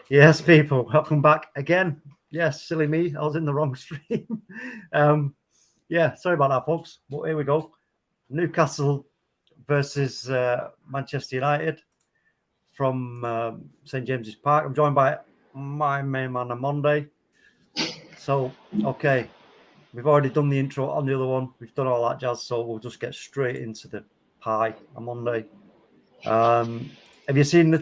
Yes, people, welcome back again. Yes, silly me, I was in the wrong stream. Yeah, sorry about that, folks. But here we go. Newcastle versus Manchester United from St James's Park. I'm joined by my main man, OMONDI. So, okay, we've already done the intro on the other one. We've done all that jazz, so we'll just get straight into the pie. OMONDI. Have you seen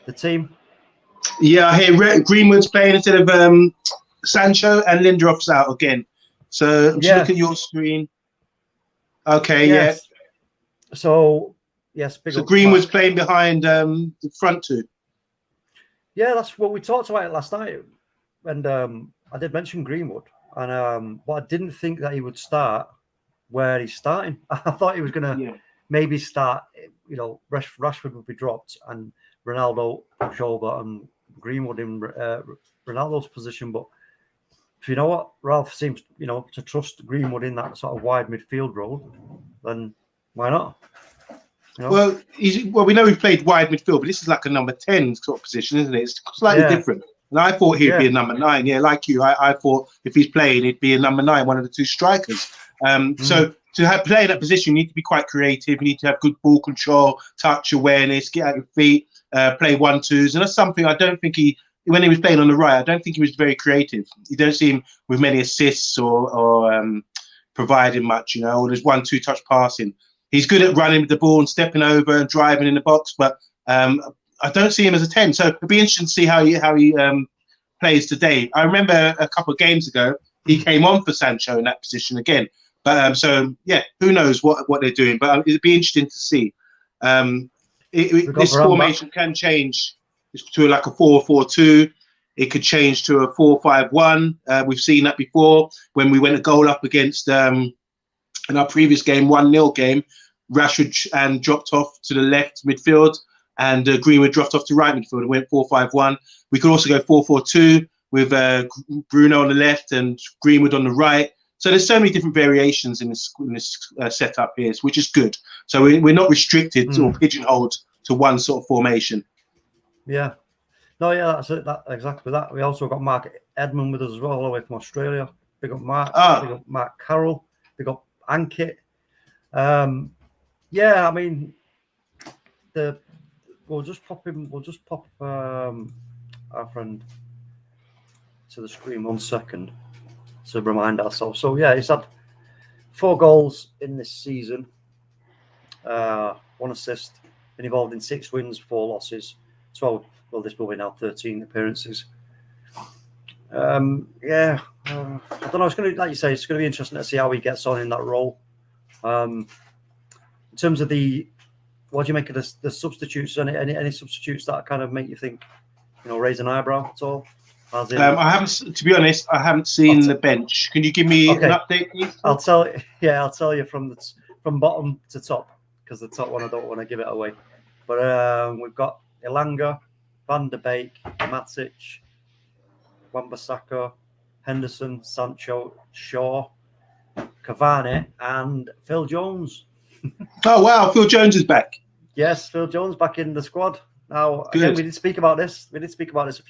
the team? Yeah, I hear Greenwood's playing instead of Sancho, and Lindelof's out again. So I'm just looking at your screen. Okay, yes. Yeah. So yes, so Greenwood's playing behind the front two. Yeah, that's what we talked about it last night, and I did mention Greenwood, and but I didn't think that he would start where he's starting. I thought he was going to maybe start. You know, Rashford would be dropped and Ronaldo push over and Greenwood in Ronaldo's position. But you know what, Ralph seems to trust Greenwood in that sort of wide midfield role. Then why not? You know? Well, we know we've played wide midfield, but this is like a number 10 sort of position, isn't it? It's slightly different. And I thought he'd be a number 9. Yeah, like you, I thought if he's playing, he'd be a number 9, one of the two strikers. So to play in that position, you need to be quite creative. You need to have good ball control, touch awareness, get out your feet, play 1-2s. And that's something I don't think when he was playing on the right, I don't think he was very creative. You don't see him with many assists or providing much, or there's 1-2 touch passing. He's good at running with the ball and stepping over and driving in the box, but I don't see him as a 10. So it'll be interesting to see how he plays today. I remember a couple of games ago, he came on for Sancho in that position again. But so yeah, who knows what they're doing? But it'd be interesting to see. This formation can change to like a 4-4-2. It could change to a 4-5-1. We've seen that before when we went a goal up against in our previous game, 1-0 game. Rashford and dropped off to the left midfield, and Greenwood dropped off to right midfield and went 4-5-1. We could also go 4-4-2 with Bruno on the left and Greenwood on the right. So there's so many different variations in this setup here, which is good. So we're not restricted or pigeonholed to one sort of formation. Yeah. No, yeah, that's it. Exactly that. We also got Mark Edmund with us as well, all the way from Australia. Big up Mark. Big up Mark Carroll. Big up Ankit. Yeah, I mean, we'll just pop our friend to the screen 1 second to remind ourselves. So yeah, he's had 4 goals in this season, 1 assist, been involved in 6 wins, 4 losses, 12. Well, this will be now 13 appearances. I don't know. It's going to, like you say, it's going to be interesting to see how he gets on in that role. In terms of what do you make of the substitutes? Any substitutes that kind of make you think, raise an eyebrow at all? I haven't, to be honest, I haven't seen the bench. Can you give me an update, please? I'll tell you from bottom to top, because the top one I don't want to give it away. But we've got Elanga, Van der Beek, Matic, Wan-Bissaka, Henderson, Sancho, Shaw, Cavani, and Phil Jones. Oh wow, Phil Jones is back. Yes, Phil Jones back in the squad. Now, again, we did speak about this. We did speak about this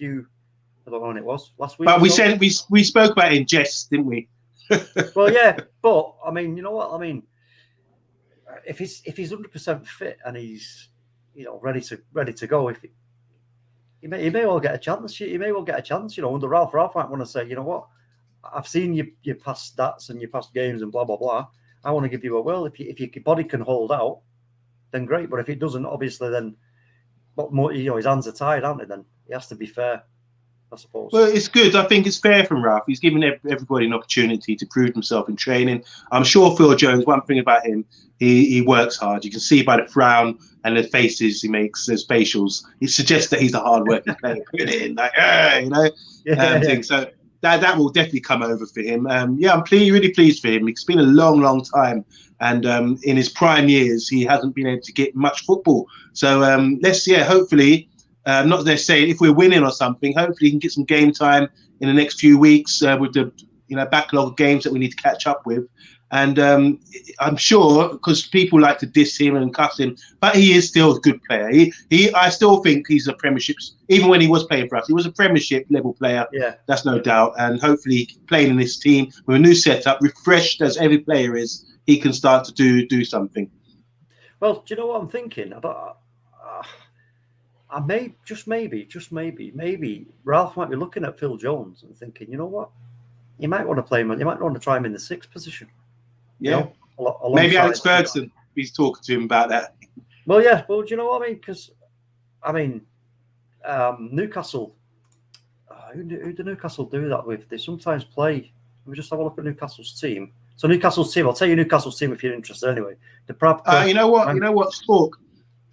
I don't know when it was, last week. But we said we spoke about it in jest, didn't we? Well, yeah, but I mean, you know what I mean. If he's 100% fit and he's ready to go, he may well get a chance. He may well get a chance. Under Ralph might want to say, you know what, I've seen your past stats and your past games and blah blah blah. I want to give you a will. If your body can hold out, then great. But if it doesn't, obviously, then his hands are tied, aren't they? Then he has to be fair, I suppose. Well, it's good. I think it's fair from Ralph. He's giving everybody an opportunity to prove himself in training. I'm sure Phil Jones, one thing about him, he works hard. You can see by the frown and the faces he makes, his facials. It suggests that he's a hard-working player. Put it in, like, So that will definitely come over for him. I'm really pleased for him. It's been a long, long time. And in his prime years, he hasn't been able to get much football. So hopefully, not necessarily if we're winning or something, hopefully he can get some game time in the next few weeks with the backlog of games that we need to catch up with. And I'm sure because people like to diss him and cuss him, but he is still a good player. I still think he's a Premiership. Even when he was playing for us, he was a Premiership level player. Yeah, that's no doubt. And hopefully, playing in this team with a new setup, refreshed as every player is, he can start to do something. Well, do you know what I'm thinking? I may maybe Ralph might be looking at Phil Jones and thinking, you know what, you might want to play him. You might want to try him in the 6th position. Yeah, you know, maybe Alex Ferguson. He's talking to him about that. Well, yeah. Well, do you know what I mean? Because Newcastle. Who do Newcastle do that with? They sometimes play. Let me just have a look at Newcastle's team. So Newcastle's team. I'll tell you Newcastle's team if you're interested. Anyway, the you know what, Spork.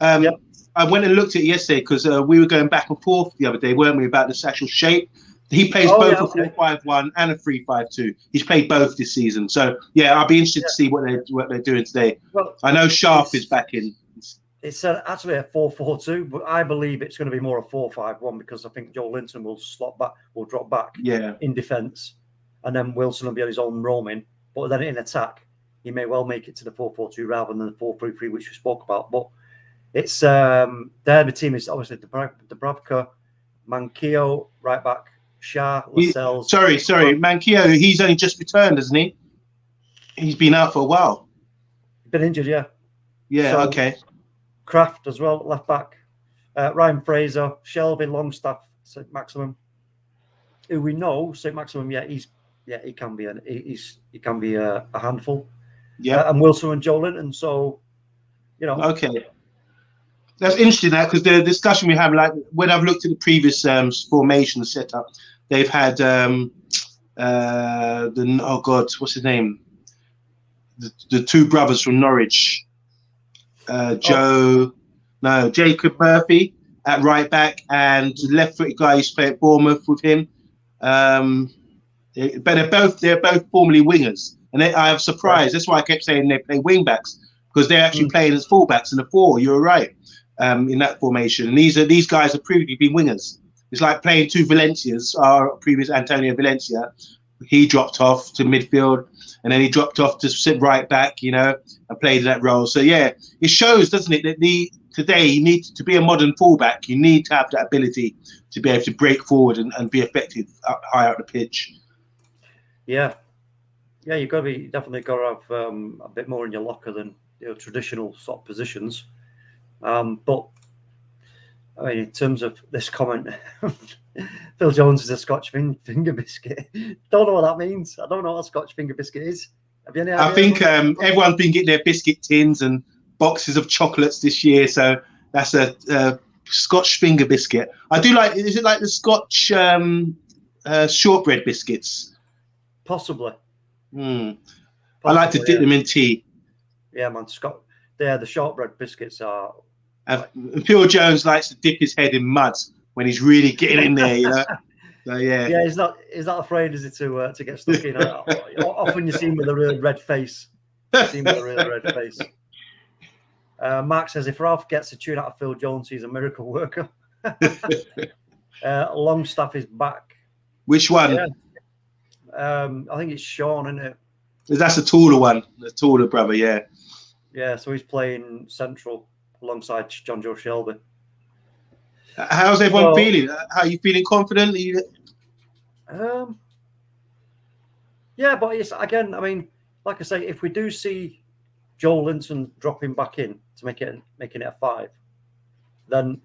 Yep. I went and looked at it yesterday because we were going back and forth the other day, weren't we, about this actual shape? He plays both a 4-5-1 and a 3-5-2. He's played both this season. So, yeah, I'll be interested to see what they're doing today. Well, I know SHAH is back in. It's actually a 4-4-2, but I believe it's going to be more a 4-5-1 because I think Joe Linton will drop back in defence, and then Wilson will be on his own roaming. But then in attack, he may well make it to the 4-4-2 rather than the 4-3-3, which we spoke about. But it's the team is obviously Dubravka, Manquillo, right back, SHAH, Lascelles. Sorry, Manquillo. He's only just returned, hasn't he? He's been out for a while. Been injured, yeah. Yeah, so, okay. Kraft as well, left back. Ryan Fraser, Shelby, Longstaff, St. Maximum. Who we know, St. Maximum, he can be a handful. Yeah, and Wilson and Joe Linton. So, you know. Okay. That's interesting, that because the discussion we have, like when I've looked at the previous formation setup, they've had what's his name? The two brothers from Norwich, Jacob Murphy at right back, and the left-footed guy who's played at Bournemouth with him. But they're both formerly wingers, and I was surprised. That's why I kept saying they play wing backs because they're actually playing as fullbacks in the 4. You're right. In that formation, and these guys have previously been wingers. It's like playing two Valencias. Our previous Antonio Valencia, he dropped off to midfield, and then he dropped off to sit right back, and played that role. So yeah, it shows, doesn't it, that today you need to be a modern fullback. You need to have that ability to be able to break forward and be effective high up the pitch. Yeah, you've definitely got to have a bit more in your locker than traditional sort of positions. But I mean, in terms of this comment, Phil Jones is a Scotch finger biscuit. Don't know what that means. I don't know what a Scotch finger biscuit is. Have you any idea? I think everyone's been getting their biscuit tins and boxes of chocolates this year, so that's a Scotch finger biscuit. I do like. Is it like the Scotch shortbread biscuits? Possibly. I like to dip them in tea. Yeah, man. The shortbread biscuits are. Phil Jones likes to dip his head in mud when he's really getting in there, So yeah. Yeah, he's not afraid, is he, to get stuck in? Often you see him with a real red face. Mark says if Ralph gets a tune out of Phil Jones, he's a miracle worker. Longstaff is back. Which one? Yeah. I think it's Sean, isn't it? That's the taller one, the taller brother. Yeah. Yeah, so he's playing central alongside John Joe Shelby. How's everyone feeling? How are you feeling? Confident? Yeah, but it's again. I mean, like I say, if we do see Joel Linton dropping back in to making it a 5, then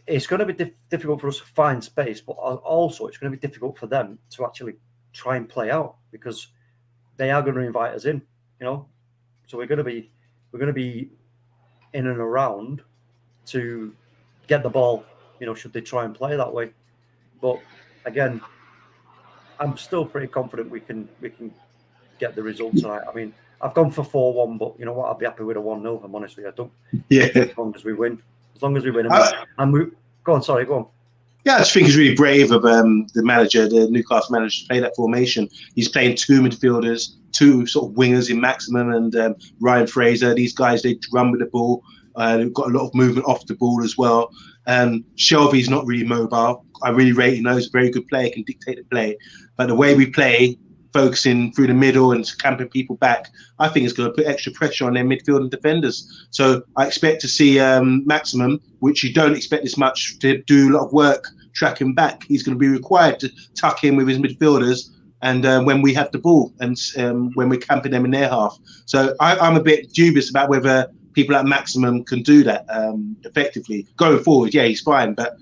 it's going to be difficult for us to find space. But also, it's going to be difficult for them to actually try and play out because they are going to invite us in. So we're going to be in and around to get the ball, should they try and play that way. But again, I'm still pretty confident we can get the result tonight. I mean, I've gone for 4-1, but you know what? I'll be happy with a 1-0. I'm honestly, I don't. Yeah. As long as we win, go on. Sorry, go on. Yeah, I just think it's really brave of the Newcastle manager, to play that formation. He's playing 2 midfielders, 2 sort of wingers in Maximum and Ryan Fraser. These guys, they run with the ball. They've got a lot of movement off the ball as well. Shelby's not really mobile. I really rate him. He's a very good player, can dictate the play. But the way we play, focusing through the middle and camping people back, I think it's going to put extra pressure on their midfield and defenders. So I expect to see Maximum, which you don't expect this much, to do a lot of work tracking back. He's going to be required to tuck in with his midfielders and when we have the ball and when we're camping them in their half. So I'm a bit dubious about whether people at Maximum can do that effectively. Going forward, yeah, he's fine, but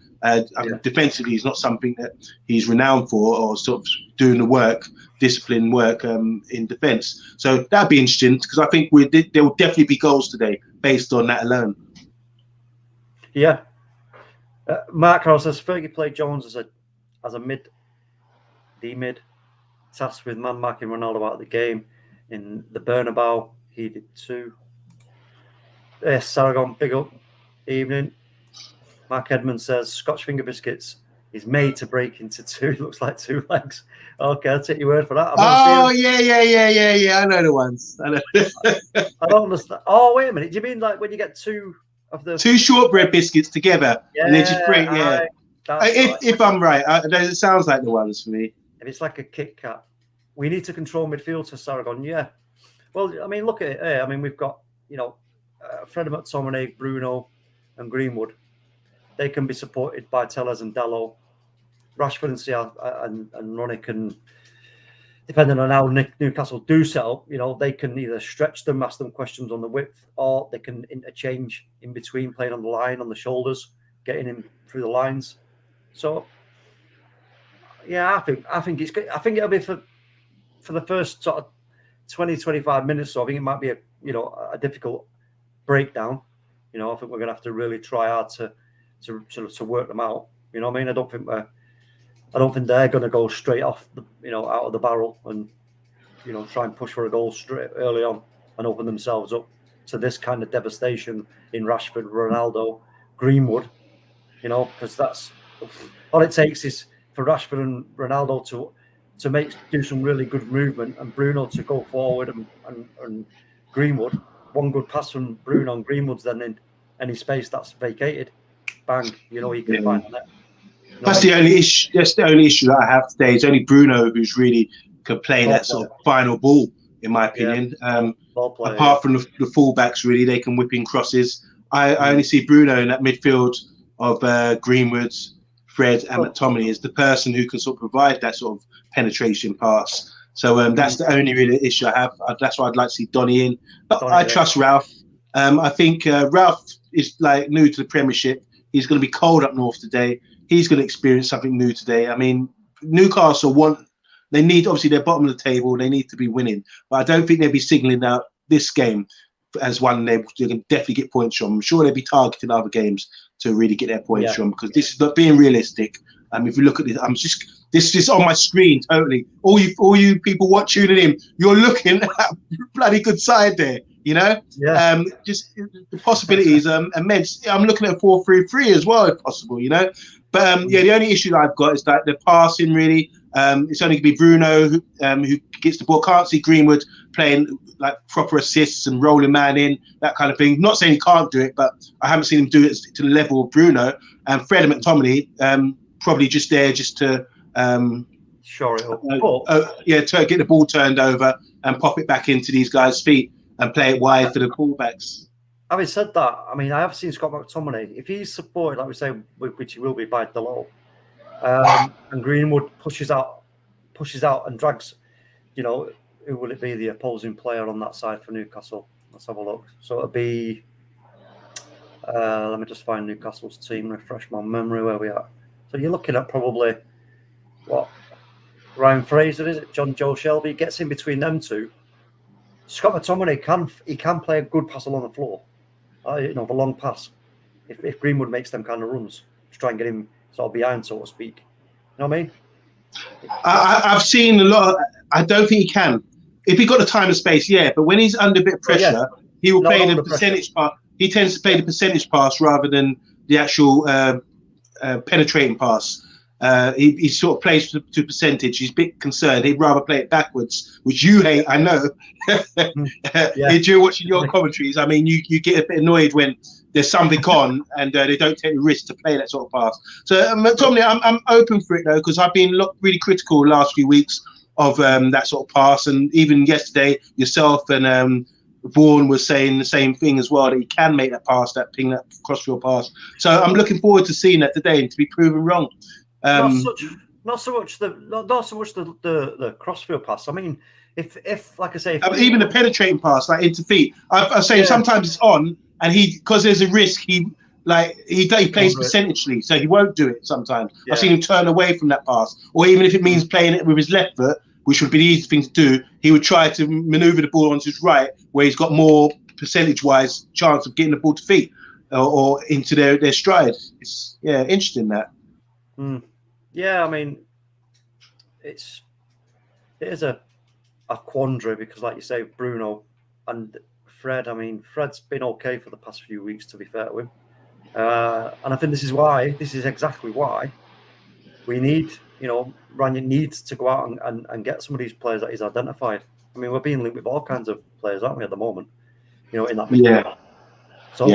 defensively he's not something that he's renowned for, or sort of doing the work, discipline work in defence. So that'd be interesting, because I think there will definitely be goals today based on that alone. Yeah. Mark Carroll says Fergie played Jones as a mid, tasked with man marking Ronaldo out of the game in the Bernabeu. He did too. Yes, Saragon, big up. Evening. Mark Edmund says Scotch finger biscuits is made to break into two. Looks like two legs. Okay, I'll take your word for that. Yeah. I know the ones. I know. I don't understand. Oh, wait a minute. Do you mean like when you get two of the two shortbread biscuits together and then just break? Yeah. If I'm right, it sounds like the ones for me. If it's like a Kit Kat, we need to control midfield to Saragon. Yeah. Well, I mean, look at it. I mean, we've got Fred McTominay, Bruno, and Greenwood. They can be supported by Tellez and Dalot. Rashford and Seattle and Ronick, and depending on how Newcastle do set up, they can either stretch them, ask them questions on the width, or they can interchange in between, playing on the line, on the shoulders, getting him through the lines. So, yeah, I think it'll be for the first sort of 20, 25 minutes. So I think it might be a difficult breakdown. I think we're going to have to really try hard to work them out. You know what I mean? I don't think they're going to go straight off out of the barrel and try and push for a goal straight early on and open themselves up to this kind of devastation in Rashford, Ronaldo, Greenwood. Because that's all it takes is for Rashford and Ronaldo to do some really good movement, and Bruno to go forward, and Greenwood, one good pass from Bruno and Greenwood's then in any space that's vacated, bang, you can find that. That's the only issue. That's the only issue that I have today. It's only Bruno who's really could play that sort of final ball, in my opinion. Apart from the fullbacks, really, they can whip in crosses. I only see Bruno in that midfield of Greenwood, Fred, and McTominay as the person who can sort of provide that sort of penetration pass. So that's the only really issue I have. That's why I'd like to see Donny in. But I trust Ralph. I think Ralph is like new to the Premiership. He's going to be cold up north today. He's going to experience something new today. I mean, Newcastle they need, obviously they're bottom of the table. They need to be winning. But I don't think they'll be signalling out this game as one they can definitely get points from. I'm sure they'll be targeting other games to really get their points from, because this is not being realistic. If you look at this, this is on my screen totally. All you people tuning in, you're looking at a bloody good side there. Just the possibilities immense. I'm looking at 4-3-3 as well, if possible. But the only issue that I've got is that the passing really. It's only going to be Bruno who gets the ball. Can't see Greenwood playing like proper assists and rolling man in, that kind of thing. Not saying he can't do it, but I haven't seen him do it to the level of Bruno. And Fred and McTominay probably just there just to shore it up. To get the ball turned over and pop it back into these guys' feet and play it wide for the fullbacks. Having said that, I mean, I have seen Scott McTominay. If he's supported, like we say, which he will be by Dalot, and Greenwood pushes out and drags, who will it be, the opposing player on that side for Newcastle? Let's have a look. So it'll be, let me just find Newcastle's team, refresh my memory where we are. So you're looking at probably, Ryan Fraser, is it? Joe Shelby, gets in between them two. Scott McTominay can play a good pass along the floor, the long pass. If Greenwood makes them kind of runs, to try and get him sort of behind, so to speak. You know what I mean? I've seen a lot. I don't think he can. If he got the time and space, yeah. But when he's under a bit of pressure, he will play the percentage pass. He tends to play the percentage pass rather than the actual penetrating pass. He sort of plays to percentage. He's a bit concerned. He'd rather play it backwards, which you hate, I know. During watching your commentaries, I mean, you get a bit annoyed when there's something on and they don't take the risk to play that sort of pass. So, McTominay, I'm open for it, though, because I've been really critical the last few weeks of that sort of pass. And even yesterday, yourself and Vaughan was saying the same thing as well, that he can make that pass, that ping, that crossfield pass. So I'm looking forward to seeing that today and to be proven wrong. Not so much the crossfield pass. I mean, if like I say, even the penetrating pass, like into feet. I'm saying sometimes it's on, and because there's a risk, he plays percentagely, so he won't do it sometimes. I've seen him turn away from that pass, or even if it means playing it with his left foot, which would be the easy thing to do, he would try to maneuver the ball onto his right, where he's got more percentage-wise chance of getting the ball to feet or into their stride. It's interesting that. Yeah, I mean, it is a quandary because, like you say, Bruno and Fred. I mean, Fred's been okay for the past few weeks, to be fair to him, and I think this is exactly why we need. Ranieri needs to go out and get some of these players that he's identified. I mean, we're being linked with all kinds of players, aren't we, at the moment? In that midfield. So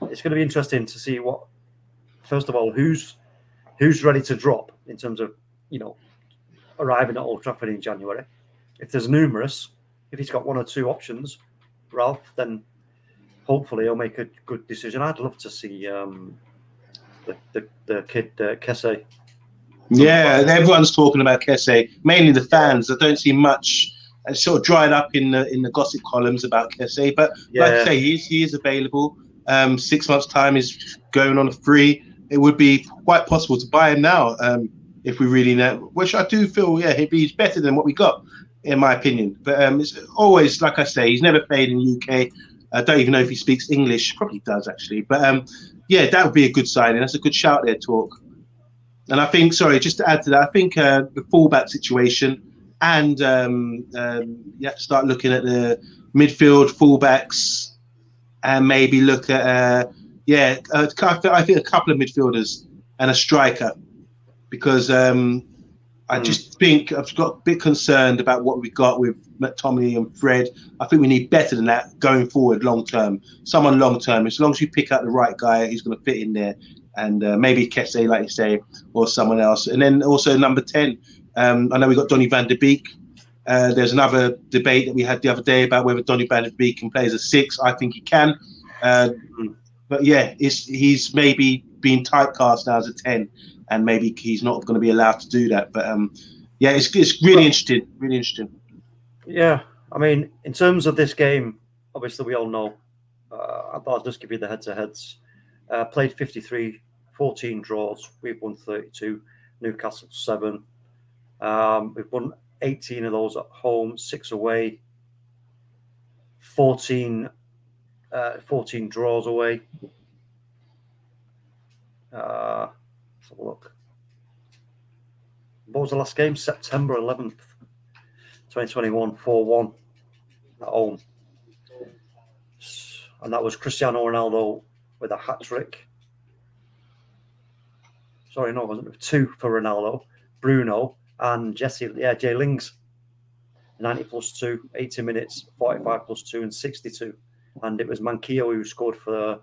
it's going to be interesting to see first of all, who's ready to drop in terms of arriving at Old Trafford in January. If there's numerous, if he's got one or two options, Ralph, then hopefully he'll make a good decision. I'd love to see the kid Kessie. Yeah, everyone's talking about Kessie, mainly the fans. I don't see much. It's sort of dried up in the gossip columns about Kessie, but like I say, he is available. 6 months' time is going on a free. It would be quite possible to buy him now if we really know. Which I do feel, he's better than what we got, in my opinion. But it's always, like I say, he's never played in the UK. I don't even know if he speaks English. Probably does actually. But that would be a good signing. That's a good shout there, Talk. And I think, just to add to that, I think the fullback situation, and you have to start looking at the midfield fullbacks, and maybe look at I think a couple of midfielders and a striker, because I just think I've got a bit concerned about what we got with McTominay and Fred. I think we need better than that going forward, long term. Someone long term. As long as you pick out the right guy, he's going to fit in there. And maybe Kessie, like you say, or someone else. And then also number 10. I know we got Donny van der Beek. There's another debate that we had the other day about whether Donny van der Beek can play as a 6. I think he can. But he's maybe being typecast now as a 10, and maybe he's not going to be allowed to do that. But it's really interesting. Really interesting. Yeah, I mean, in terms of this game, obviously we all know. I'll just give you the heads-to-heads. Played 53, 14 draws. We've won 32. Newcastle 7. We've won 18 of those at home, 6 away. 14 draws away. Let's have a look. What was the last game? September 11th, 2021, 4-1 at home. And that was Cristiano Ronaldo with a hat-trick. Sorry, no, it wasn't. 2 for Ronaldo, Bruno, and Jay Lings. 90 plus 2, 80 minutes, 45 plus 2, and 62. And it was Manquillo who scored for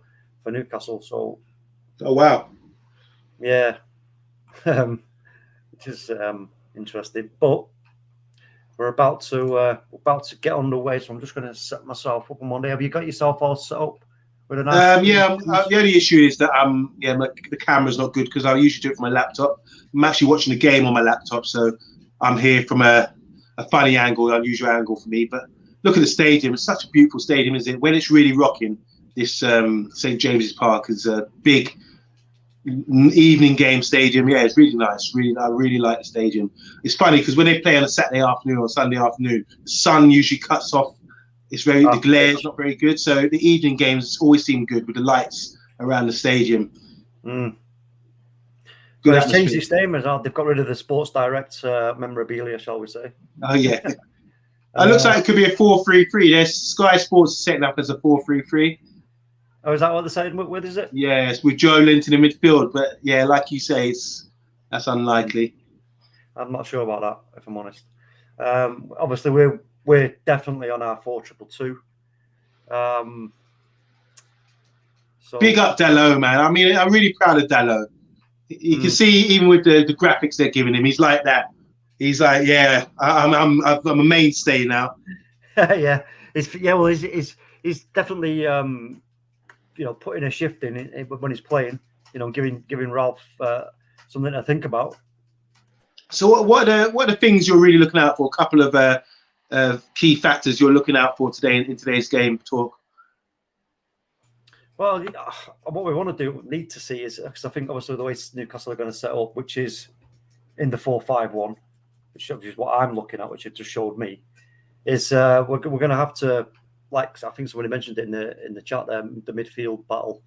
Newcastle. So, oh wow, yeah, which is interesting. But we're about to get underway, so I'm just going to set myself up on Monday. Have you got yourself all set up with a nice? The only issue is that the camera's not good because I usually do it from my laptop. I'm actually watching the game on my laptop, so I'm here from a funny angle, unusual angle for me. But look at the stadium; it's such a beautiful stadium, isn't it? When it's really rocking, this St James's Park is a big evening game stadium. Yeah, it's really nice. I really like the stadium. It's funny because when they play on a Saturday afternoon or Sunday afternoon, the sun usually cuts off. The glare is not very good. So the evening games always seem good with the lights around the stadium. Good. It's changed its name as well. They've got rid of the Sports Direct memorabilia, shall we say? Oh yeah. It looks like it could be a 4-3-3. There's Sky Sports setting up as a 4-3-3. Oh, is that what they're saying? What is it? Yes, with Joe Linton in midfield. But yeah, like you say, that's unlikely. I'm not sure about that, if I'm honest. Obviously, we're definitely on our 4-2-2. So big up Dalot, man. I mean, I'm really proud of Dalot. You can see even with the graphics they're giving him, he's like that. He's like, yeah, I'm a mainstay now. Yeah, well, he's definitely putting a shift in when he's playing. Giving Ralph something to think about. So what are the things you're really looking out for? A couple of key factors you're looking out for today in today's game talk. Well, what we need to see is, because I think obviously the way Newcastle are going to set up, which is in the 4-5-1, which is what I'm looking at, which it just showed me, is we're going to have to, like I think somebody mentioned it in the chat there, the midfield battle.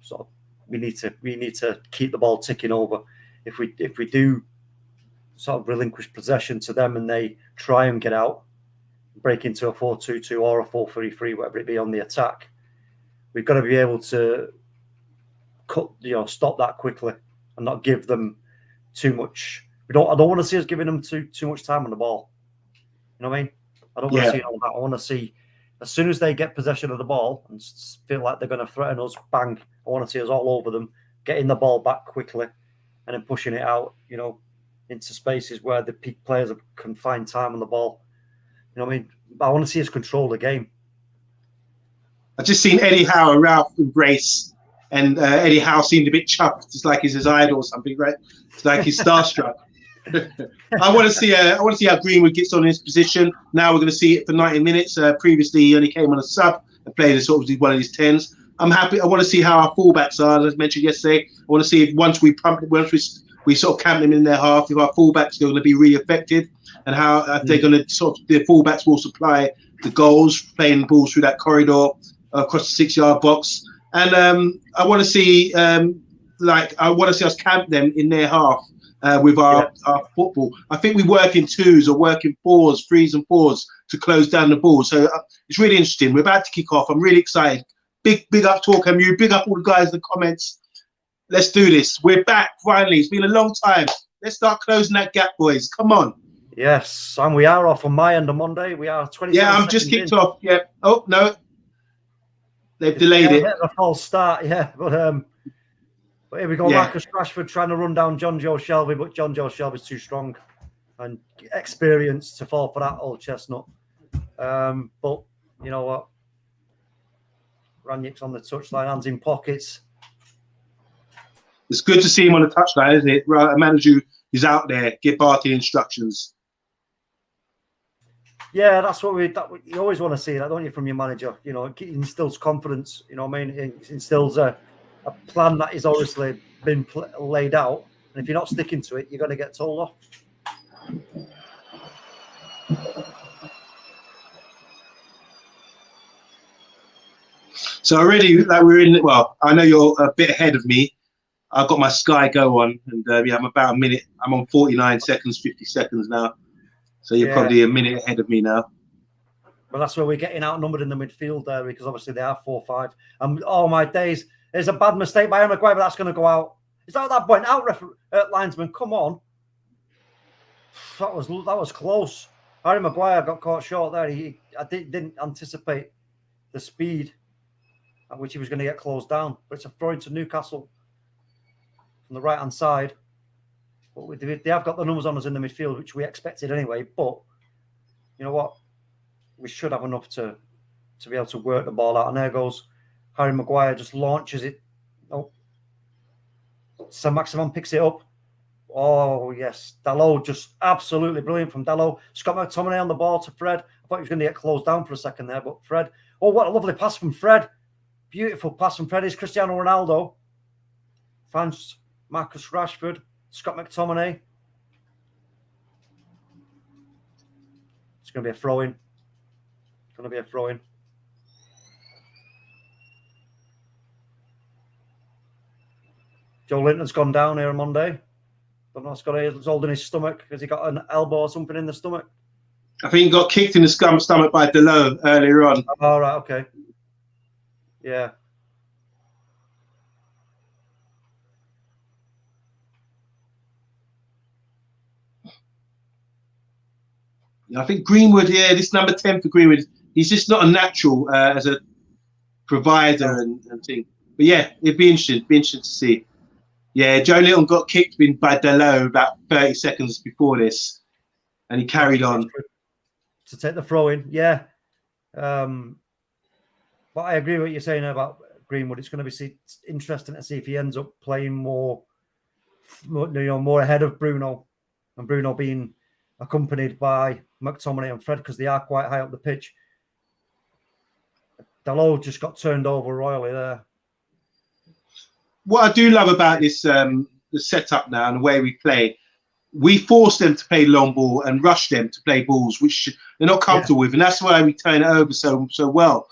Sort of we need to keep the ball ticking over. If we do sort of relinquish possession to them and they try and get out, break into a 4-2-2 or a 4-3-3, whatever it be on the attack, we've got to be able to stop that quickly and not give them too much. I don't want to see us giving them too much time on the ball. You know what I mean? I don't want to see all that. I want to see, as soon as they get possession of the ball and feel like they're going to threaten us, bang, I want to see us all over them, getting the ball back quickly and then pushing it out, into spaces where the peak players can find time on the ball. You know what I mean? I want to see us control the game. I've just seen Eddie Howe and Ralph embrace, and Eddie Howe seemed a bit chuffed. It's like he's his idol or something, right? It's like he's starstruck. I want to see how Greenwood gets on in his position. Now we're going to see it for 90 minutes. Previously, he only came on a sub and played as sort of one of his 10s. I'm happy. I want to see how our fullbacks are, as I mentioned yesterday. I want to see if once we sort of camp them in their half, if our fullbacks are going to be really effective, and how they're going to the fullbacks will supply the goals, playing balls through that corridor across the 6-yard box. And I want to see us camp them in their half with our football. I think we work in 2s or work in 4s, 3s and 4s to close down the ball. So it's really interesting. We're about to kick off. I'm really excited. Big up TalkMU. Big up all the guys in the comments. Let's do this. We're back finally. It's been a long time. Let's start closing that gap, boys. Come on. Yes, and we are off on my end on Monday. We are 20. Yeah, I'm just kicked off. Yeah. Oh no, they've delayed it. A false start. Yeah, but here we go. Yeah. Marcus Rashford trying to run down John Joe Shelby, but John Joe Shelby's too strong and experienced to fall for that old chestnut. But you know what? Ranić's on the touchline, hands in pockets. It's good to see him on the touchline, isn't it? A manager who's out there, give barking instructions. Yeah, that's what you always want to see that, don't you, from your manager? It instills confidence. You know what I mean? It instills a plan that is obviously been laid out, and if you're not sticking to it, you're going to get told off. So already, we're in. Well, I know you're a bit ahead of me. I've got my Sky Go on, and I'm about a minute. I'm on 49 seconds, 50 seconds now. So you're probably a minute ahead of me now. Well, that's where we're getting outnumbered in the midfield there, because obviously they are 4-5. And oh my days, there's a bad mistake by Harry Maguire, but that's going to go out. Is that at that point out, linesman? Come on, that was close. Harry Maguire got caught short there. I didn't anticipate the speed at which he was going to get closed down. But it's a throw into Newcastle from the right hand side. But they have got the numbers on us in the midfield, which we expected anyway. But you know what? We should have enough to be able to work the ball out. And there goes Harry Maguire, just launches it. Oh, Saint-Maximin picks it up. Oh, yes. Dalot, just absolutely brilliant from Dalot. Scott McTominay on the ball to Fred. I thought he was going to get closed down for a second there, but Fred. Oh, what a lovely pass from Fred. Beautiful pass from Fred. Is Cristiano Ronaldo. Finds Marcus Rashford. Scott McTominay. It's going to be a throw-in. It's going to be a throw-in. Joe Linton's gone down here on Monday. Don't know what's got here. It's holding his stomach. Has he got an elbow or something in the stomach? I think he got kicked in the stomach by Dalot earlier on. Oh, right, okay. Yeah. I think Greenwood, this number 10 for Greenwood, he's just not a natural as a provider and thing. But yeah, it'd be interesting to see. Yeah, Joe Little got kicked in by Dalot about 30 seconds before this, and he carried on to take the throw in. Yeah, but I agree with what you're saying about Greenwood. It's going to be interesting to see if he ends up playing more ahead of Bruno, and Bruno being accompanied by McTominay and Fred, because they are quite high up the pitch. Dalot just got turned over royally there. What I do love about this the setup now and the way we play, we force them to play long ball and rush them to play balls which they're not comfortable with, and that's why we turn it over so well.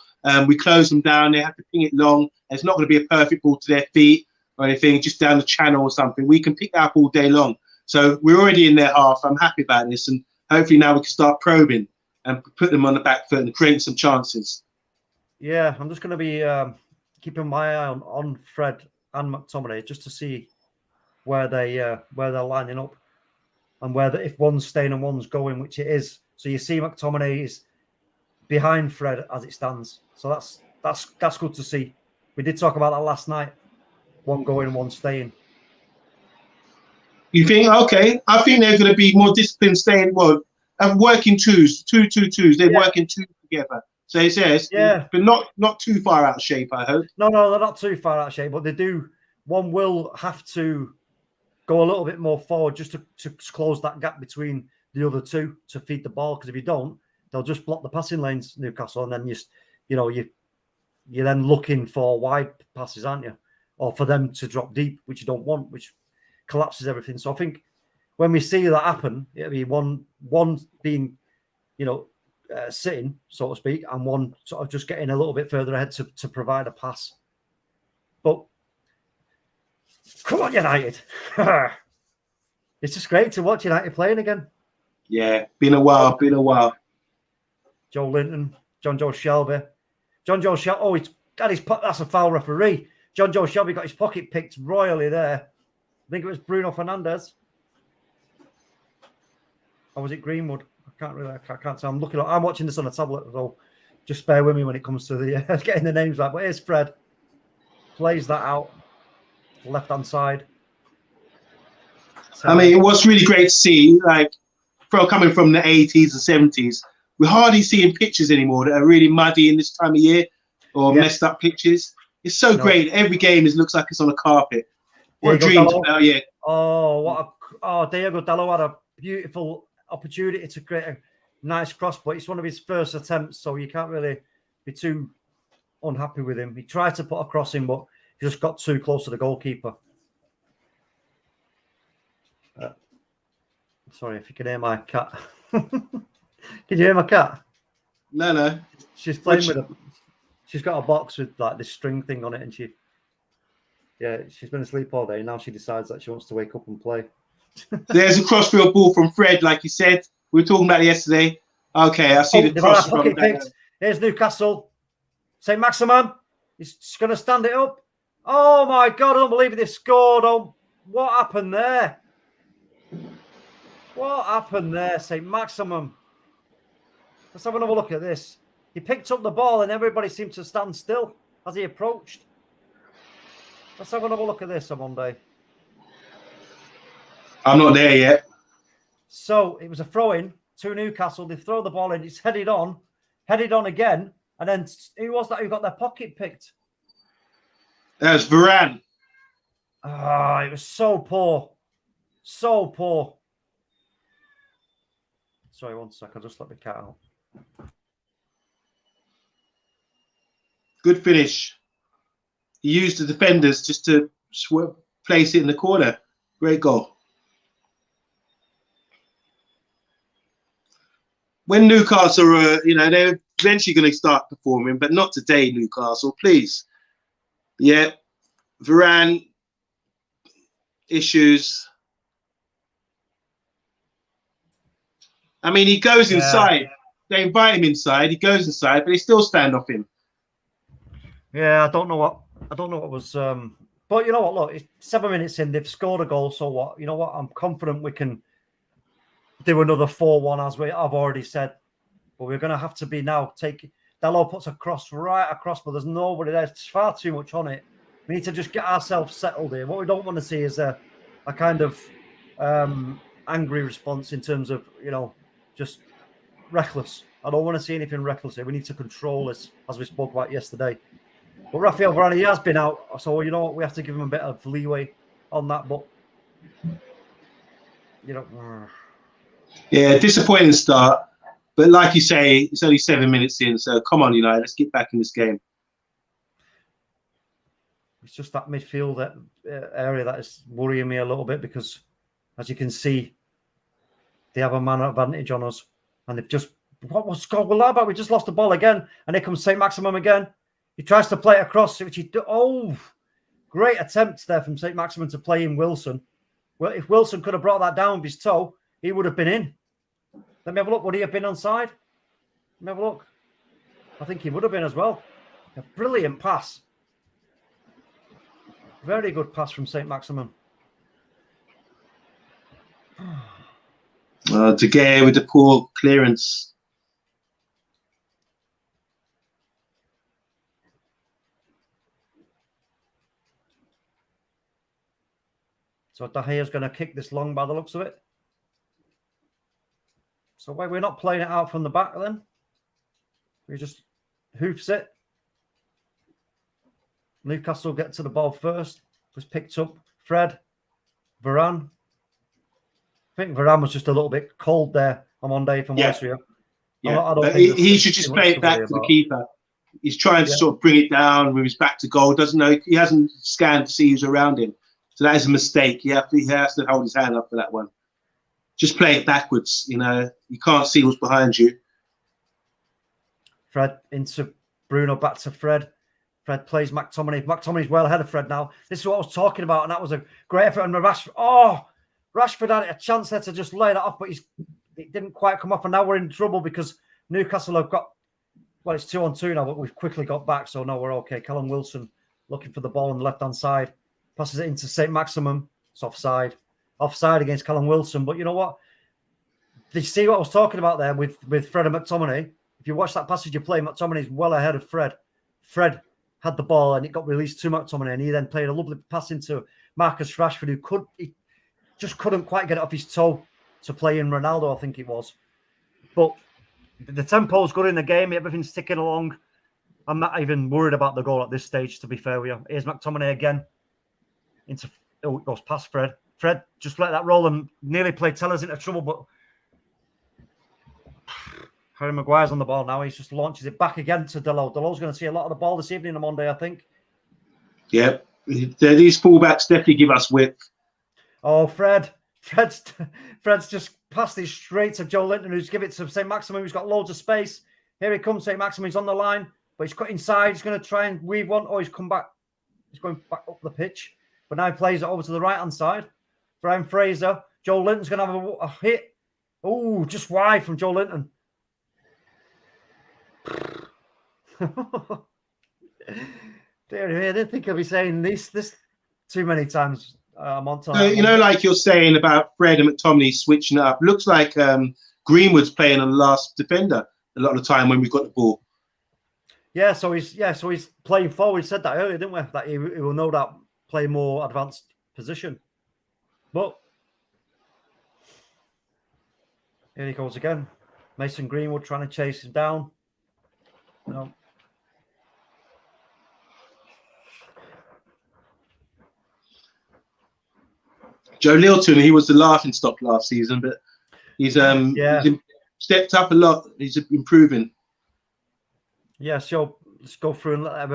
We close them down. They have to ping it long. It's not going to be a perfect ball to their feet or anything, just down the channel or something. We can pick that up all day long. So we're already in their half. I'm happy about this, and hopefully now we can start probing and put them on the back foot and create some chances. Yeah, I'm just going to be keeping my eye on Fred and McTominay just to see where they're lining up, and if one's staying and one's going, which it is. So you see McTominay is behind Fred as it stands. So that's good to see. We did talk about that last night. One going and one staying. You think, okay, I think they're going to be more disciplined staying, and working twos. They're working two together. So it says, but not too far out of shape, I hope. No, they're not too far out of shape, but they do. One will have to go a little bit more forward just to close that gap between the other two to feed the ball. Because if you don't, they'll just block the passing lanes, Newcastle, and then you're then looking for wide passes, aren't you? Or for them to drop deep, which you don't want, which collapses everything. So I think when we see that happen, it'll be one being, sitting, so to speak, and one sort of just getting a little bit further ahead to provide a pass. But come on, United. It's just great to watch United playing again. Yeah, been a while. Joe Linton, John Joe Shelby. Oh, he's got that's a foul referee. John Joe Shelby got his pocket picked royally there. I think it was Bruno Fernandes. Or was it Greenwood? I can't tell. I'm watching this on a tablet, so just bear with me when it comes to the getting the names right. But here's Fred. Plays that out. Left-hand side. So, I mean, it was really great to see, coming from the 80s and 70s, we're hardly seeing pitches anymore that are really muddy in this time of year or messed up pitches. It's so great. Every game looks like it's on a carpet. What a dream to play, yeah. Diego Dalot had a beautiful opportunity to create a nice cross, but it's one of his first attempts, so you can't really be too unhappy with him. He tried to put a cross in, but he just got too close to the goalkeeper. Sorry if you can hear my cat. Can you hear my cat? No. She's playing with him. She's got a box with this string thing on it, and she's been asleep all day. Now she decides that she wants to wake up and play. There's a crossfield ball from Fred, like you said. We were talking about it yesterday. Okay, I see the cross from Here's Newcastle. St. Maximin. He's going to stand it up. Oh my God, unbelievable. They've scored. Oh, what happened there? What happened there, St. Maximin? Let's have another look at this. He picked up the ball and everybody seemed to stand still as he approached. Let's have another look at this on Monday. I'm not there yet. So it was a throw-in to Newcastle. They throw the ball in. It's headed on again. And then who was that who got their pocket picked? That was Varane. It was so poor. So poor. Sorry, one sec. I'll just let the cat out. Good finish. He used the defenders just to place it in the corner. Great goal. When Newcastle are, they're eventually going to start performing, but not today, Newcastle, please. Yeah, Varane, issues. I mean, he goes inside. They invite him inside. He goes inside, but they still stand off him. Yeah, I don't know what was. But you know what? Look, it's 7 minutes in. They've scored a goal. So what? You know what? I'm confident we can do another 4-1, as I've already said. But we're going to have to be now. Dalot puts a cross right across, but there's nobody there. It's far too much on it. We need to just get ourselves settled here. What we don't want to see is a kind of angry response in terms of, just reckless. I don't want to see anything reckless here. We need to control this, as we spoke about yesterday. But Rafael Varane, he has been out, so you know what? We have to give him a bit of leeway on that. But yeah, disappointing start. But like you say, it's only 7 minutes in, so come on, United, let's get back in this game. It's just that midfield area that is worrying me a little bit because, as you can see, they have a man advantage on us, and they've just what's going on about? We just lost the ball again, and here comes St. Maximum again. He tries to play it across, which great attempt there from St. Maximum to play in Wilson. Well, if Wilson could have brought that down with his toe, he would have been in. Let me have a look. Would he have been onside? Let me have a look. I think he would have been as well. A brilliant pass. Very good pass from St. Maximum. De Gea with the poor clearance. So De Gea's going to kick this long by the looks of it. So why we're not playing it out from the back then? We just hoofs it. Newcastle get to the ball first. Was picked up. Fred. Varane. I think Varane was just a little bit cold there on Monday from Austria. Yeah, he should just play it back to the keeper. He's trying to sort of bring it down with his back to goal. Doesn't know, he hasn't scanned to see who's around him. So that is a mistake. He has to hold his hand up for that one. Just play it backwards. You can't see what's behind you. Fred into Bruno, back to Fred. Fred plays McTominay. McTominay's well ahead of Fred now. This is what I was talking about, and that was a great effort. And Rashford had a chance there to just lay that off, but it didn't quite come off. And now we're in trouble because Newcastle have got, it's 2-on-2 now, but we've quickly got back. So no, we're okay. Callum Wilson looking for the ball on the left-hand side. Passes it into St. Maximum. It's offside. Offside against Callum Wilson. But you know what? Did you see what I was talking about there with Fred and McTominay? If you watch that passage you play, McTominay's well ahead of Fred. Fred had the ball and it got released to McTominay, and he then played a lovely pass into Marcus Rashford, he just couldn't quite get it off his toe to play in Ronaldo, I think it was. But the tempo's good in the game. Everything's ticking along. I'm not even worried about the goal at this stage, to be fair with you. Here's McTominay again. It goes past Fred. Fred just let that roll and nearly played Tellers into trouble, but Harry Maguire's on the ball now. He just launches it back again to Delo. Delo's going to see a lot of the ball this evening on Monday, I think. Yeah, these fullbacks definitely give us width. Oh, Fred's just passed this straight to Joe Linton, who's given it to St. Maximum, who's got loads of space. Here he comes, St. Maximum. He's on the line, but he's cut inside. He's going to try and weave one. Oh, he's come back. He's going back up the pitch. But now he plays it over to the right-hand side. Brian Fraser. Joe Linton's going to have a hit. Oh, just wide from Joe Linton. Dear me, I didn't think I'd be saying this too many times. Like you're saying about Fred and McTominay switching it up. Looks like Greenwood's playing on the last defender a lot of the time when we've got the ball. Yeah, so he's playing forward. We said that earlier, didn't we? That he will no doubt play more advanced position. But here he goes again. Mason Greenwood trying to chase him down. No. Joe Lilton, he was the laughing stock last season, but he's stepped up a lot. He's improving. Yeah, so let's go through and let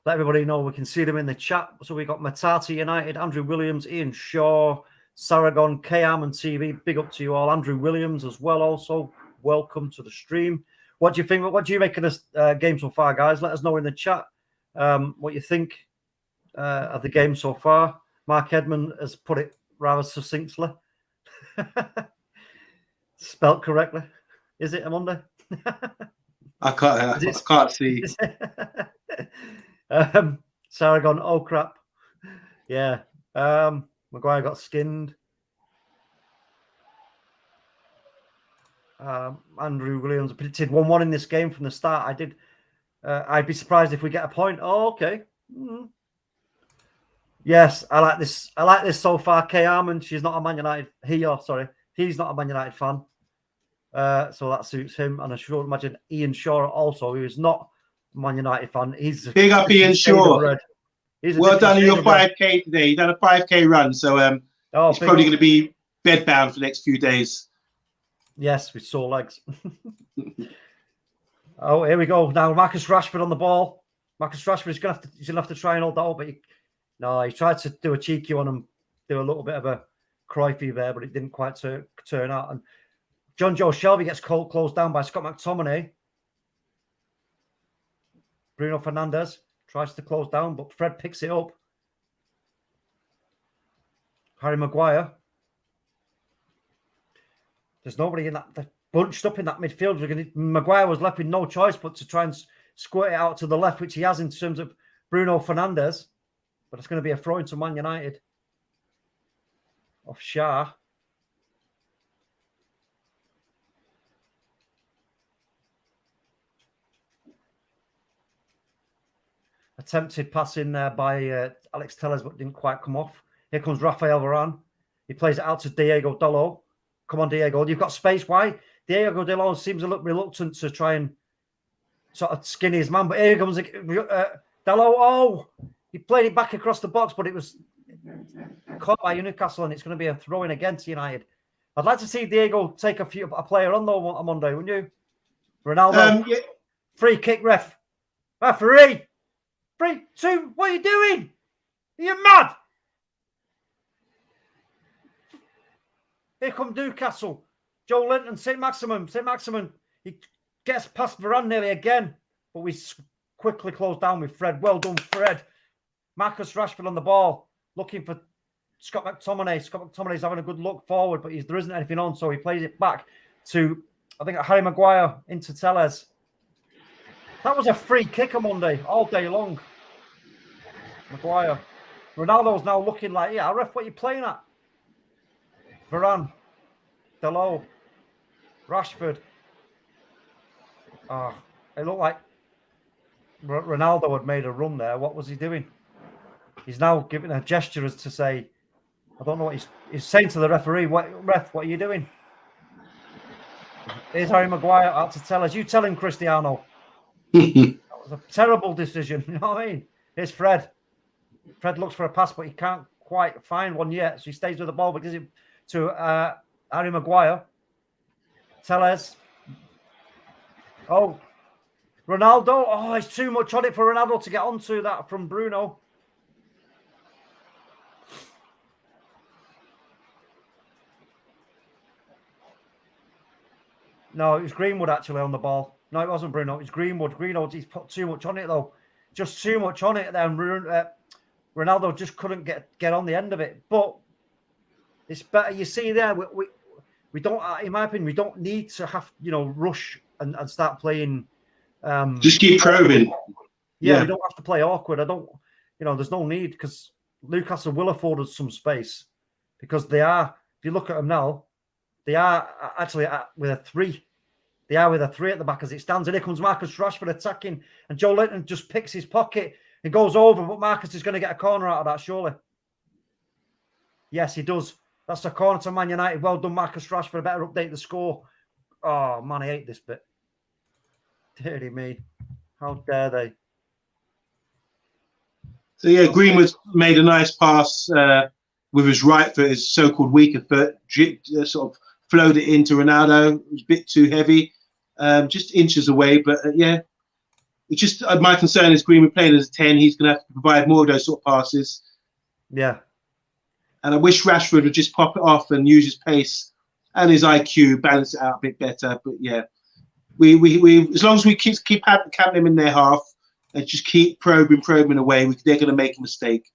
everybody know. We can see them in the chat. So we got Matata United, Andrew Williams, Ian Shaw, Saragon, KM and TV. Big up to you all. Andrew Williams as well also. Welcome to the stream. What do you think? What do you make of this game so far, guys? Let us know in the chat what you think of the game so far. Mark Edmond has put it rather succinctly. Spelt correctly. Is it, Amanda? I can't see. Saragon, oh crap. Yeah. Maguire got skinned. Andrew Williams predicted 1-1 in this game from the start. I'd be surprised if we get a point. Oh, okay. Yes, I like this. I like this so far. Kay Armand, she's not a Man United. He's not a Man United fan. So that suits him. And I should imagine Ian Shaw also, who is not a Man United fan. He's Big up Ian Shaw. Well done in your 5K today. You done a 5K run, so he's probably going to be bedbound for the next few days. Yes, with sore legs. Oh, here we go. Now Marcus Rashford on the ball. Marcus Rashford is going to have to try and hold that up, but he tried to do a cheeky one and do a little bit of a Cruyffy there, but it didn't quite turn out. And John Joe Shelby gets closed down by Scott McTominay. Bruno Fernandes tries to close down, but Fred picks it up. Harry Maguire. There's nobody in that. They're bunched up in that midfield. Maguire was left with no choice but to try and squirt it out to the left, which he has in terms of Bruno Fernandes. But it's going to be a throw into Man United. Off SHAH. Attempted pass in there by Alex Telles, but didn't quite come off. Here comes Rafael Varane. He plays it out to Diego Dalot. Come on, Diego. You've got space. Why? Diego Dalot seems a little reluctant to try and sort of skinny his man. But here comes Dalot. Oh, he played it back across the box, but it was caught by Newcastle, and it's going to be a throw-in against United. I'd like to see Diego take a player on, though, on Monday, wouldn't you? Ronaldo. Yeah. Free kick, ref. Referee. 3, 2, what are you doing? Are you mad? Here comes Newcastle. Joe Linton, St. Maximin. He gets past Varane nearly again, but we quickly close down with Fred. Well done, Fred. Marcus Rashford on the ball, looking for Scott McTominay. Scott McTominay's having a good look forward, but there isn't anything on, so he plays it back to, I think, Harry Maguire into Telles. That was a free kick on Monday, all day long. Maguire. Ronaldo's now looking like, yeah, ref, what are you playing at? Varane. Dalot. Rashford. It looked like Ronaldo had made a run there. What was he doing? He's now giving a gesture as to say, I don't know what he's saying to the referee. Ref, what are you doing? Here's Harry Maguire out to tell us. You tell him, Cristiano. That was a terrible decision. You know what I mean? Here's Fred. Fred looks for a pass, but he can't quite find one yet. So he stays with the ball, but gives it to Harry Maguire. Telles. Oh, Ronaldo. Oh, it's too much on it for Ronaldo to get onto that from Bruno. No, it was Greenwood actually on the ball. No, it wasn't Bruno. It was Greenwood. Greenwood, he's put too much on it, though. Just too much on it. Then Ronaldo just couldn't get on the end of it. But it's better. You see there, we don't, in my opinion, we don't need to have, rush and start playing. Just keep probing. Yeah, we don't have to play awkward. There's no need, because Newcastle will afford us some space, because they are, if you look at them now, they are actually with a 3. They are with a 3 at the back as it stands. And here comes Marcus Rashford attacking. And Joe Linton just picks his pocket and goes over. But Marcus is going to get a corner out of that, surely. Yes, he does. That's a corner to Man United. Well done, Marcus Rashford. Better update the score. Oh, man, I hate this bit. Dearly me. How dare they? So, yeah, Greenwood made a nice pass with his right foot, his so-called weaker foot, sort of flowed it into Ronaldo. It was a bit too heavy, just inches away. But yeah, it's just my concern is Greenwood playing as a 10. He's going to have to provide more of those sort of passes. Yeah. And I wish Rashford would just pop it off and use his pace and his IQ, balance it out a bit better. But yeah, we as long as we keep capping him in their half and just keep probing away, they're going to make a mistake.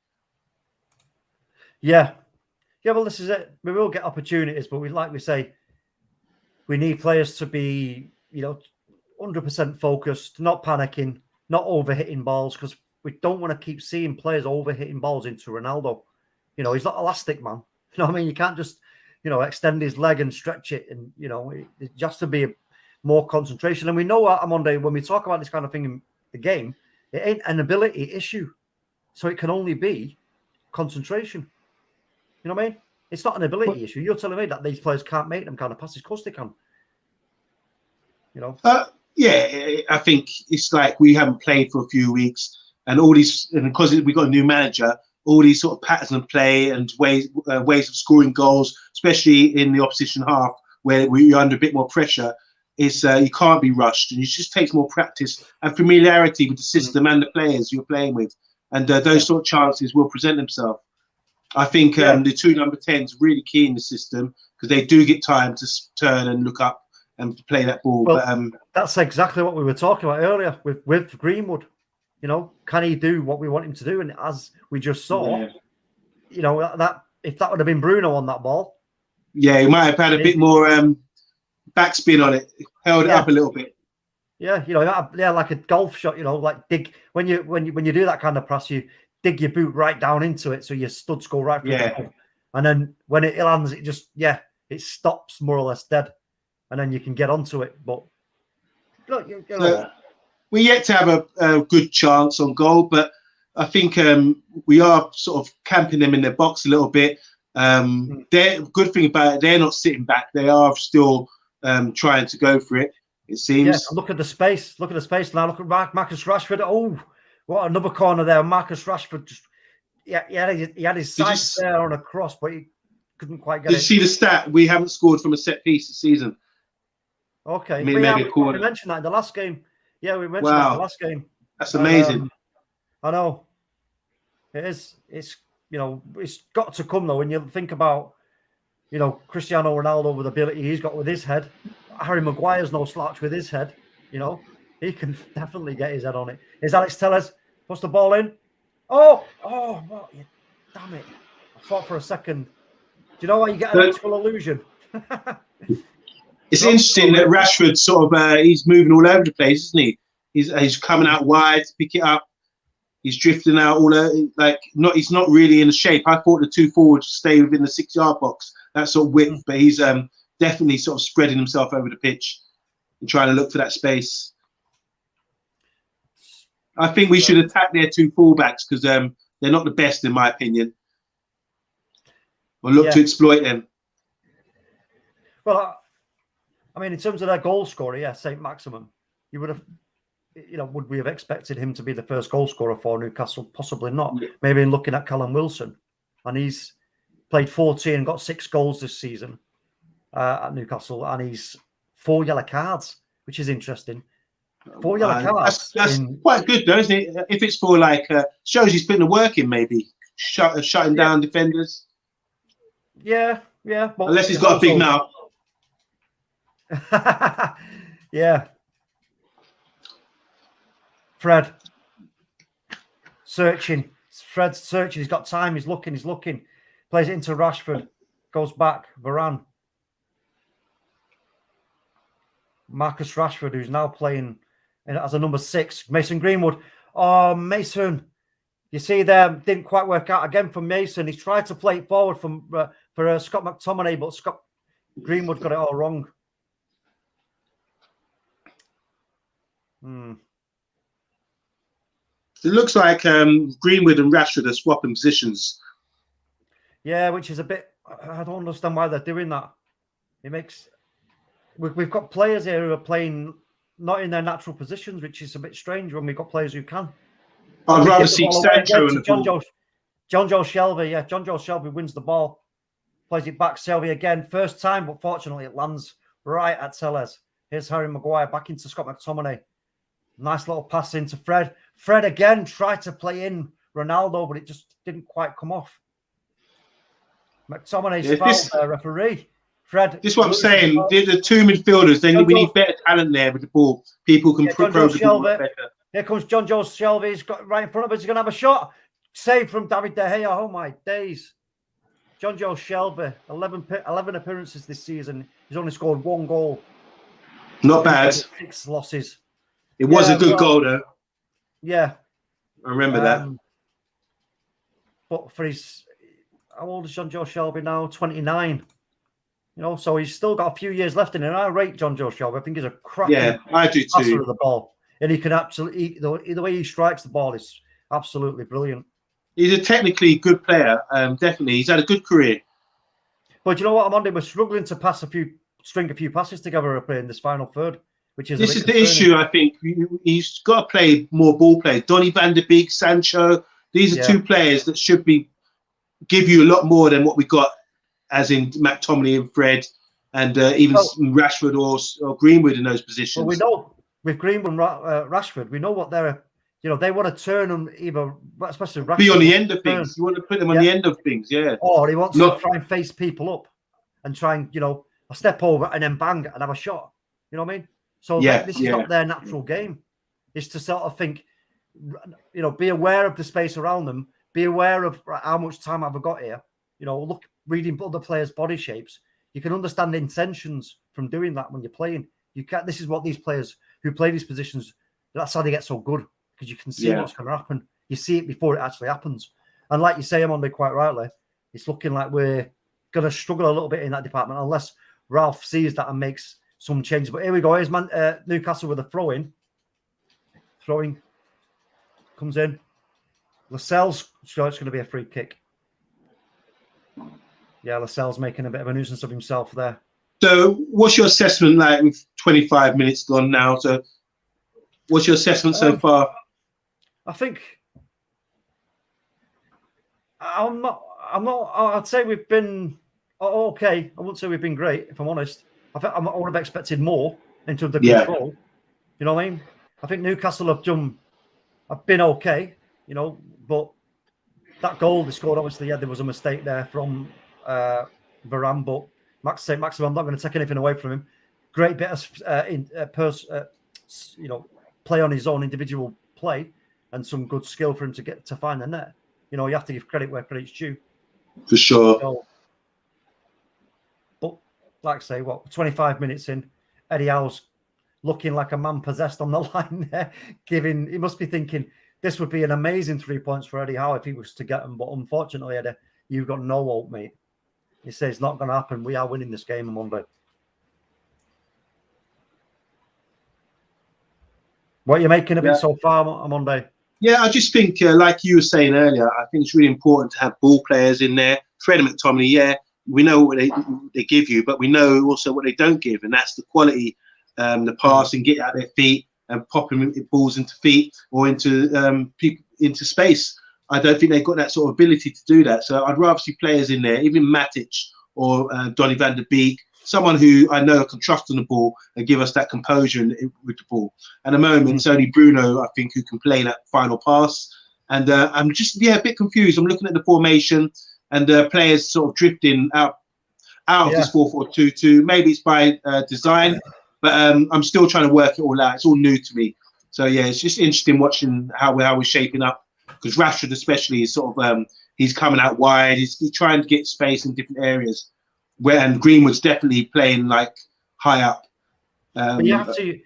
Yeah. Yeah, well, this is it. We will get opportunities, but like we say, we need players to be, 100% focused, not panicking, not overhitting balls, because we don't want to keep seeing players overhitting balls into Ronaldo. He's not elastic, man. You know what I mean? You can't just, extend his leg and stretch it, and it has to be more concentration. And we know on Monday when we talk about this kind of thing in the game, it ain't an ability issue, so it can only be concentration. You know what I mean? It's not an ability issue. You're telling me that these players can't make them kind of passes. Of course they can. You know? Yeah, I think it's like we haven't played for a few weeks, and all these, and because we got a new manager, all these sort of patterns of play and ways of scoring goals, especially in the opposition half where you're under a bit more pressure, is you can't be rushed, and it just takes more practice and familiarity with the system and the players you're playing with, and those sort of chances will present themselves. I think the two number 10s really key in the system because they do get time to turn and look up and play that ball. Well, but that's exactly what we were talking about earlier with Greenwood. You know, can he do what we want him to do? And as we just saw, you know, that if that would have been Bruno on that ball, he might have had a bit more backspin on it, held it up a little bit. Yeah, you know, like a golf shot. You know, like dig when you do that kind of pass, you dig your boot right down into it, so your studs go right through the ball. And then when it lands, it just it stops more or less dead, and then you can get onto it. But look, you know, we're yet to have a good chance on goal, but I think we are sort of camping them in their box a little bit. They're good thing about it, they're not sitting back; they are still trying to go for it. It seems. Yeah, look at the space. Look at the space now. Look at Marcus Rashford. Oh, what another corner there. Marcus Rashford just he had his sights there on a cross, but he couldn't quite get it. Did you see the stat? We haven't scored from a set piece this season. Okay. We mentioned that in the last game. Yeah, we mentioned that in the last game. That's amazing. I know. It is. It's, you know, it's got to come though when you think about, you know, Cristiano Ronaldo with the ability he's got with his head. Harry Maguire's no slouch with his head, you know. He can definitely get his head on it. Is Alex Telles puts the ball in? Oh, what? Damn it. I thought for a second. Do you know why you get an optical illusion? It's interesting that Rashford sort of he's moving all over the place, isn't he? He's coming out wide to pick it up. He's drifting out he's not really in the shape. I thought the two forwards stay within the 6-yard box, that sort of width, but he's definitely sort of spreading himself over the pitch and trying to look for that space. I think we should attack their two fullbacks because they're not the best in my opinion. Or look to exploit them. Well, I mean, in terms of their goal scorer, St. Maximin, you would have, you know, would we have expected him to be the first goal scorer for Newcastle? Possibly not. Yeah. Maybe in looking at Callum Wilson, and he's played 14 and got 6 goals this season at Newcastle, and he's 4 yellow cards, which is interesting. 4 yellow cards. That's quite good, though, isn't it? If it's for shows he's putting the work in, maybe shutting down defenders. Yeah. But unless he's got a big mouth. Yeah. Fred's searching. He's got time. He's looking. Plays it into Rashford. Goes back. Varane. Marcus Rashford, who's now playing as a number 6. Mason Greenwood. Oh, Mason. You see there, didn't quite work out again for Mason. He tried to play it forward for Scott McTominay, but Scott Greenwood got it all wrong. It looks like Greenwood and Rashford are swapping positions. Yeah, which is a bit... I don't understand why they're doing that. It makes... We've got players here who are playing not in their natural positions, which is a bit strange when we've got players who can. I'd rather see Sancho in the ball. John Joe Shelby, John Joe Shelby wins the ball. Plays it back, Shelby again. First time, but fortunately it lands right at Telles. Here's Harry Maguire back into Scott McTominay. Nice little pass into Fred. Fred again tried to play in Ronaldo, but it just didn't quite come off. McTominay's fouled there, referee. Fred. This is what I'm saying. The two midfielders, we need better talent there with the ball. People can probe the ball better. Here comes John Joe Shelby. He's got right in front of us. He's going to have a shot. Save from David De Gea. Oh, my days. John Joe Shelby, 11 appearances this season. He's only scored 1 goal. Not bad. 6 losses. It was a good goal, though. Yeah. I remember that. But for how old is John Joe Shelby now? 29. You know, so he's still got a few years left in it. And I rate John Joe Shelby. I think he's a cracking I do too. passer of the ball. And he can absolutely, the way he strikes the ball is absolutely brilliant. He's a technically good player. Definitely, he's had a good career. But you know what, Amondi, we're struggling to string a few passes together in this final third, which is this is the issue. I think he's got to play more ball play. Donny van der Beek, Sancho. These are two players that should give you a lot more than what we got, as in McTominay and Fred, and even Rashford or Greenwood in those positions. Well, we know with Greenwood and Rashford, we know what they're. You know, they want to turn them either, especially Rashford, be on the end of things. You want to put them on the end of things, yeah. Or he wants to try and face people up and try and, a step over and then bang and have a shot. You know what I mean? So this is not their natural game. It's to sort of think, be aware of the space around them, be aware of how much time have I got here. Reading other players' body shapes. You can understand the intentions from doing that when you're playing. This is what these players who play these positions, that's how they get so good. Because you can see what's going to happen. You see it before it actually happens. And like you say, Amondi, quite rightly, it's looking like we're going to struggle a little bit in that department unless Ralph sees that and makes some changes. But here we go. Here's Newcastle with a throw-in. Throwing comes in. Lascelles, so it's going to be a free kick. Yeah, Lascelles making a bit of a nuisance of himself there. So what's your assessment like with 25 minutes gone now? So what's your assessment so far? I think I'd say we've been okay. I wouldn't say we've been great, if I'm honest. I would have expected more in terms of control. You know what I mean? I think Newcastle have been okay, but that goal they scored, obviously, there was a mistake there from Varane, but Maximum, I'm not going to take anything away from him. Great bit of play on his own individual play and some good skill for him to find the net. You have to give credit where credit's due. For sure. But like I say, 25 minutes in, Eddie Howe's looking like a man possessed on the line there. He must be thinking this would be an amazing 3 points for Eddie Howe if he was to get them. But unfortunately, Eddie, you've got no hope, mate. He says it's not going to happen. We are winning this game on Monday. What are you making of it so far on Monday? Yeah, I just think, like you were saying earlier, I think it's really important to have ball players in there. Fred and McTominay, we know what they give you, but we know also what they don't give, and that's the quality, the pass and get out their feet and popping balls into feet or into space. I don't think they've got that sort of ability to do that. So I'd rather see players in there, even Matic or Donny van der Beek, someone who I know can trust on the ball and give us that composure with the ball. At the moment, it's only Bruno, I think, who can play that final pass. And I'm just, a bit confused. I'm looking at the formation and players sort of drifting out of this 4-4-2-2. Maybe it's by design, but I'm still trying to work it all out. It's all new to me. So, it's just interesting watching how we're shaping up. Because Rashford especially is sort of, he's coming out wide. He's trying to get space in different areas. And Greenwood's definitely playing like high up. But you have to.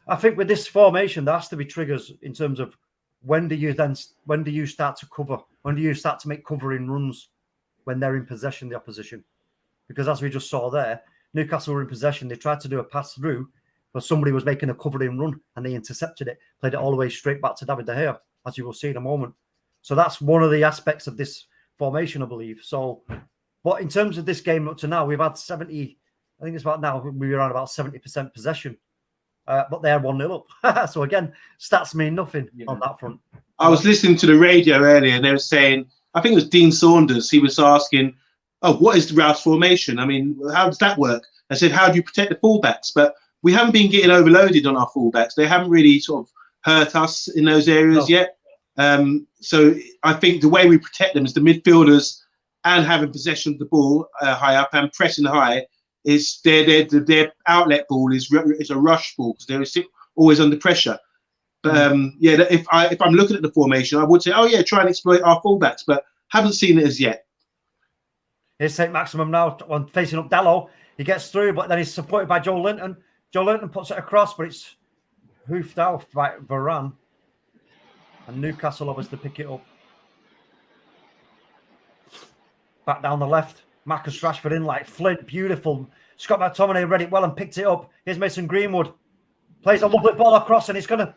I think with this formation, there has to be triggers in terms of when do you start to cover? When do you start to make covering runs when they're in possession, the opposition? Because as we just saw there, Newcastle were in possession. They tried to do a pass through, but somebody was making a covering run and they intercepted it, played it all the way straight back to David De Gea, as you will see in a moment. So that's one of the aspects of this formation, I believe. So. But in terms of this game up to now, we've had 70, I think it's about now, we're around about 70% possession. But they're 1-0 up. So again, stats mean nothing on that front. I was listening to the radio earlier and they were saying, I think it was Dean Saunders, he was asking, what is the Ralph's formation? I mean, how does that work? I said, how do you protect the fullbacks? But we haven't been getting overloaded on our fullbacks. They haven't really sort of hurt us in those areas yet. So I think the way we protect them is the midfielders and having possession of the ball high up and pressing high is their outlet ball is a rush ball because they're always under pressure. But if I'm looking at the formation, I would say, try and exploit our fullbacks, but haven't seen it as yet. Here's St. Maximum now facing up Dalot. He gets through, but then he's supported by Joe Linton. Joe Linton puts it across, but it's hoofed out by Varane. And Newcastle obviously pick it up. Back down the left. Marcus Rashford in like flint. Beautiful. Scott McTominay read it well and picked it up. Here's Mason Greenwood. Plays a lovely ball across and he's going to...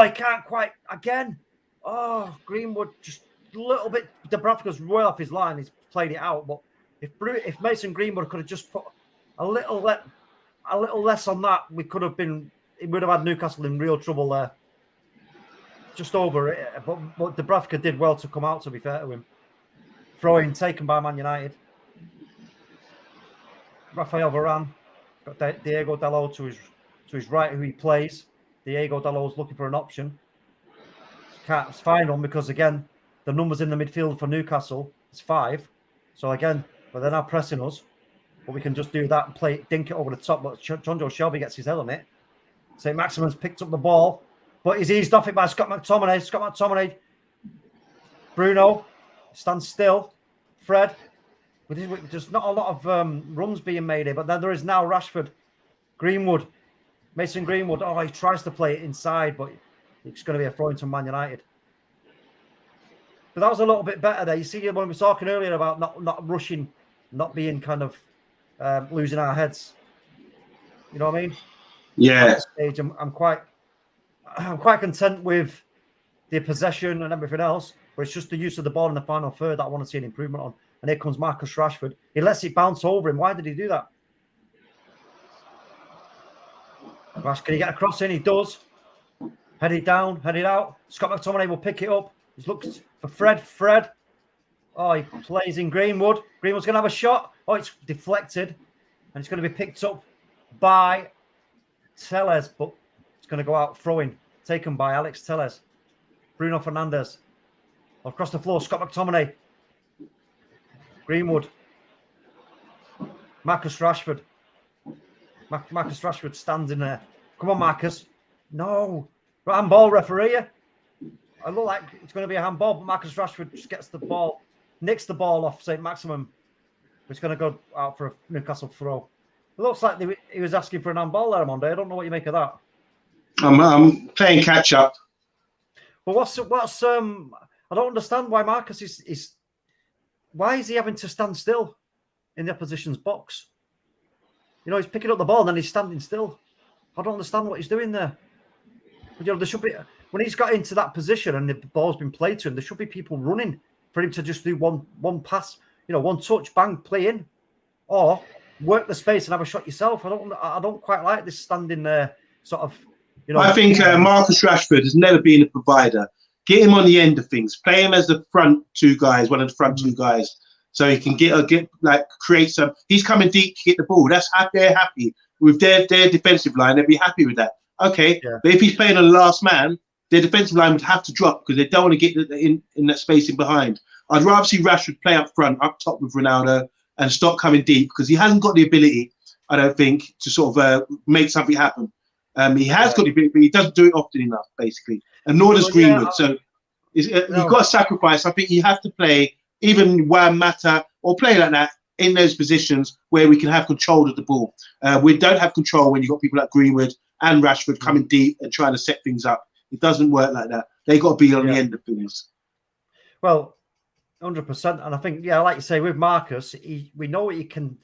he can't quite... Again. Greenwood just little bit. Dubravka's well off his line. He's played it out. But if Mason Greenwood could have just put a little less on that, we would have had Newcastle in real trouble there. Just over it. But Dubravka did well to come out, to be fair to him. Throw-in taken by Man United. Rafael Varane got Diego Dalot to his right, who he plays. Diego Dalot's looking for an option. Can't find one because, again, the numbers in the midfield for Newcastle is 5. So, again, but they're now pressing us. But we can just do that and dink it over the top. But Jonjo Shelby gets his head on it. St. Maximin's picked up the ball, but he's eased off it by Scott McTominay. Scott McTominay. Bruno stands still. Fred. There's not a lot of runs being made here, but then there is now Rashford. Greenwood. Mason Greenwood. Oh, he tries to play it inside, but it's going to be a throw into Man United. But that was a little bit better there. You see, when we were talking earlier about not rushing, not being kind of losing our heads. You know what I mean? Yeah. At this stage, I'm quite content with the possession and everything else, but it's just the use of the ball in the final third that I want to see an improvement on. And here comes Marcus Rashford. He lets it bounce over him. Why did he do that? Rash, can he get across in? He does. Head it down, head it out. Scott McTominay will pick it up. He's looked for Fred. Fred. Oh, he plays in Greenwood. Greenwood's going to have a shot. Oh, it's deflected. And it's going to be picked up by Telles, but it's going to go out throwing. Taken by Alex Telles. Bruno Fernandes. Across the floor, Scott McTominay. Greenwood. Marcus Rashford. Marcus Rashford stands in there. Come on, Marcus. No. Handball, referee. I look like it's going to be a handball, but Marcus Rashford just gets the ball, nicks the ball off St. Maximum. It's going to go out for a Newcastle throw. It looks like he was asking for an handball there, Monday. I don't know what you make of that. I'm playing catch up. But what's I don't understand why Marcus is why is he having to stand still in the opposition's box? You know, he's picking up the ball and then he's standing still. I don't understand what he's doing there. But, you know, there should be, when he's got into that position and the ball's been played to him, there should be people running for him to just do one pass, you know, one touch, bang, play in, or work the space and have a shot yourself. I don't quite like this standing there, sort of. You know, I think Marcus Rashford has never been a provider. Get him on the end of things. Play him as the front two guys, one of the front two guys, so he can create some. He's coming deep to get the ball. They're happy with their defensive line. They'd be happy with that. Okay, yeah. But if he's playing on the last man, their defensive line would have to drop because they don't want to get in that space in behind. I'd rather see Rashford play up front, up top with Ronaldo, and stop coming deep because he hasn't got the ability, I don't think, to sort of make something happen. He has got the ability, but he doesn't do it often enough, basically. And nor does Greenwood. So you've got to sacrifice. I think you have to play even Juan Mata or play like that in those positions where we can have control of the ball. We don't have control when you've got people like Greenwood and Rashford coming deep and trying to set things up. It doesn't work like that. They've got to be on the end of things. Well, 100%. And I think, like you say, with Marcus, we know he can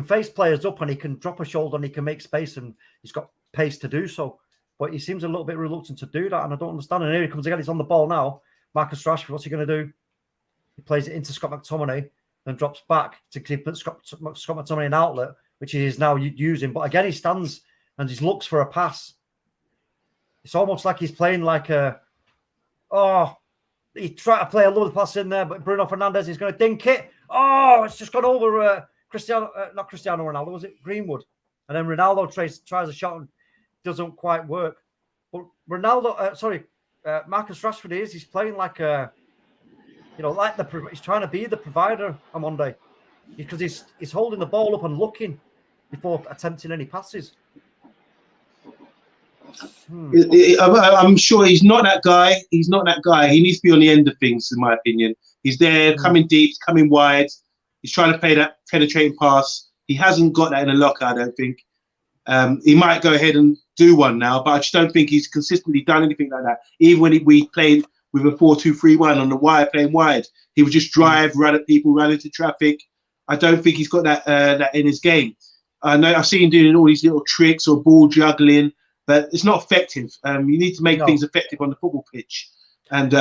face players up and he can drop a shoulder and he can make space and he's got pace to do so. But he seems a little bit reluctant to do that, and I don't understand. And here he comes again. He's on the ball now. Marcus Rashford, what's he going to do? He plays it into Scott McTominay, then drops back to keep Scott McTominay an outlet, which he is now using. But again, he stands and he looks for a pass. It's almost like he's playing like he tried to play a little pass in there, but Bruno Fernandes is going to dink it. Oh, it's just gone over not Cristiano Ronaldo, was it? Greenwood. And then Ronaldo tries a shot and doesn't quite work. But Marcus Rashford he's playing like he's trying to be the provider on Monday because he's holding the ball up and looking before attempting any passes. I'm sure he's not that guy. He's not that guy. He needs to be on the end of things, in my opinion. He's there, coming deep, coming wide. He's trying to play that penetrating pass. He hasn't got that in the locker, I don't think. He might go ahead and do one now, but I just don't think he's consistently done anything like that. Even when we played with a 4-2-3-1 on the wire, playing wide, he would just drive, run at people, run into traffic. I don't think he's got that in his game. I know I've seen him doing all these little tricks or ball juggling, but it's not effective. You need to make things effective on the football pitch. And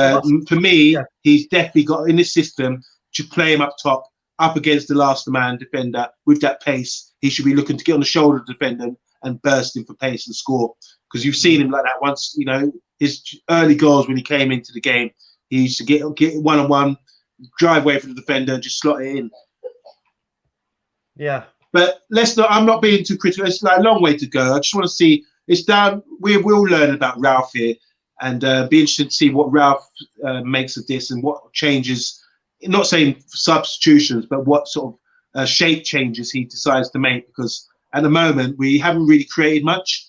for me, he's definitely got in this system to play him up top, up against the last man defender with that pace. He should be looking to get on the shoulder of the defender and burst him for pace and score. Because you've seen him like that once, you know, his early goals when he came into the game, he used to get one-on-one, drive away from the defender and just slot it in. Yeah. But I'm not being too critical. It's like a long way to go. I just want to see, it's down, we'll learn about Ralph here and be interested to see what Ralph makes of this and what changes, not saying substitutions, but what sort of shape changes he decides to make, because at the moment we haven't really created much.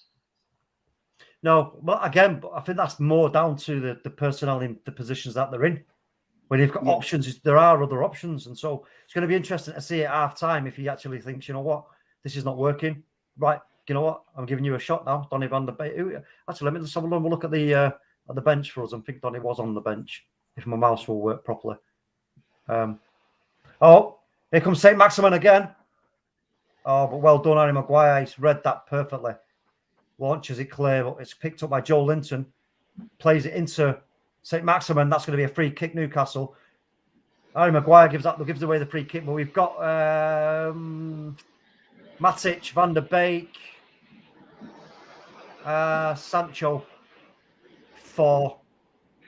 No, but again, I think that's more down to the personnel in the positions that they're in. When you've got options, there are other options. And so it's going to be interesting to see at half time if he actually thinks, you know what, this is not working. Right, you know what, I'm giving you a shot now. Donny van der Beek. Actually, let me just have a look at the bench for us. I think Donny was on the bench, if my mouse will work properly. Oh, here comes St. Maximin again. Oh, but well done, Harry Maguire. He's read that perfectly. Launches it clear, but it's picked up by Joe Linton. Plays it into St. Maximin. That's going to be a free kick, Newcastle. Harry Maguire gives away the free kick, but we've got Matic, Van der Beek, Sancho for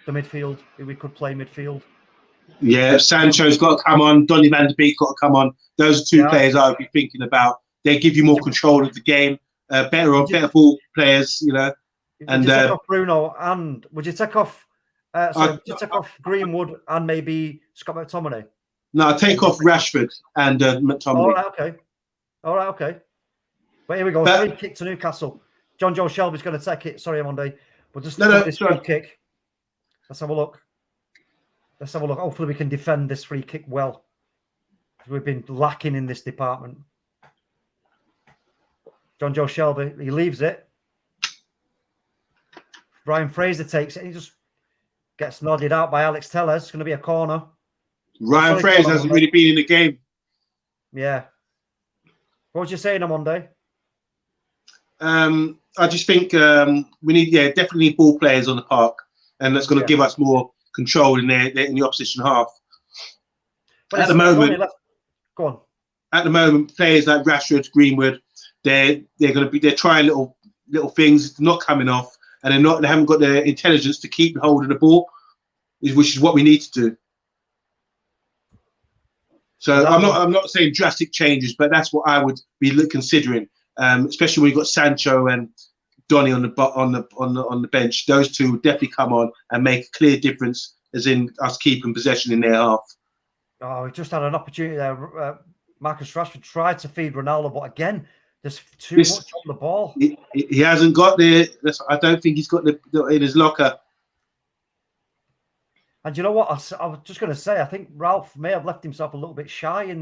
the midfield. We could play midfield. Yeah, Sancho's got to come on. Donny van der Beek got to come on. Those are two players I would be thinking about. They give you more control of the game. Better ball players, you know. And would you take off Bruno and would you take off? Would you take off Greenwood and maybe Scott McTominay? No, take off Rashford and McTominay. All right, okay. But here we go. Free kick to Newcastle. John Joe Shelby's going to take it. Sorry, Amondi. But just this free kick. Let's have a look. Hopefully we can defend this free kick well. We've been lacking in this department. John Joe Shelby, he leaves it. Ryan Fraser takes it and he just gets nodded out by Alex Tellez. It's going to be a corner. Ryan Fraser hasn't really been in the game. Yeah. What was you saying on Monday? I just think we definitely need ball players on the park, and that's going to give us more control in the opposition half. But at the moment, go on. At the moment, players like Rashford, Greenwood, they're trying little things, not coming off, and they haven't got the intelligence to keep hold of the ball, which is what we need to do. So I'm not saying drastic changes, but that's what I would be considering, especially when you've got Sancho and Donny on the bench. Those two would definitely come on and make a clear difference, as in us keeping possession in their half. Oh, we just had an opportunity there. Marcus Rashford tried to feed Ronaldo, but again, there's too much on the ball. He hasn't got I don't think he's got the in his locker. And you know what? I was just going to say, I think Ralph may have left himself a little bit shy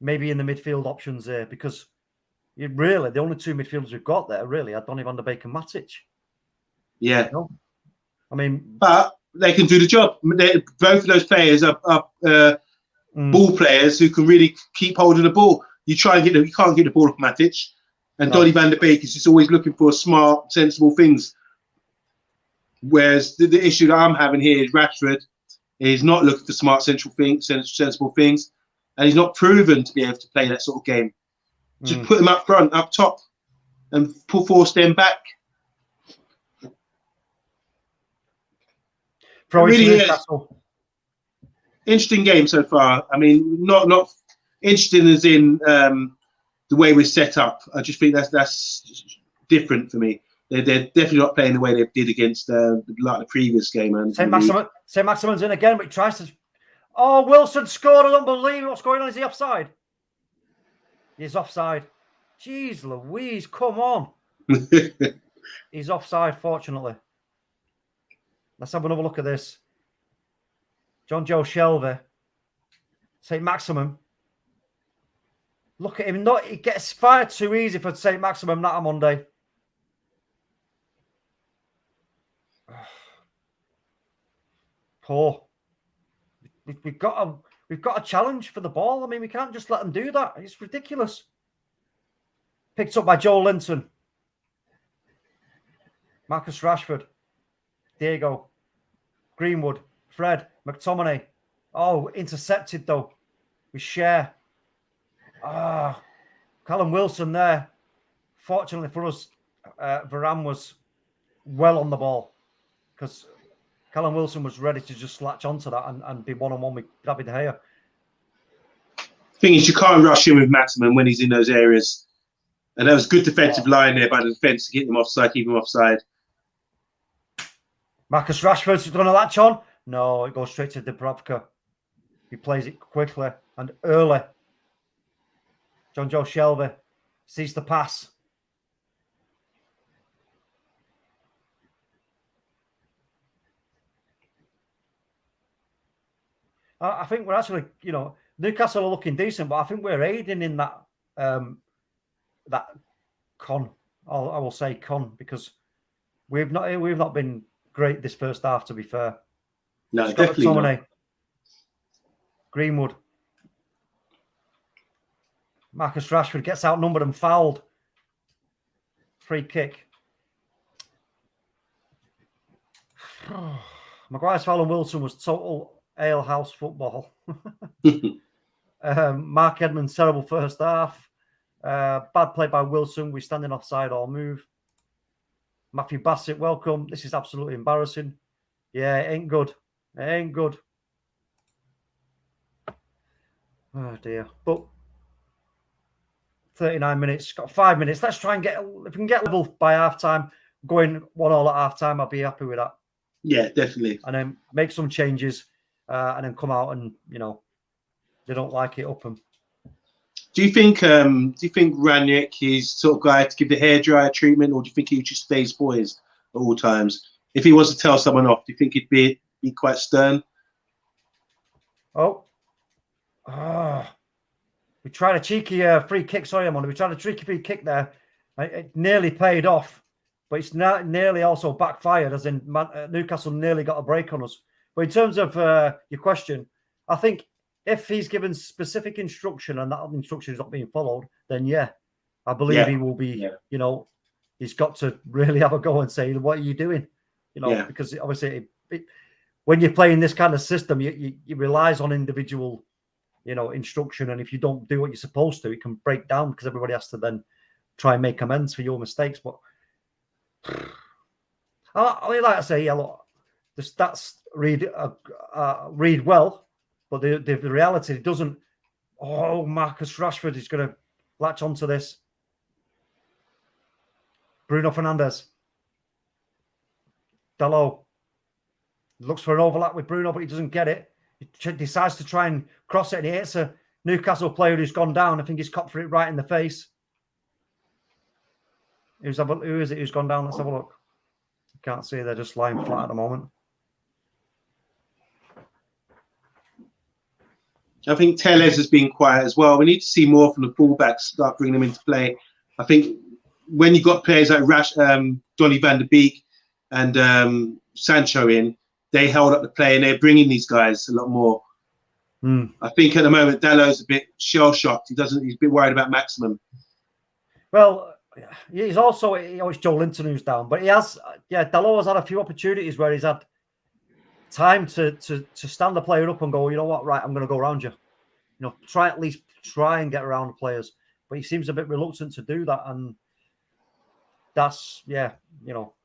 maybe in the midfield options there, because really the only two midfielders we've got there really are Donny van der Beek and Matic. Yeah. You know? I mean, but they can do the job. Both of those players are ball players who can really keep hold of the ball. You can't get the ball off Matic, and Donny van der Beek is just always looking for smart, sensible things. Whereas the issue that I'm having here is Rashford is not looking for smart, sensible things, and he's not proven to be able to play that sort of game. Just put them up front, up top, and force them back. Really interesting game so far. I mean, not interesting as in the way we're set up. I just think that's different for me. They're definitely not playing the way they did against like the previous game. St. Maximin's in again, but he tries to. Oh, Wilson scored! I don't believe what's going on. Is he offside? He's offside. Jeez Louise, come on. He's offside, fortunately. Let's have another look at this. John Joe Shelby. St. Maximin. Look at him. He gets fired too easy for St. Maximin, not a Monday. Poor. We've got a challenge for the ball. I mean, we can't just let them do that. It's ridiculous. Picked up by Joe Linton. Marcus Rashford. Diego. Greenwood, Fred, McTominay. Oh, intercepted though. We share. Callum Wilson there. Fortunately for us, Varane was well on the ball because Callum Wilson was ready to just latch onto that and be one-on-one with David De Gea. Thing is, you can't rush in with Maximum when he's in those areas. And that was good defensive line there by the defence to get them offside, keep them offside. Marcus Rashford's going to latch on. No, it goes straight to Dubravka. He plays it quickly and early. John Joe Shelby sees the pass. I think we're actually, Newcastle are looking decent, but I think we're aiding in that that con. I will say con because we've not been great this first half. To be fair, no, definitely not. Greenwood, Marcus Rashford gets outnumbered and fouled. Free kick. Maguire's foul on Wilson was total alehouse football. Mark Edmonds, terrible first half. Bad play by Wilson. We're standing offside or move. Matthew Bassett, welcome. This is absolutely embarrassing. Yeah, it ain't good. It ain't good. Oh, dear. But 39 minutes. Got 5 minutes. Let's try and if we can get level by half-time, going 1-1 at half-time, I'll be happy with that. Yeah, definitely. And then make some changes and then come out and, they don't like it, up them. Do you think Ranić is sort of guy to give the hairdryer treatment, or do you think he should stay poised at all times? If he was to tell someone off, do you think he'd be quite stern? We tried a cheeky free kick. Sorry, Amanda. We tried a cheeky free kick there. It nearly paid off, but it's not nearly also backfired, as in Newcastle nearly got a break on us. But in terms of your question, I think if he's given specific instruction and that instruction is not being followed, then I believe he will be, he's got to really have a go and say, what are you doing? Because obviously when you're playing this kind of system, you relies on individual, instruction. And if you don't do what you're supposed to, it can break down because everybody has to then try and make amends for your mistakes. But I mean, like I say, look, the stats read well, but the reality, it doesn't. Oh, Marcus Rashford is going to latch onto this. Bruno Fernandes. Dalot looks for an overlap with Bruno, but he doesn't get it. He decides to try and cross it, and he hits a Newcastle player who's gone down. I think he's copped for it right in the face. Who is it who's gone down? Let's have a look. Can't see. They're just lying flat at the moment. I think Tellez has been quiet as well. We need to see more from the fullbacks, start bringing them into play. I think when you've got players like Donny van der Beek and Sancho in, they held up the play and they're bringing these guys a lot more. I think at the moment, Dalot's a bit shell-shocked. He's a bit worried about Maximum. Well, he's also, it's Joe Linton who's down, but he has, Dalot has had a few opportunities where he's had time to stand the player up and go, you know what, right, I'm going to go around you. Try and get around the players. But he seems a bit reluctant to do that. And that's,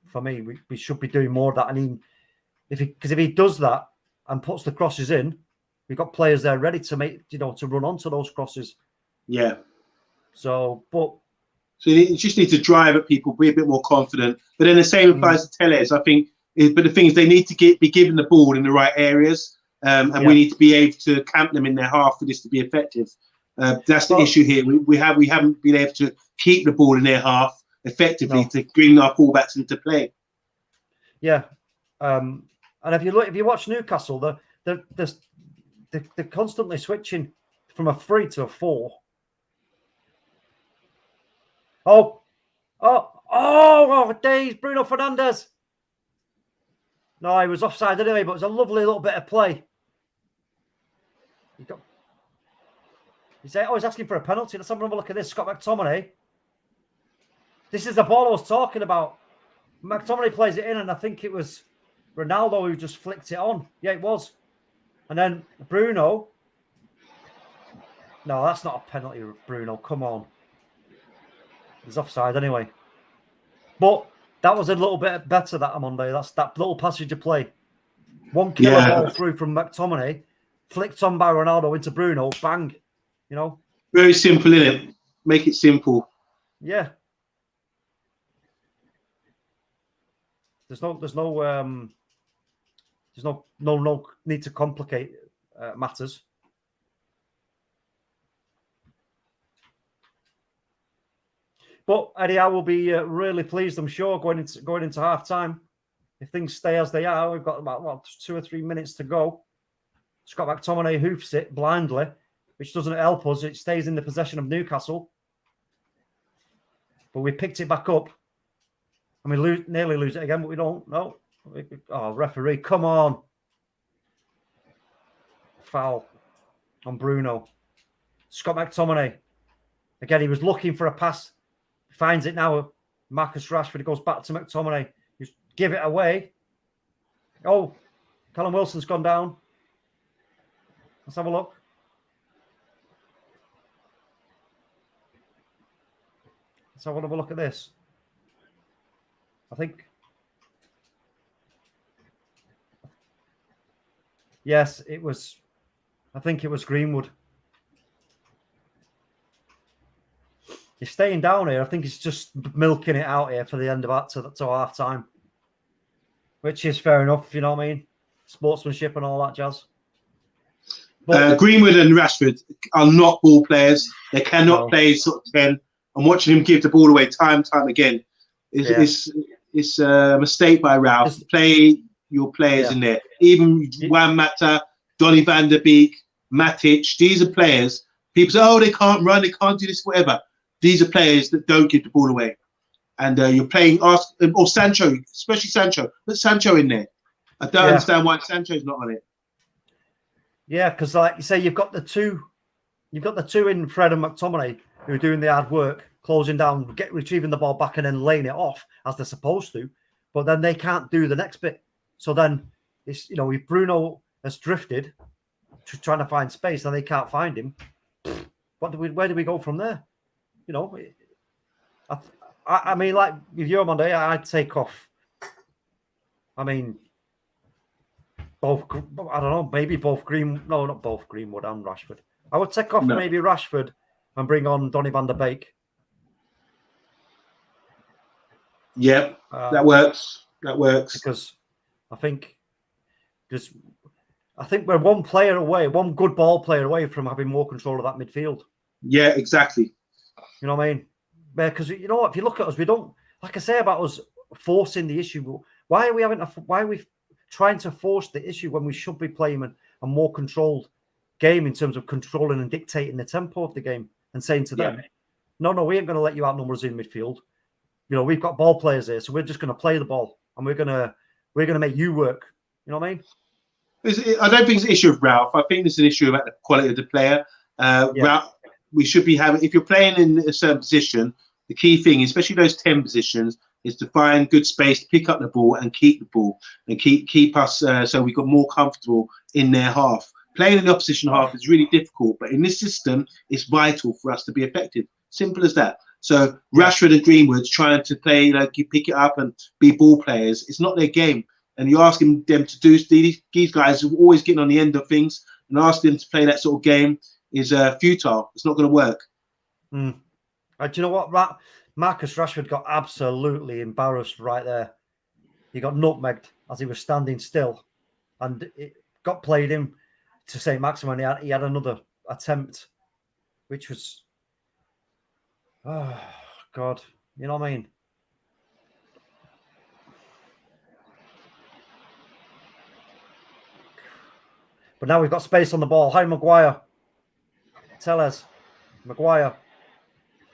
for me, we should be doing more of that. And if he does that and puts the crosses in, we've got players there ready to make, to run onto those crosses. Yeah. So you just need to drive at people, be a bit more confident. But then the same applies to Tellez, I think. But the thing is, they need to be given the ball in the right areas, and we need to be able to camp them in their half for this to be effective. That's the issue here. We haven't been able to keep the ball in their half effectively to bring our fullbacks into play. Yeah, and if you watch Newcastle, they're constantly switching from a 3 to a 4. Oh, days, Bruno Fernandes. No, he was offside anyway, but it was a lovely little bit of play. He's asking for a penalty. Let's have another look at this. Scott McTominay. This is the ball I was talking about. McTominay plays it in, and I think it was Ronaldo who just flicked it on. Yeah, it was. And then Bruno. No, that's not a penalty, Bruno. Come on. He's offside anyway. But that was a little bit better, that Monday. That's that little passage of play. One killer ball through from McTominay, flicked on by Ronaldo into Bruno, bang. You know? Very simple, innit? Make it simple. Yeah. There's no need to complicate matters. But Eddie, I will be really pleased, I'm sure, going into half time. If things stay as they are, we've got about 2 or 3 minutes to go. Scott McTominay hoofs it blindly, which doesn't help us. It stays in the possession of Newcastle. But we picked it back up. And we nearly lose it again, but we don't. No. Oh, referee, come on. Foul on Bruno. Scott McTominay. Again, he was looking for a pass. Finds it now. Marcus Rashford. He goes back to McTominay. Just give it away. Oh, Callum Wilson's gone down. Let's have a look. Let's have a look at this. I think. Yes, it was. I think it was Greenwood. He's staying down here. I think he's just milking it out here for the end of that to half time, which is fair enough. You know what I mean? Sportsmanship and all that jazz. But, Greenwood and Rashford are not ball players. They cannot play sort of 10. I'm watching him give the ball away time and time again. It's a mistake by Ralph. Play your players in there. Even Juan Mata, Donny van der Beek, Matic. These are players. People say, oh, they can't run, they can't do this, whatever. These are players that don't give the ball away. And you're playing or Sancho, especially Sancho. Put Sancho in there. I don't understand why Sancho's not on it. Yeah, because like you say, you've got the two in Fred and McTominay who are doing the hard work, closing down, retrieving the ball back and then laying it off as they're supposed to. But then they can't do the next bit. So then it's, you know, if Bruno has drifted trying to find space and they can't find him, where do we go from there? You know, I mean, like with you, Monday, I'd take off. I mean, both. I don't know. Maybe both No, not both Greenwood and Rashford. I would take off maybe Rashford and bring on Donny van der Beek. Yep, that works. That works because I think we're one player away, one good ball player away from having more control of that midfield. Yeah, exactly. You know what I mean? Because you know what? If you look at us, we don't, like I say about us forcing the issue. Why are we trying to force the issue when we should be playing a more controlled game in terms of controlling and dictating the tempo of the game and saying to them, no, we ain't going to let you outnumber us in midfield. You know, we've got ball players here, so we're just going to play the ball and we're going to make you work. You know what I mean? I don't think it's an issue of Ralph. I think it's an issue about the quality of the player. Ralph, we should be having, if you're playing in a certain position, the key thing, especially those 10 positions, is to find good space to pick up the ball and keep the ball and keep us so we got more comfortable in their half. Playing in the opposition half is really difficult, but in this system, it's vital for us to be effective. Simple as that. So Rashford and Greenwood trying to play, like you pick it up and be ball players, it's not their game. And you're asking them to do, these guys are always getting on the end of things, and asking them to play that sort of game is futile. It's not going to work. Do you know what? Marcus Rashford got absolutely embarrassed right there. He got nutmegged as he was standing still, and it got played in to St. Maximin. He had another attempt, which was, oh God, you know what I mean? But now we've got space on the ball. Harry Maguire. Tellez. Maguire.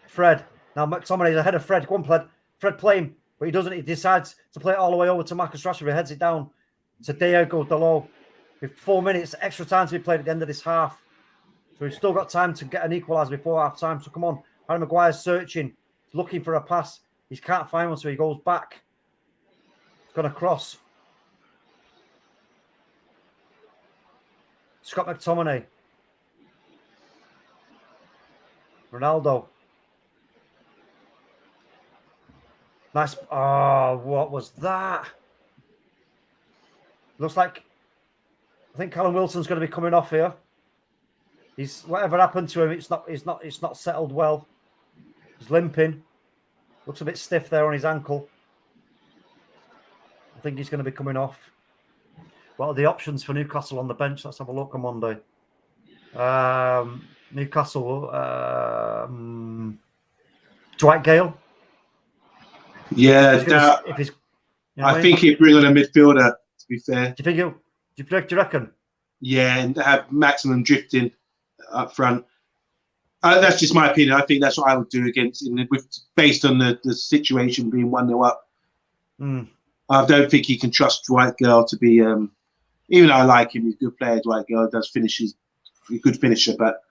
Fred. Now McTominay's ahead of Fred. Go on, Fred play him. But he doesn't. He decides to play it all the way over to Marcus Rashford. He heads it down to Diego Dalot. With 4 minutes extra time to be played at the end of this half. So we've still got time to get an equaliser before half time. So come on. Harry Maguire's searching. He's looking for a pass. He can't find one, so he goes back. He's going to cross. Scott McTominay. Ronaldo. Nice. Oh, what was that? Looks like I think Callum Wilson's going to be coming off here. He's whatever happened to him. It's not settled well. He's limping. Looks a bit stiff there on his ankle. I think he's going to be coming off. What are the options for Newcastle on the bench? Let's have a look on Monday. Newcastle, Dwight Gale. Yeah, I think he'd bring on a midfielder, to be fair. Do you reckon? Yeah, and have maximum drifting up front. That's just my opinion. I think that's what I would do based on the situation being 1-0 up. I don't think you can trust Dwight Gale to be, even though I like him, he's a good player. Dwight Gale does finishes, a good finisher, but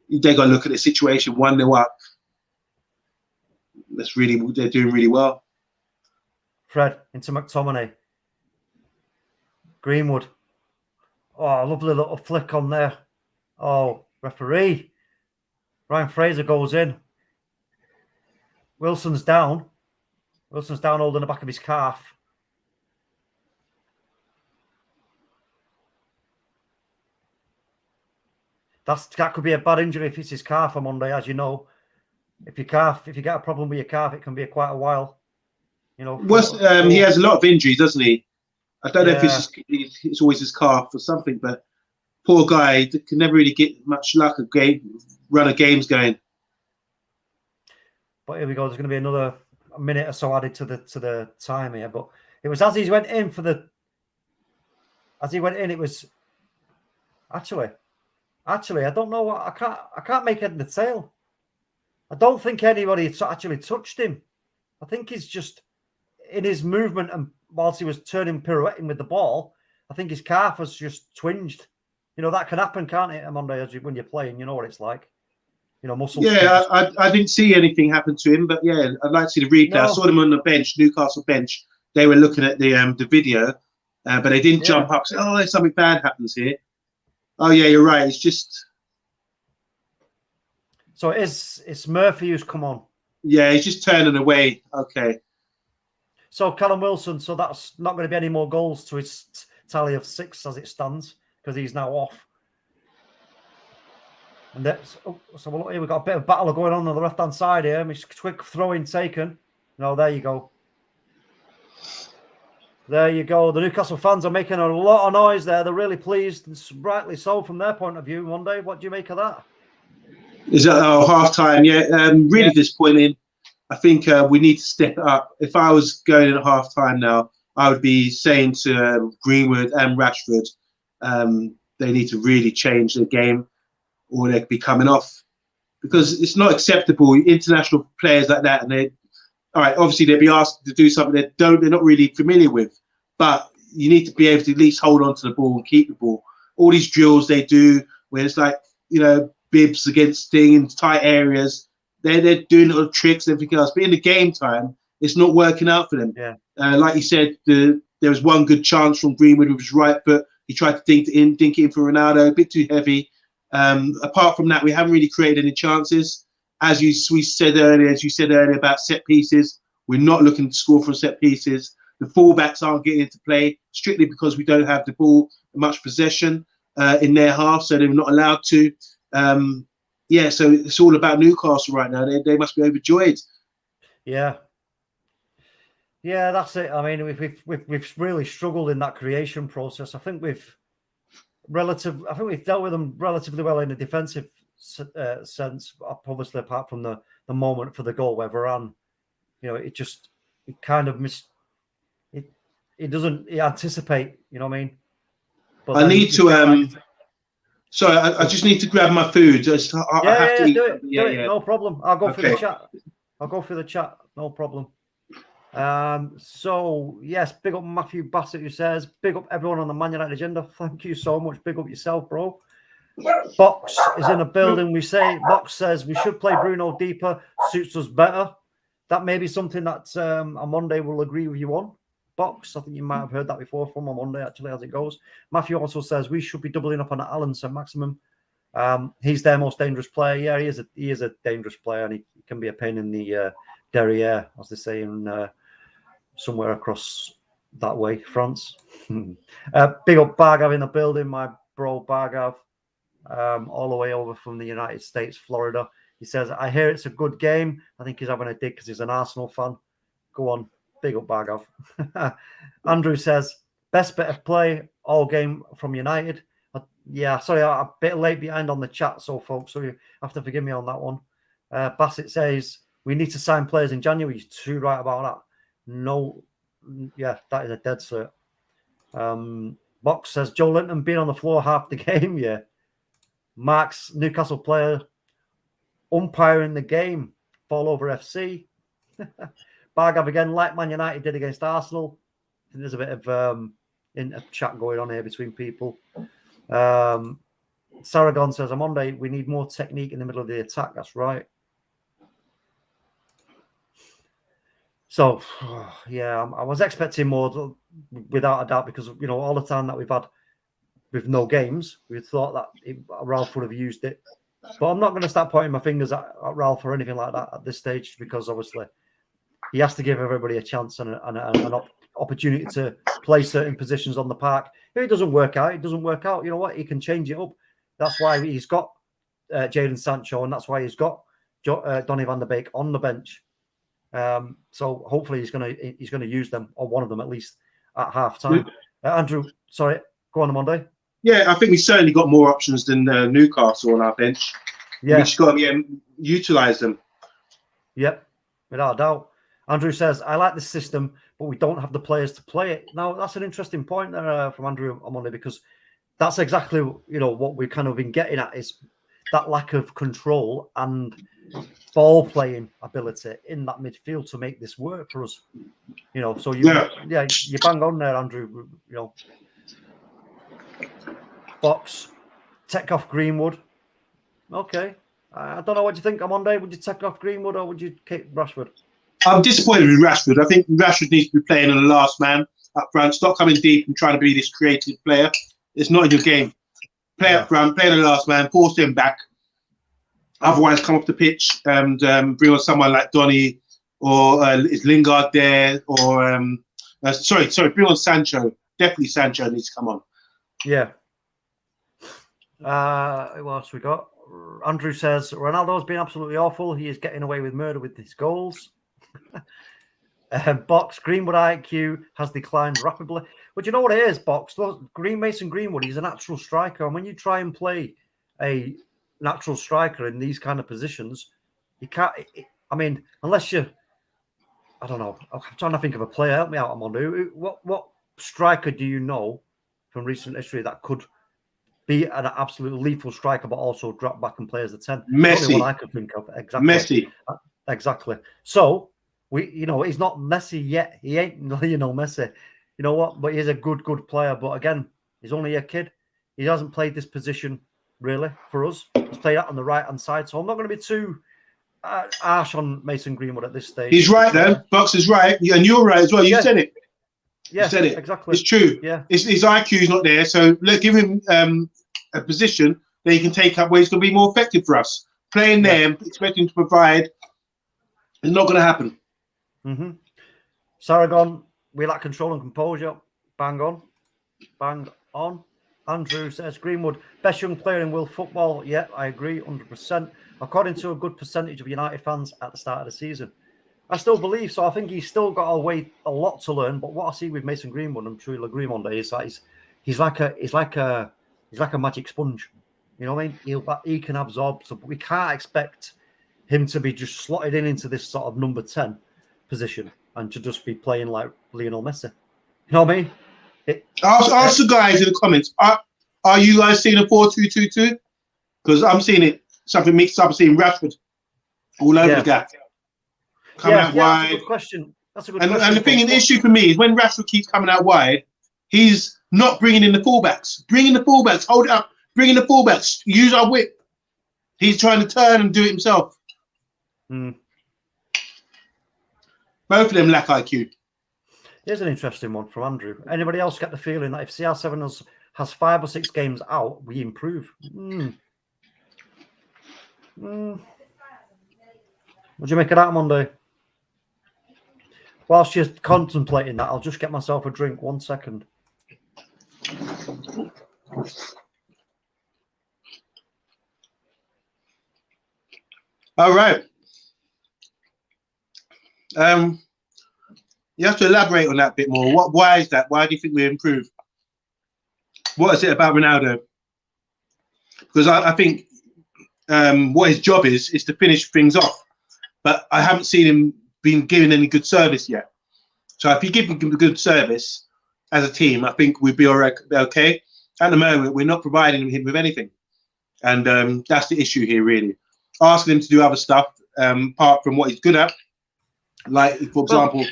they got to look at the situation 1-0 up. They're doing really well. Fred into McTominay. Greenwood. Oh, lovely little flick on there. Oh, referee. Ryan Fraser goes in. Wilson's down. Wilson's down holding the back of his calf. That could be a bad injury if it's his calf on Monday, as you know. If you get a problem with your calf, it can be quite a while. You know. He has a lot of injuries, doesn't he? I don't know if it's always his calf or something, but poor guy can never really get much luck run of games going. But here we go. There's going to be another minute or so added to the time here. But it was as he went in it was actually I don't know what I can't make head or tail. I don't think anybody actually touched him. I think he's just in his movement, and whilst he was pirouetting with the ball, I think his calf was just twinged. You know, that can happen, can't it, Monday, when you're playing? You know what it's like. You know, muscles. Yeah, I didn't see anything happen to him, but yeah, I'd like to see the replay. No. I saw them on the bench, Newcastle bench. They were looking at the video, but they didn't jump up and say, "Oh, there's something bad happens here." Oh yeah, you're right. It's just. So it's Murphy who's come on. Yeah, he's just turning away. Okay. So Callum Wilson. So that's not going to be any more goals to his tally of 6 as it stands, because he's now off. And that's so look here, we've got a bit of battle going on the left-hand side here. Quick throw-in taken. No, there you go. There you go. The Newcastle fans are making a lot of noise there. They're really pleased, and rightly so from their point of view. Monday, what do you make of that? Is that half-time? Yeah, really disappointing. I think we need to step it up. If I was going at half-time now, I would be saying to Greenwood and Rashford, they need to really change their game, or they'd be coming off, because it's not acceptable. International players like that, and obviously they'd be asked to do something they're not really familiar with, but you need to be able to at least hold on to the ball and keep the ball. All these drills they do, where it's like, bibs against thing in tight areas, they're doing little tricks and everything else, but in the game time, it's not working out for them. Yeah. Like you said, there was one good chance from Greenwood with his right foot. He tried to dink it in for Ronaldo, a bit too heavy. Apart from that, we haven't really created any chances. As you said earlier about set pieces, we're not looking to score from set pieces. The fullbacks aren't getting into play strictly because we don't have the ball, much possession in their half, so they're not allowed to. So it's all about Newcastle right now. They must be overjoyed. Yeah. Yeah, that's it. I mean, we've really struggled in that creation process. I think we've dealt with them relatively well in a defensive sense, obviously apart from the moment for the goal where Varane, it kind of it doesn't anticipate, you know what I mean? But I need to sorry, I just need to grab my food. I have to eat. Do it. No problem. I'll go through the chat. No problem. So yes, big up Matthew Bassett, who says, big up everyone on the Man United agenda. Thank you so much. Big up yourself, bro. Box is in a building. Box says we should play Bruno deeper, suits us better. That may be something that on Monday we'll agree with you on. Box. I think you might have heard that before from on Monday, actually, as it goes. Matthew also says we should be doubling up on Allen St. Maximum. He's their most dangerous player. Yeah, he is a dangerous player, and he can be a pain in the derriere, as they say in somewhere across that way, France. Big up Bargav in the building, my bro Bargav, all the way over from the United States, Florida. He says, I hear it's a good game. I think he's having a dig because he's an Arsenal fan. Go on, big up Bargav. Andrew says, best bit of play all game from United. Yeah, sorry, I'm a bit late behind on the chat, so folks, so you have to forgive me on that one. Bassett says, we need to sign players in January. He's too right about that. No, yeah, that is a dead cert. Box says, Joe Linton being on the floor half the game, yeah. Mark's Newcastle player umpiring the game, fall over FC. Bargav again, like Man United did against Arsenal. I think there's a bit of chat going on here between people. Saragon says, on Monday, we need more technique in the middle of the attack. That's right. So, yeah, I was expecting more, without a doubt, because, you know, all the time that we've had with no games, we thought that Ralph would have used it. But I'm not going to start pointing my fingers at Ralph or anything like that at this stage, because obviously he has to give everybody a chance and an opportunity to play certain positions on the park. If it doesn't work out, it doesn't work out. You know what? He can change it up. That's why he's got Jadon Sancho, and that's why he's got Donny van der Beek on the bench. So hopefully he's going to use them, or one of them at least, at half time. Andrew, sorry, go on Monday. Yeah, I think we certainly got more options than Newcastle on our bench. Yeah, we just got to utilize them. Yep, without a doubt. Andrew says, I like this system, but we don't have the players to play it. Now, that's an interesting point there from Andrew on Monday, because that's exactly, you know, what we've kind of been getting at, is that lack of control and ball playing ability in that midfield to make this work for us. You know, so you bang on there, Andrew. You know, Box, take off Greenwood. Okay. I don't know what you think on Monday. Would you take off Greenwood or would you keep Rashford? I'm disappointed with Rashford. I think Rashford needs to be playing on the last man up front. Stop coming deep and trying to be this creative player. It's not in your game. Play up front, play on the last man, force him back. Otherwise, come off the pitch and bring on someone like Donny, or is Lingard there? Or bring on Sancho. Definitely Sancho needs to come on. Yeah. What else we got? Andrew says, Ronaldo's been absolutely awful. He is getting away with murder with his goals. Box, Greenwood IQ has declined rapidly. But you know what it is, Box? Mason Greenwood, he's a natural striker. And when you try and play a natural striker in these kind of positions, you can't, I mean, unless you, I don't know. I'm trying to think of a player. Help me out, Amondu. What striker do you know from recent history that could be an absolute lethal striker, but also drop back and play as a 10? Messi. What I could think of. Exactly. Messi. Exactly. So, he's not Messi yet. He ain't, Messi. You know what? But he's a good player. But again, he's only a kid. He hasn't played this position, really, for us. He's played out on the right-hand side. So I'm not going to be too harsh on Mason Greenwood at this stage. He's right, though. Box is right. And you're right as well. You said it. Yeah, you said it. Exactly. It's true. Yeah. His IQ is not there. So let's give him a position that he can take up where he's going to be more effective for us. Playing there and expecting to provide is not going to happen. Mm-hmm. Saragon, we lack control and composure. Bang on. Bang on. Andrew says, Greenwood, best young player in world football. Yeah, I agree, 100%. According to a good percentage of United fans at the start of the season. I still believe so. I think he's still got a lot to learn. But what I see with Mason Greenwood, I'm sure you'll agree one day, is that he's like a magic sponge. You know what I mean? He can absorb. So we can't expect him to be just slotted into this sort of number 10 position and to just be playing like Lionel Messi. You know what I mean? Ask the guys in the comments. Are you guys seeing a 4-2-2-2? Because I'm seeing it something mixed up. I'm seeing Rashford all over the gap. Coming out wide. That's a good question. And the issue for me is when Rashford keeps coming out wide, he's not bringing in the fullbacks. Hold it up. Bring in the fullbacks. Use our whip. He's trying to turn and do it himself. Mm. Both of them lack IQ. Here's an interesting one from Andrew. Anybody else get the feeling that if CR7 has 5 or 6 games out, we improve? What do you make of that, Monday? Whilst you're contemplating that, I'll just get myself a drink. 1 second. All right. You have to elaborate on that a bit more. Why is that? Why do you think we improve? What is it about Ronaldo? Because I think what his job is to finish things off. But I haven't seen him being given any good service yet. So if you give him good service as a team, I think we'd be all right, okay. At the moment, we're not providing him with anything. And that's the issue here, really. Asking him to do other stuff apart from what he's good at. Like, for example,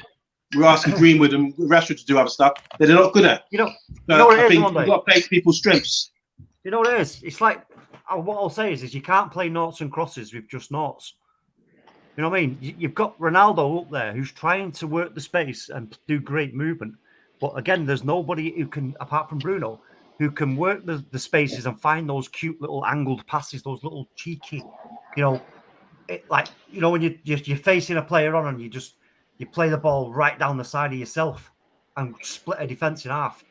we're asking Greenwood and Rashford to do other stuff that they're not good at. You know what I it think is, you've got to play to people's strengths. You know what it is? It's like, what I'll say is you can't play noughts and crosses with just noughts. You know what I mean? You've got Ronaldo up there who's trying to work the space and do great movement. But again, there's nobody who can, apart from Bruno, who can work the spaces and find those cute little angled passes, those little cheeky, when you're facing a player on and you play the ball right down the side of yourself and split a defence in half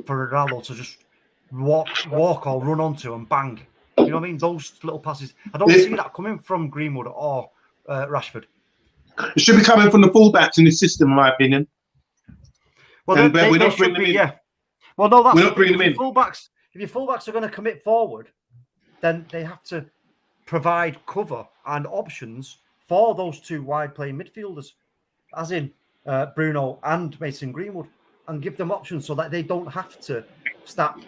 for Ronaldo to just walk or run onto and bang. You know what I mean? Those little passes. I don't see that coming from Greenwood or Rashford. It should be coming from the fullbacks in the system, in my opinion. Well, we're not bringing them in. Yeah. Well, no, that's we're not bringing them in. Fullbacks. If your fullbacks are going to commit forward, then they have to provide cover and options for those 2 wide playing midfielders, as in Bruno and Mason Greenwood, and give them options so that they don't have to start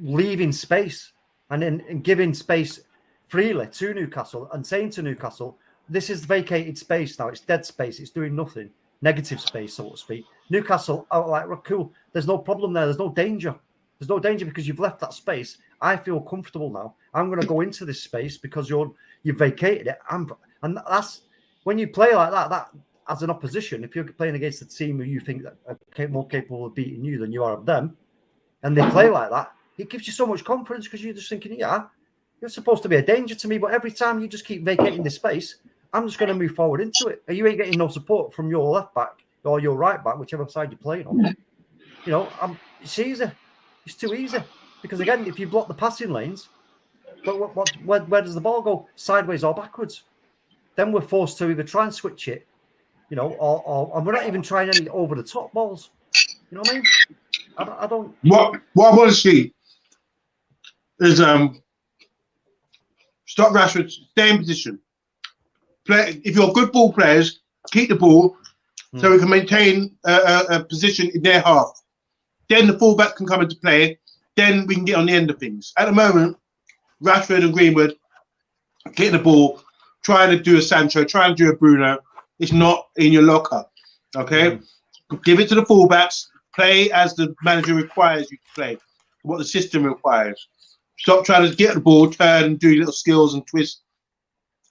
leaving space and giving space freely to Newcastle and saying to Newcastle, this is vacated space now. It's dead space. It's doing nothing. Negative space, so to speak. Newcastle are like, cool. There's no problem there. There's no danger. There's no danger because you've left that space. I feel comfortable now. I'm going to go into this space because you've vacated it. And that's when you play like that as an opposition, if you're playing against a team who you think that are more capable of beating you than you are of them, and they play like that, it gives you so much confidence because you're just thinking, yeah, you're supposed to be a danger to me, but every time you just keep vacating this space, I'm just going to move forward into it. You ain't getting no support from your left back or your right back, whichever side you're playing on. It's easy. It's too easy. Because again, if you block the passing lanes, where does the ball go? Sideways or backwards? Then we're forced to either try and switch it, or we're not even trying any over the top balls. You know what I mean? I don't. What I want to see is stop Rashford, stay in position. Play if you're good ball players, keep the ball so we can maintain a position in their half. Then the fullback can come into play. Then we can get on the end of things. At the moment, Rashford and Greenwood getting the ball, trying to do a Sancho, trying to do a Bruno. It's not in your locker. Okay, give it to the fullbacks. Play as the manager requires you to play. What the system requires. Stop trying to get the ball, turn, do little skills and twists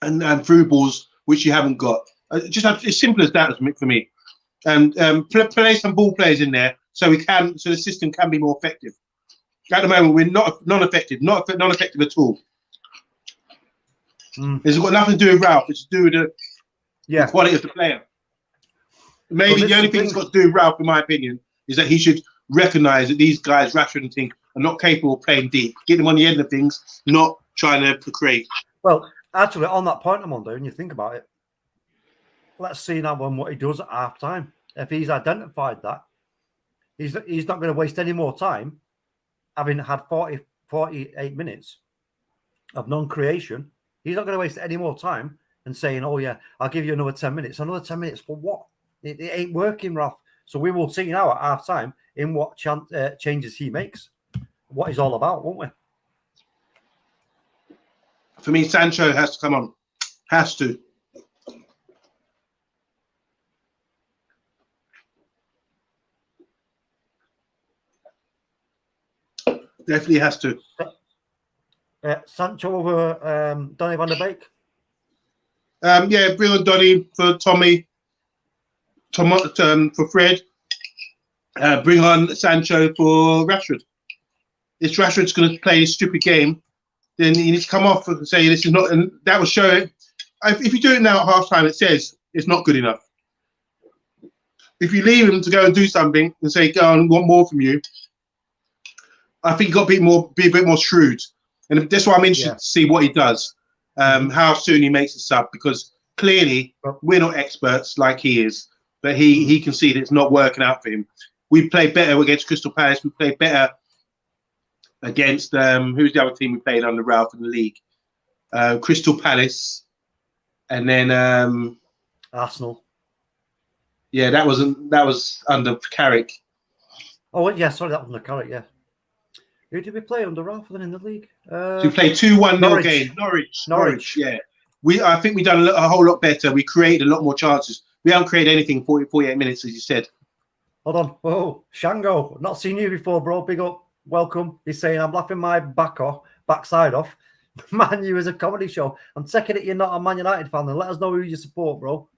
and through balls which you haven't got. Just as simple as that for me. And play some ball players in there so the system can be more effective. At the moment, we're not effective at all. It's got nothing to do with Ralph. It's to do with the quality of the player. Maybe the only thing it's got to do with Ralph, in my opinion, is that he should recognise that these guys, Rashford and Tink, are not capable of playing deep. Get them on the end of things, not trying to create. Well, actually, on that point, Amondo, when you think about it, let's see now what he does at half time. If he's identified that, he's not going to waste any more time, having had 48 minutes of non-creation. He's not going to waste any more time and saying, oh, yeah, I'll give you another 10 minutes. Another 10 minutes for what? It ain't working, Ralph. So we will see now at half time in what changes he makes, what he's all about, won't we? For me, Sancho has to come on. Has to. Definitely has to. Sancho over Donny van der Beek? Yeah, bring on Donny for Tommy. For Fred. bring on Sancho for Rashford. If Rashford's going to play this stupid game, then he needs to come off and say this is not, and that will show it. If you do it now at half-time, it says it's not good enough. If you leave him to go and do something and say, go on, want more from you, I think you've got to be a bit more shrewd. And that's why I'm interested to see what he does, how soon he makes a sub, because clearly we're not experts like he is, but he can see that it's not working out for him. We played better against Crystal Palace. We played better against, who's the other team we played under Ralph in the league? Crystal Palace. And then Arsenal. Yeah, that was under Carrick. Oh yeah, sorry, that was under Carrick. Yeah. Who did we play under Ralph then in the league? So we played 2-1-0 game. Norwich. Yeah. I think we done a whole lot better. We created a lot more chances. We haven't created anything 48 minutes, as you said. Hold on. Whoa, Shango. Not seen you before, bro. Big up. Welcome. He's saying, I'm laughing my backside off. Man U is a comedy show. I'm taking it you're not a Man United fan. Then let us know who you support, bro.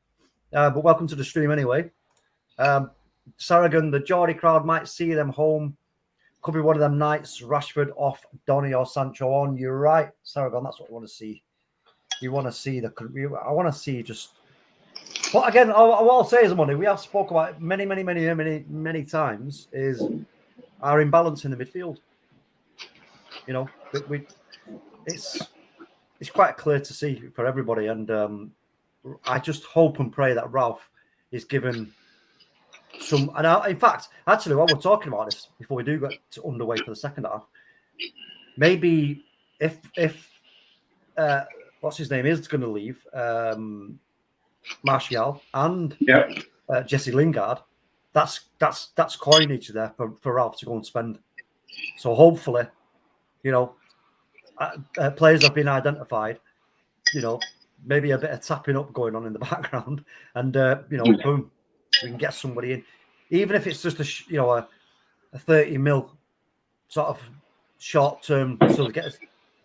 But welcome to the stream anyway. Saragon, the Geordie crowd might see them home. Could be one of them nights. Rashford off, Donny or Sancho on. You're right, Saragon. That's what I want to see. You want to see I want to see just. But again, what I'll say is, Money, we have spoke about many times is our imbalance in the midfield. You know, it's quite clear to see for everybody, and I just hope and pray that Ralph is given some. And in fact, actually, while we're talking about this, before we do get underway for the second half, maybe if what's his name is going to leave, Martial and Jesse Lingard, that's coinage there for Ralph to go and spend. So hopefully, you know, players have been identified. You know, maybe a bit of tapping up going on in the background, and you know, boom, we can get somebody in, even if it's just a 30 mil sort of short term, so to get us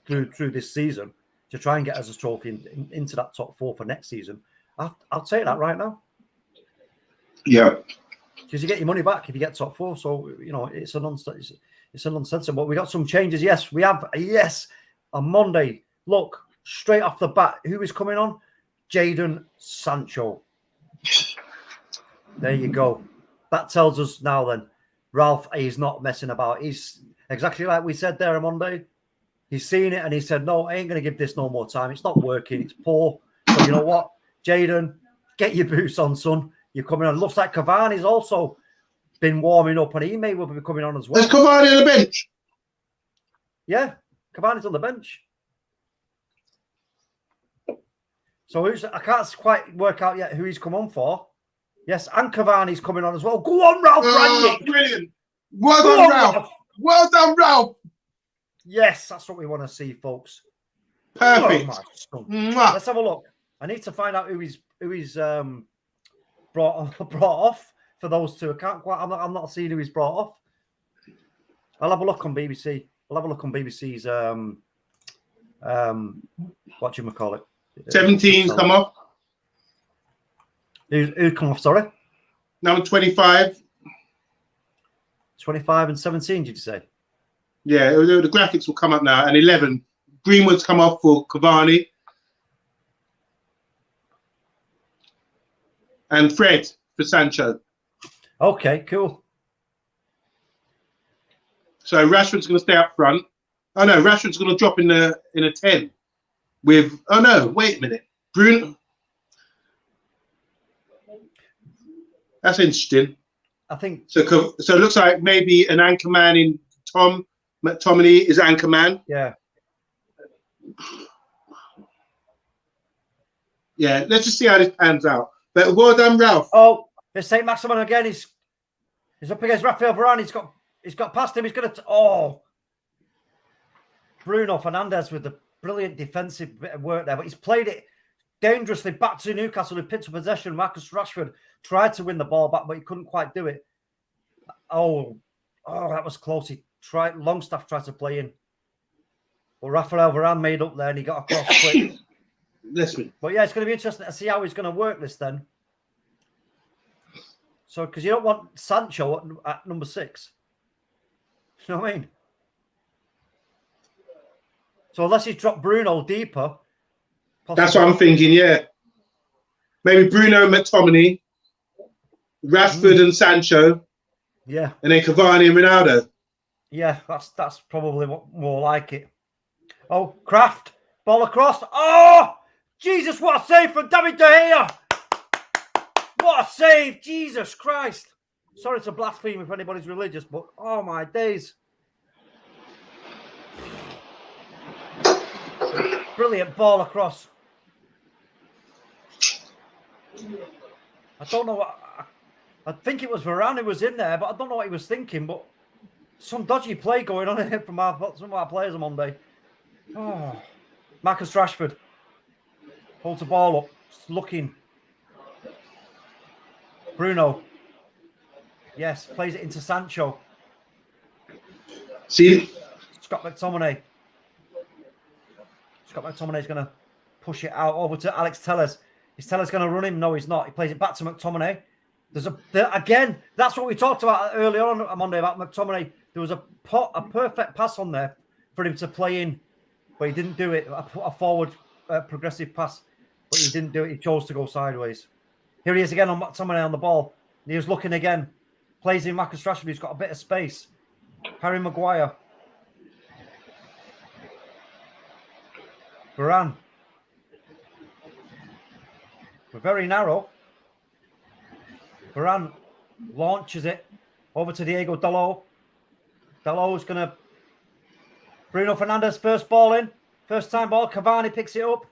through this season to try and get us a trophy into that top 4 for next season. I'll take that right now. Yeah, because you get your money back if you get top 4. So you know it's a nonsense. But we got some changes. Yes, we have. Yes, on Monday. Look, straight off the bat, who is coming on? Jadon Sancho. There you go. That tells us now then, Ralph is not messing about. He's exactly like we said there on Monday. He's seen it and he said, no, I ain't going to give this no more time. It's not working. It's poor. So you know what? Jadon, get your boots on, son. You're coming on. Looks like Cavani's also been warming up and he may well be coming on as well. There's Cavani on the bench. Yeah, Cavani's on the bench. So I can't quite work out yet who he's come on for. Yes, and Cavani's coming on as well. Go on, Ralph. Brilliant. Well done, Ralph. Well done, Ralph. Yes, that's what we want to see, folks. Perfect. Oh, let's have a look. I need to find out who he's brought off for those two. I'm not seeing who he's brought off. I'll have a look on BBC. I'll have a look on BBC's what do you call it? 17's come off. Who come off, sorry? Number 25. 25 and 17, did you say? Yeah, the graphics will come up now. And 11. Greenwood's come off for Cavani. And Fred for Sancho. Okay, cool. So Rashford's going to stay up front. Oh no, Rashford's going to drop in a 10 with. Oh no, wait a minute, Bruno. That's interesting. I think so. So it looks like maybe an anchor man in McTominay is anchor man. Yeah. Yeah. Let's just see how this pans out. But well done, Ralph. Oh, it's St. Maximin again. He's up against Rafael Varane. He's got past him. He's going to. Bruno Fernandes with the brilliant defensive bit of work there, but he's played it dangerously back to Newcastle, who picked up possession. Marcus Rashford tried to win the ball back, but he couldn't quite do it. Oh, that was close. Longstaff tried to play in, but Rafael Varane made up there, and he got across quick. Listen. But yeah, it's going to be interesting to see how he's going to work this then. So, because you don't want Sancho at number 6. You know what I mean? So, unless you drop Bruno deeper. Possibly. That's what I'm thinking, yeah. Maybe Bruno, McTominay, Rashford and Sancho. Yeah. And then Cavani and Ronaldo. Yeah, that's probably more like it. Oh, Kraft. Ball across. Oh! Jesus, what a save from David De Gea! What a save! Jesus Christ! Sorry to blaspheme if anybody's religious, but oh my days. Brilliant ball across. I don't know what... I think it was Varane who was in there, but I don't know what he was thinking, but some dodgy play going on here from some of our players on Monday. Oh. Marcus Rashford holds the ball up, looking. Bruno. Yes, plays it into Sancho. See? Scott McTominay. Scott McTominay's going to push it out over to Alex Telles. Is Telles going to run him? No, he's not. He plays it back to McTominay. Again, that's what we talked about earlier on Monday about McTominay. There was a perfect pass on there for him to play in, but he didn't do it. A forward progressive pass, but he didn't do it. He chose to go sideways. Here he is again on McTominay on the ball. He was looking again. Plays in Marcus Rashford. He's got a bit of space. Harry Maguire. Varane. We're very narrow. Varane launches it over to Diego Dalot. Dalot's going to... Bruno Fernandes, first ball in. First time ball. Cavani picks it up.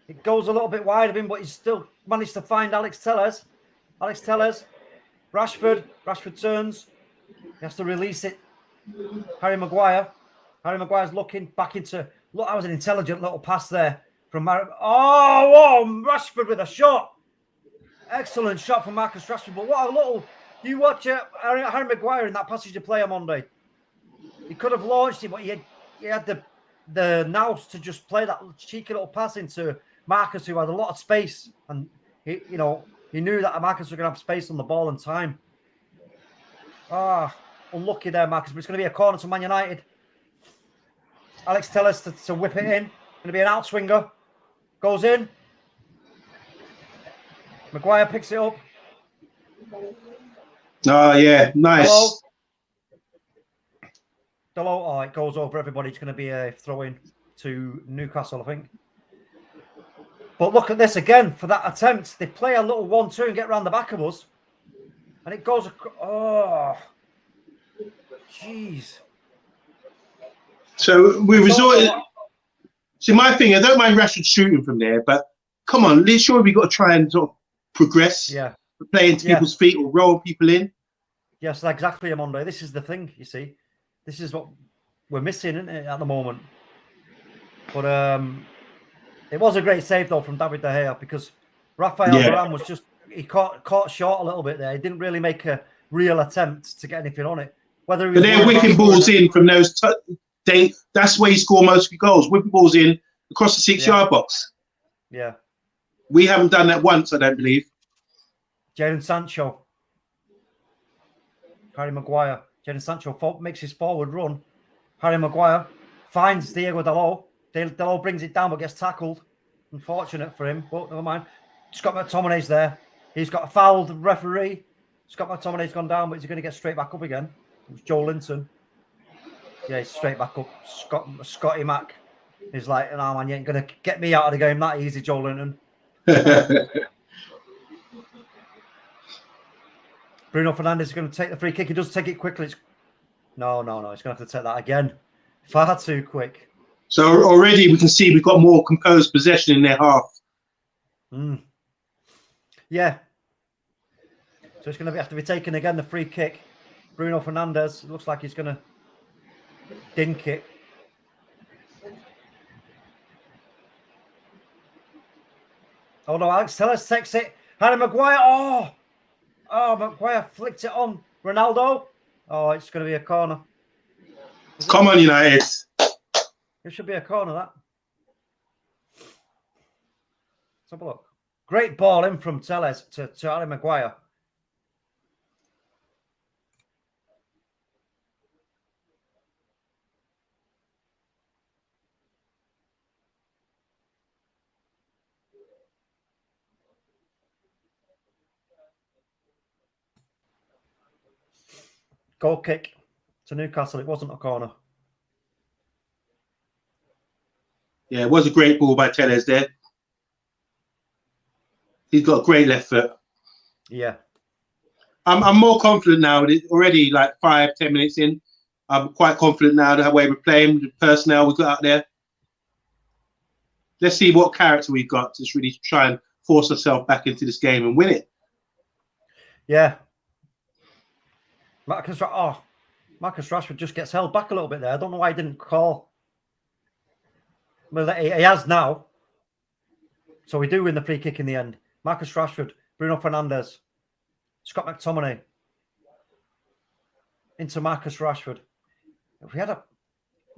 It goes a little bit wide of him, but he's still managed to find Alex Telles. Alex Telles. Rashford. Rashford turns. He has to release it. Harry Maguire. Harry Maguire's looking back into... Look, that was an intelligent little pass there from... Oh, Rashford with a shot. Excellent shot from Marcus Rashford. But what a little... You watch Harry Maguire in that passage of play on Monday. He could have launched it, but he had the nous to just play that cheeky little pass into Marcus, who had a lot of space. And, he knew that Marcus was going to have space on the ball and time. Unlucky there, Marcus. But it's going to be a corner to Man United. Alex Telles to whip it in. Going to be an outswinger. Goes in. Maguire picks it up. Oh, yeah. Nice. Dalot. It goes over everybody. It's going to be a throw-in to Newcastle, I think. But look at this again. For that attempt, they play a little 1-2 and get around the back of us. And it goes... Oh. Jeez. So we resorted... See, my thing, I don't mind Rashford shooting from there, but come on, sure we've got to try and sort of progress. Yeah. Play into people's feet or roll people in. Yes, exactly, Amondo. This is the thing, you see. This is what we're missing, isn't it, at the moment? But it was a great save, though, from David De Gea, because Rafael Varane was just... He caught short a little bit there. He didn't really make a real attempt to get anything on it. But they're whipping balls in from those... That's where you score most of your goals. Whipping balls in across the 6-yard box. Yeah. We haven't done that once, I don't believe. Jadon Sancho. Harry Maguire. Jadon Sancho makes his forward run. Harry Maguire finds Diego Dalot. Dalot brings it down but gets tackled. Unfortunate for him, but never mind. Scott McTominay's there. He's got a fouled referee. Scott McTominay's gone down, but he's going to get straight back up again. It was Joe Linton. Yeah, he's straight back up. Scotty Mac is like, no, man, you ain't going to get me out of the game that easy, Joe Linton. Bruno Fernandes is going to take the free kick. He does take it quickly. No. He's going to have to take that again. Far too quick. So already we can see we've got more composed possession in their half. Yeah. So it's going to have to be taken again, the free kick. Bruno Fernandes, it looks like he's going to dink it. Oh no, Alex Telles takes it. Harry Maguire. Oh, Maguire flicked it on. Ronaldo. Oh, it's going to be a corner. Come on, United. It should be a corner, that. Let's have a look. Great ball in from Telles to Harry Maguire. Goal kick to Newcastle. It wasn't a corner. Yeah, it was a great ball by Tellez there. He's got a great left foot. Yeah. I'm more confident now. Already like 5-10 minutes in. I'm quite confident now the way we're playing, the personnel we've got out there. Let's see what character we've got to really try and force ourselves back into this game and win it. Yeah. Marcus Rashford just gets held back a little bit there. I don't know why he didn't call. Well, he has now. So we do win the free kick in the end. Marcus Rashford, Bruno Fernandes, Scott McTominay into Marcus Rashford. If we had a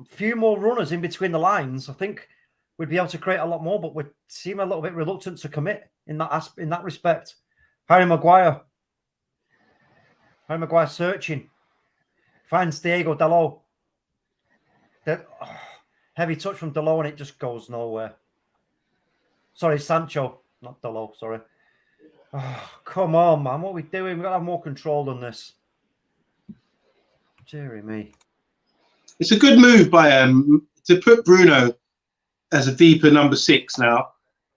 few more runners in between the lines, I think we'd be able to create a lot more, but we seem a little bit reluctant to commit in that respect. Harry Maguire searching. Finds Diego Dalot. Heavy touch from Dalot and it just goes nowhere. Sorry, Sancho. Not Dalot, sorry. Oh, come on, man. What are we doing? We've got to have more control than this. Deary me. It's a good move by to put Bruno as a deeper number 6 now.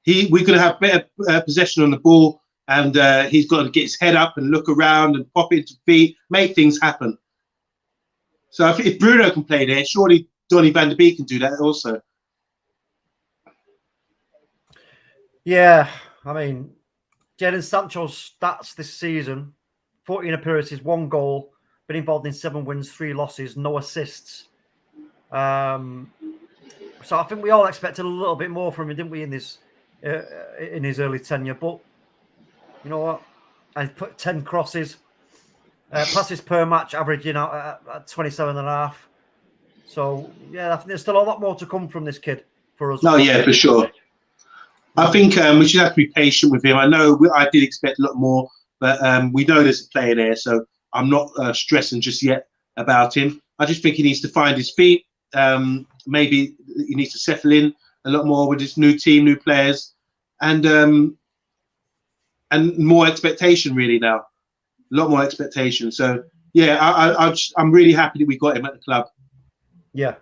We're going to have better possession on the ball, and he's got to get his head up and look around and pop into feet, make things happen. So if Bruno can play there, surely Donny van der Beek can do that also. Yeah, I mean, Jadon Sancho's stats this season: 14 appearances, 1 goal, been involved in 7 wins, 3 losses, no assists. So I think we all expected a little bit more from him, didn't we, in his early tenure? But you know what? I put 10 crosses, passes per match, averaging out at 27.5. So yeah, I think there's still a lot more to come from this kid for us. No, yeah, for sure. I think we should have to be patient with him. I know I did expect a lot more, but we know there's a player there, so I'm not stressing just yet about him. I just think he needs to find his feet. Maybe he needs to settle in a lot more with his new team, new players, and more expectation really now. A lot more expectation. So yeah, I'm really happy that we got him at the club. Yeah,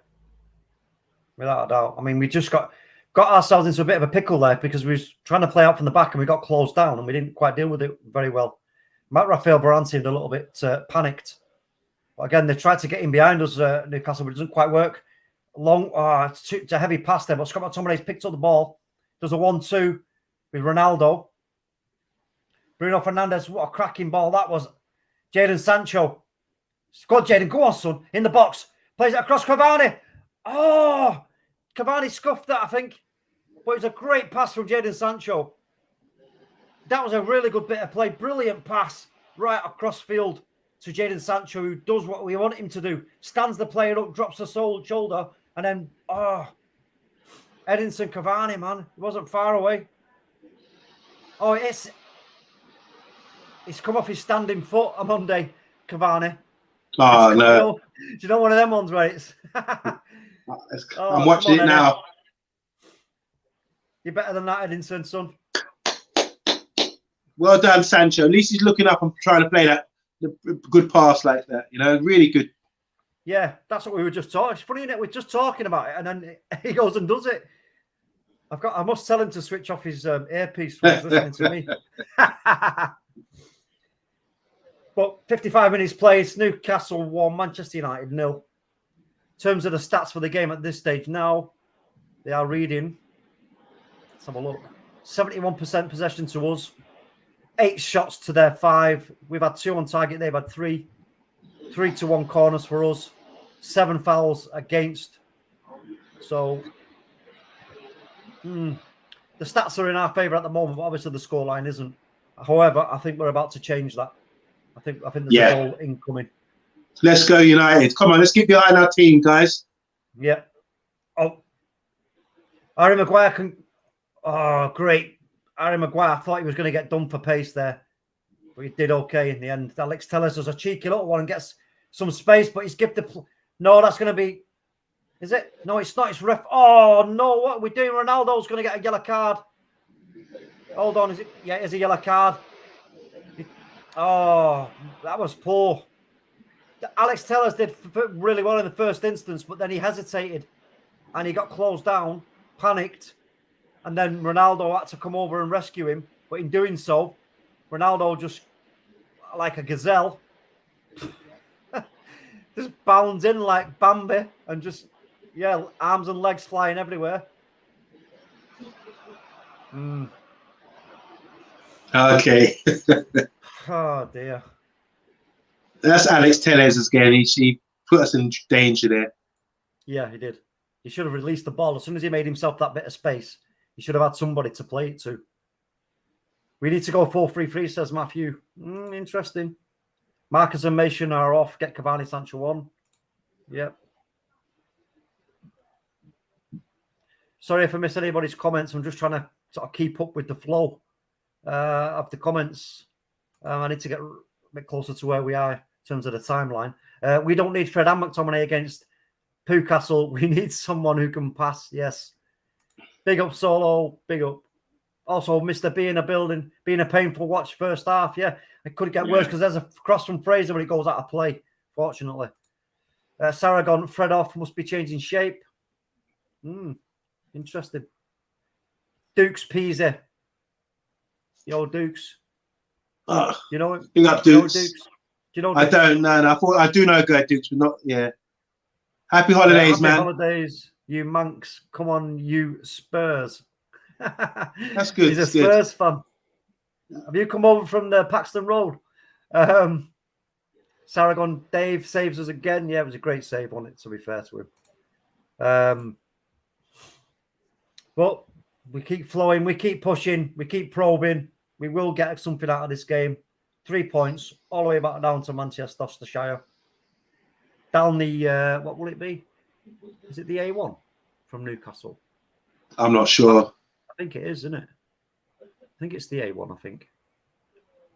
without a doubt. I mean, we just got ourselves into a bit of a pickle there because we was trying to play out from the back and we got closed down and we didn't quite deal with it very well. Rafael Varane seemed a little bit panicked. But again, they tried to get in behind us, Newcastle, but it doesn't quite work. It's a heavy pass there, but Scott McTominay's picked up the ball. Does a 1-2 with Ronaldo. Bruno Fernandes, what a cracking ball that was. Jadon Sancho. Go on, Jadon, go on, son. In the box. Plays it across Cavani. Oh, Cavani scuffed that, I think. But it was a great pass from Jadon Sancho. That was a really good bit of play. Brilliant pass right across field to Jadon Sancho, who does what we want him to do. Stands the player up, drops the shoulder, and then, Edinson Cavani, man. He wasn't far away. Oh, he's come off his standing foot on Monday, Cavani. Oh, no. Do you know one of them ones where it's... I'm watching it now. You're better than that, Edinson, son. Well done, Sancho. At least he's looking up and trying to play that good pass like that. You know, really good. Yeah, that's what we were just talking. It's funny, isn't it? We're just talking about it, and then he goes and does it. I must tell him to switch off his earpiece when he's listening to me. But 55 minutes played, Newcastle 1, Manchester United 0. In terms of the stats for the game at this stage now, they are reading. Let's have a look. 71% possession to us. 8 shots to their 5. We've had 2 on target. They've had 3. 3-1 corners for us. 7 fouls against. So, the stats are in our favour at the moment, but obviously the scoreline isn't. However, I think we're about to change that. I think there's a goal incoming. Let's go, United. Come on, let's get behind our team, guys. Yeah. Oh, Harry Maguire can... Oh, great. Harry Maguire, I thought he was going to get done for pace there. But he did okay in the end. Alex Tellez does a cheeky little one and gets some space, but he's given the... No, that's going to be... Is it? No, it's not. It's ref... Oh, no. What are we doing? Ronaldo's going to get a yellow card. Hold on. Is it? Yeah, it is a yellow card. Oh, that was poor. Alex Telles did really well in the first instance, but then he hesitated and he got closed down, panicked, and then Ronaldo had to come over and rescue him. But in doing so, Ronaldo just, like a gazelle, just bounds in like Bambi and just, yeah, arms and legs flying everywhere. Okay. Oh, dear. That's Alex Telles again. He put us in danger there. Yeah, he did. He should have released the ball. As soon as he made himself that bit of space, he should have had somebody to play it to. We need to go 4-3-3, says Matthew. Interesting. Marcus and Mason are off. Get Cavani, Sancho on. Yep. Sorry if I miss anybody's comments. I'm just trying to sort of keep up with the flow of the comments. I need to get a bit closer to where we are in terms of the timeline. We don't need Fred and McTominay against Newcastle. We need someone who can pass. Yes. Big up, Solo. Big up. Also, Mr. B in a building, being a painful watch first half. Yeah, it could get worse because there's a cross from Fraser when it goes out of play, fortunately. Saragon, Fred off, must be changing shape. Interesting. Dukes Pisa. Yo, Dukes. You know him? Big up, Dukes. Do you know Dukes? I don't know. No, I do know Go Dukes, but not, yeah. Happy holidays, man. Happy holidays, you monks. Come on, you Spurs. That's good. He's a Spurs fan. Have you come over from the Paxton Road? Saragon, Dave saves us again. Yeah, it was a great save on it, to be fair to him. But we keep flowing, we keep pushing, we keep probing. We will get something out of this game. 3 points, all the way back down to Manchester. Down the, what will it be? Is it the A1 from Newcastle? I'm not sure. I think it is, isn't it? I think it's the A1, I think.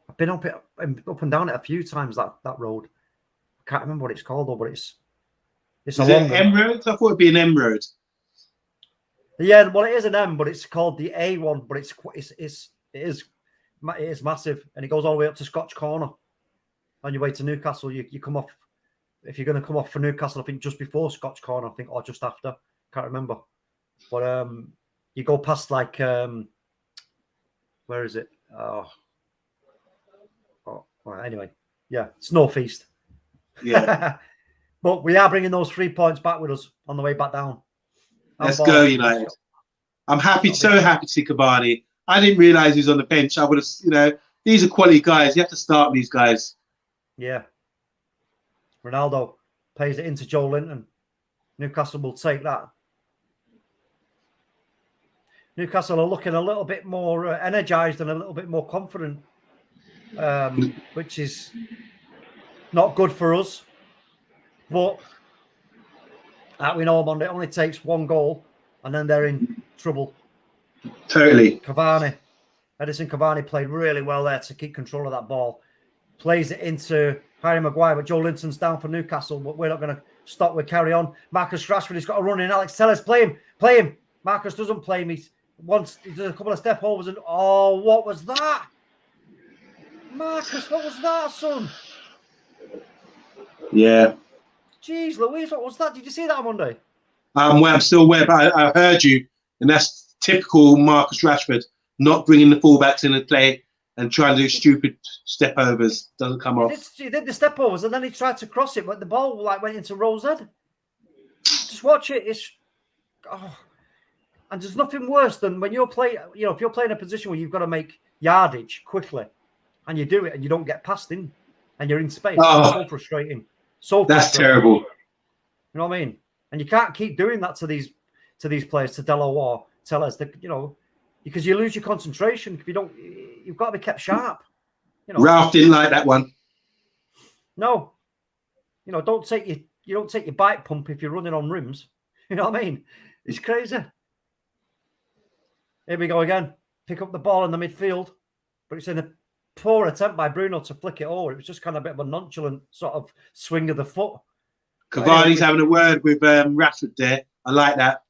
I've been up and down it a few times, that road. I can't remember what it's called, though, but it's a long M road? I thought it'd be an M road. Yeah, well, it is an M, but it's called the A1, but it is massive, and it goes all the way up to Scotch Corner. On your way to Newcastle, you come off, if you're going to come off for Newcastle, I think just before Scotch Corner, I think, or just after. Can't remember. But you go past like, where is it? Oh, well, anyway, yeah, it's northeast. Yeah. But we are bringing those 3 points back with us on the way back down. Let's go, United. I'm so happy to see Cavani. I didn't realise he was on the bench. I would have, these are quality guys. You have to start these guys. Yeah. Ronaldo plays it into Joe Linton. Newcastle will take that. Newcastle are looking a little bit more energised and a little bit more confident, which is not good for us. But we know OMONDI, it only takes one goal and then they're in trouble. Totally. Edison Cavani played really well there to keep control of that ball. Plays it into Harry Maguire, but Joe Linton's down for Newcastle, but we're not going to stop. We carry on. Marcus Rashford has got a run in. Alex Telles, play him. Marcus doesn't play him. He does a couple of step overs and what was that? Marcus, what was that, son? Yeah. Jeez Louise, what was that? Did you see that on Monday? I'm still aware, but I heard you, and that's typical Marcus Rashford, not bringing the fullbacks in the play and trying to do stupid step overs. Doesn't come off. He did the step overs, and then he tried to cross it, but the ball went into Rose head. Just watch it. And there's nothing worse than when you're playing. If you're playing a position where you've got to make yardage quickly, and you do it, and you don't get past in, and you're in space. It's so frustrating. That's terrible. You know what I mean? And you can't keep doing that to these players, to Dello or Tellez, because you lose your concentration. If you don't, you've got to be kept sharp. Ralph didn't like that one. No, don't take your bike pump if you're running on rims. You know what I mean? It's crazy. Here we go again. Pick up the ball in the midfield, but it's in a poor attempt by Bruno to flick it over. It was just kind of a bit of a nonchalant sort of swing of the foot. Cavani's having a word with Rashford there. I like that.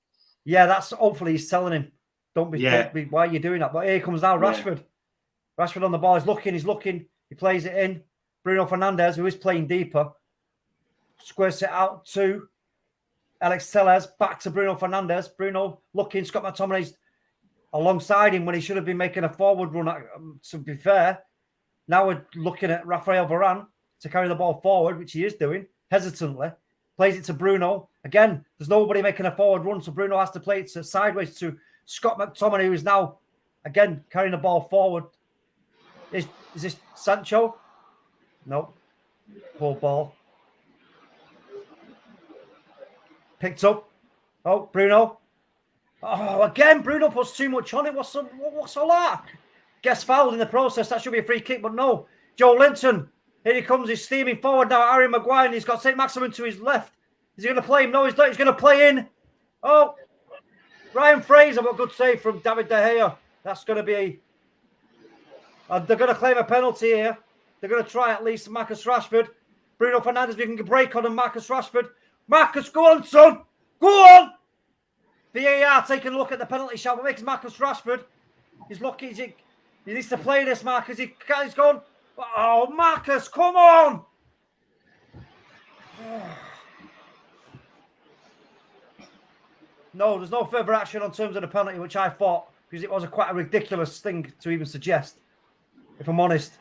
Yeah, that's hopefully he's telling him, don't be why are you doing that? But here comes now Rashford. Yeah. Rashford on the ball. He's looking. He plays it in. Bruno Fernandes, who is playing deeper, squares it out to Alex Tellez, back to Bruno Fernandes. Bruno looking, Scott McTominay's alongside him when he should have been making a forward run, to be fair. Now we're looking at Rafael Varane to carry the ball forward, which he is doing, hesitantly. Plays it to Bruno. Again, there's nobody making a forward run, so Bruno has to play it sideways to Scott McTominay, who is now, again, carrying the ball forward. Is this Sancho? No. Poor ball. Picked up. Oh, Bruno. Oh, again, Bruno puts too much on it. What's all that? Gets fouled in the process. That should be a free kick, but no. Joe Linton. Here he comes. He's steaming forward now. Harry Maguire, and he's got St. Maximin to his left. Is he going to play him? No, he's not. He's going to play in. Oh, Ryan Fraser. What a good save from David De Gea. That's going to be... they're going to claim a penalty here. They're going to try at least Marcus Rashford. Bruno Fernandes, we can break on him. Marcus Rashford. Marcus, go on, son. Go on. VAR taking a look at the penalty shot. What makes Marcus Rashford? He's lucky. He needs to play this, Marcus. He's gone. Oh, Marcus, come on. No, there's no further action on terms of the penalty, which I thought, because it was quite a ridiculous thing to even suggest, if I'm honest.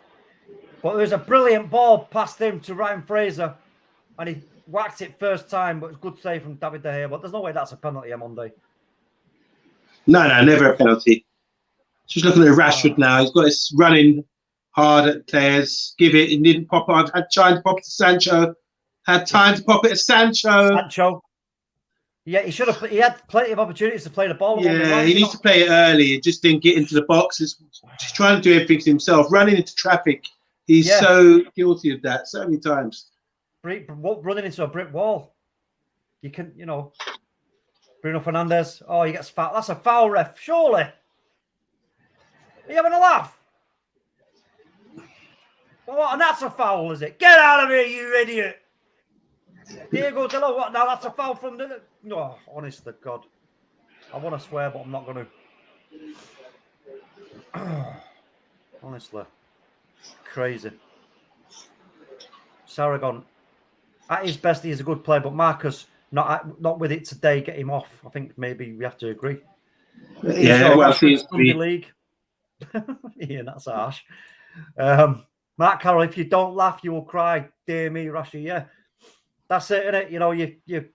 But there was a brilliant ball past him to Ryan Fraser, and he whacked it first time, but it was a good save from David De Gea. But there's no way that's a penalty, OMONDI. No, never a penalty. Just looking at Rashford now. He's got this running hard at players. Give it. He didn't pop it. Had time to pop it to Sancho. Had time to pop it to Sancho. Yeah, he should have. He had plenty of opportunities to play the ball. Yeah, he needs to play it early. He just didn't get into the boxes. He's trying to do everything himself. Running into traffic. He's so guilty of that so many times. Running into a brick wall. You can, Bruno Fernandes. Oh, he gets foul. That's a foul, ref. Surely. Are you having a laugh? Oh, and that's a foul, is it? Get out of here, you idiot. Diego Dello, what now? That's a foul from the... No, honest to God. I want to swear, but I'm not going to. Honestly. Crazy. Saragon, at his best, he is a good player, but Marcus, not with it today, get him off. I think maybe we have to agree. Yeah, well, Sunday League. Ian, that's harsh. Mark Carroll, if you don't laugh, you will cry. Dear me, Rashi. Yeah, that's it, isn't it? You.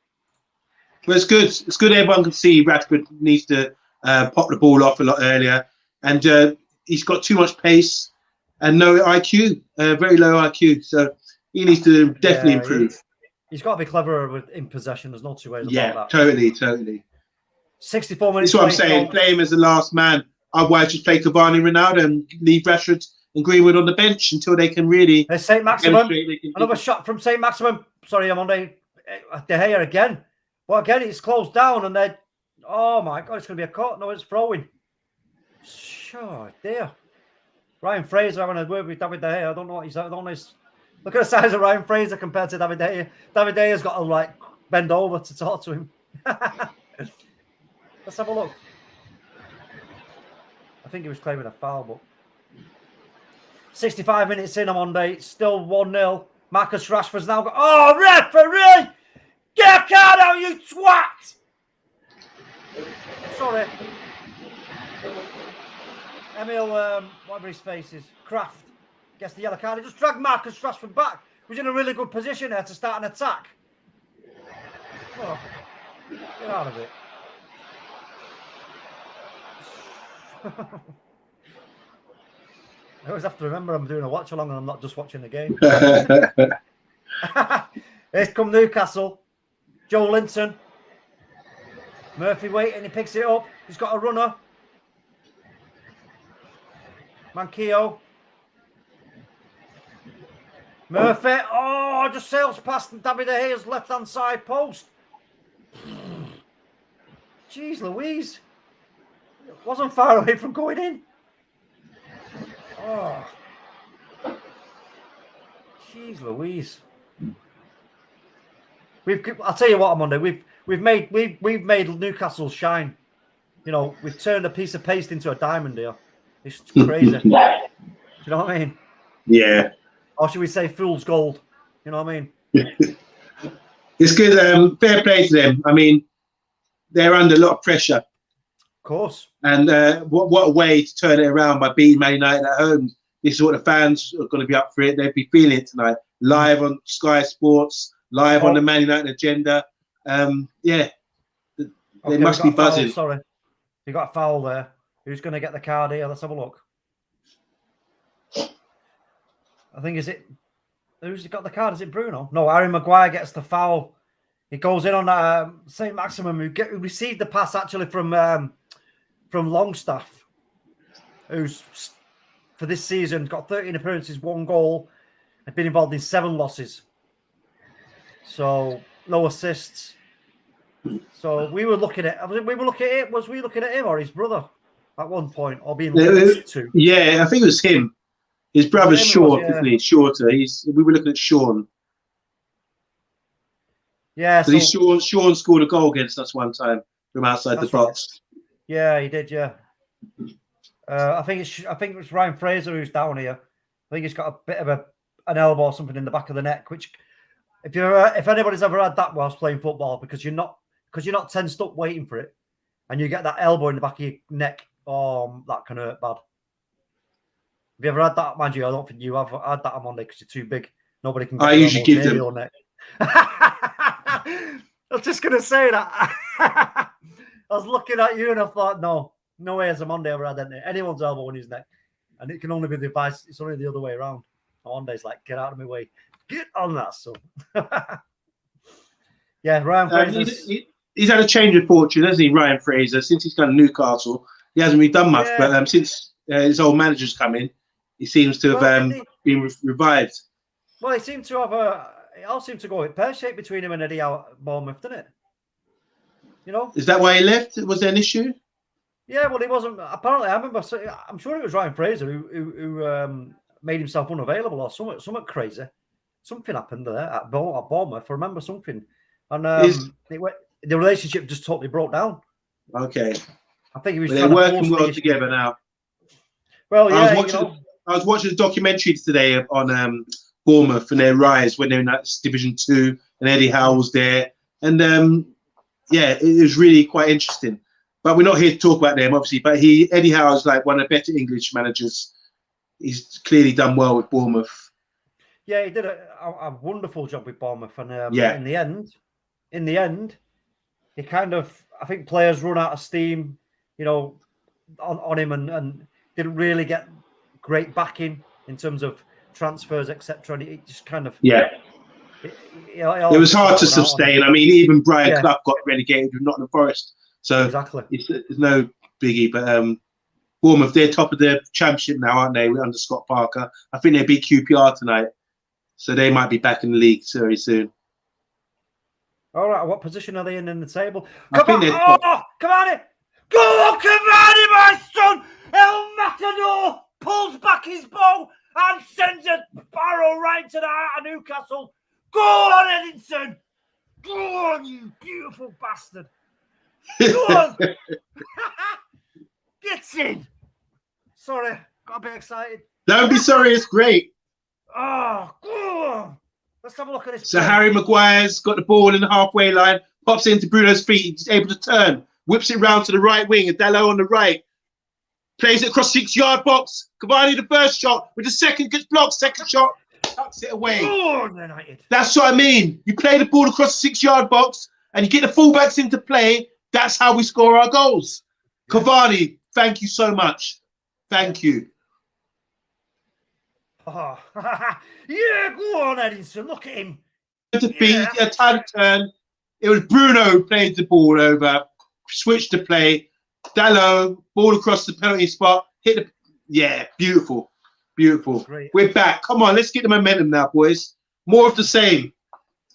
Well, it's good. It's good. Everyone can see Rashford needs to pop the ball off a lot earlier, and he's got too much pace and no IQ, very low IQ. So he needs to definitely improve. He's got to be cleverer in possession. There's no two ways about that. Totally. 64 minutes. That's what I'm saying. Play him as the last man. Otherwise, just play Cavani, Ronaldo, and leave Rashford and Greenwood on the bench until they can really. There's St. Maximin. Another shot from St. Maximin. Sorry, I'm on De Gea again. Well, again, it's closed down, and then, oh my God, it's going to be a cut. No, it's throwing. Sure, dear. Ryan Fraser having a word with David De Gea. I don't know what he's on. Look at the size of Ryan Fraser compared to David De Gea. David De Gea's got to bend over to talk to him. Let's have a look. I think he was claiming a foul, but 65 minutes in on Monday, it's still 1-0. Marcus Rashford's now got. Oh, referee! Get a card out, you twat! Sorry. Emil, whatever his face is, Kraft gets the yellow card. He just dragged Marcus Rashford back. He was in a really good position there to start an attack. Oh, get out of it. I always have to remember I'm doing a watch-along and I'm not just watching the game. Here's come Newcastle. Joe Linton. Murphy waiting, he picks it up. He's got a runner. Manquillo. Murphy. Oh, just sails past David De Gea's left-hand side post. Jeez Louise. Wasn't far away from going in. Oh. Jeez Louise. I'll tell you what, OMONDI, we've made Newcastle shine. We've turned a piece of paste into a diamond here. It's crazy. Do you know what I mean? Yeah. Or should we say fool's gold? You know what I mean? It's good. Fair play to them. I mean, they're under a lot of pressure. Of course. And what a way to turn it around by beating Man United at home. This is what the fans are going to be up for it. They'll be feeling it tonight. Live on Sky Sports, live on the Man United agenda. Yeah, they must be buzzing. Sorry, you got a foul there. Who's going to get the card here? Let's have a look. I think who's got the card? Is it Bruno? No, Harry Maguire gets the foul. He goes in on St. Maximum, who received the pass actually from Longstaff, who's for this season got 13 appearances, 1 goal, and been involved in 7 losses. So no assists. So we were looking at was we looking at him or his brother at one point, or being linked to? Yeah, I think it was him. His brother's short, isn't he? Shorter. We were looking at Sean. Yeah, so Sean scored a goal against us one time from outside the box. Right. Yeah, he did. Yeah, I think it was Ryan Fraser who's down here. I think he's got a bit of an elbow or something in the back of the neck. Which, if anybody's ever had that whilst playing football, because you're not tensed up waiting for it, and you get that elbow in the back of your neck, that can hurt bad. Have you ever had that? Mind you, I don't think you have had that on Monday because you're too big. Nobody can. I usually give them. Your neck. I was just going to say that. I was looking at you and I thought, no way has a Monday ever had anyone's elbow in his neck. And it can only be the advice. It's only the other way around. Monday's like, get out of my way. Get on that, son. Yeah, Ryan Fraser. He's had a change of fortune, hasn't he, Ryan Fraser? Since he's gone to Newcastle, he hasn't really done much. Yeah. But since his old manager's come in, he seems to have been revived. Well, he seemed to have it all seemed to go in pear-shaped between him and Eddie Howe at Bournemouth, didn't it? You know? Is that why he left? Was there an issue? Yeah, well, he wasn't. Apparently, I'm sure it was Ryan Fraser who made himself unavailable or something crazy. Something happened there at Bournemouth. I remember something. And the relationship just totally broke down. Okay. I think he was they're working well together now. Well, yeah. I was watching a documentary today on Bournemouth and their rise when they're in that Division 2 and Eddie Howe was there. And it was really quite interesting. But we're not here to talk about them, obviously. But Eddie Howe is like one of the better English managers. He's clearly done well with Bournemouth. Yeah, he did a wonderful job with Bournemouth. And in the end, he kind of, I think players run out of steam, on him and didn't really get great backing in terms of transfers, etc. And it just kind of it was hard to sustain. I mean, even Brian Clough got relegated with Nottingham Forest, so exactly it's no biggie. But Bournemouth, they're top of the championship now, aren't they? Under Scott Parker, I think they beat QPR tonight, so they might be back in the league very soon. All right, what position are they in the table? Come on, Cavani! Go on, Cavani, my son! El Matador pulls back his bow and sends a barrel right to the heart of Newcastle. Go on, Edinson! Go on, you beautiful bastard! Go on! Gets in! Sorry, got a bit excited. Don't be sorry, it's great. Oh, go on! Let's have a look at this. So Harry Maguire's got the ball in the halfway line, pops into Bruno's feet, he's able to turn, whips it round to the right wing, and Dalot on the right. Plays it across 6-yard box. Cavani the first shot, with the second gets blocked, second shot, tucks it away. Oh, United. That's what I mean. You play the ball across the 6-yard box and you get the fullbacks into play. That's how we score our goals. Yeah. Cavani, thank you so much. Thank you. Oh. Yeah, go on, Edinson. Look at him. A time turn. It was Bruno who played the ball over, switched to play. Dalot, ball across the penalty spot, beautiful. Great. We're back. Come on, let's get the momentum now, boys. More of the same.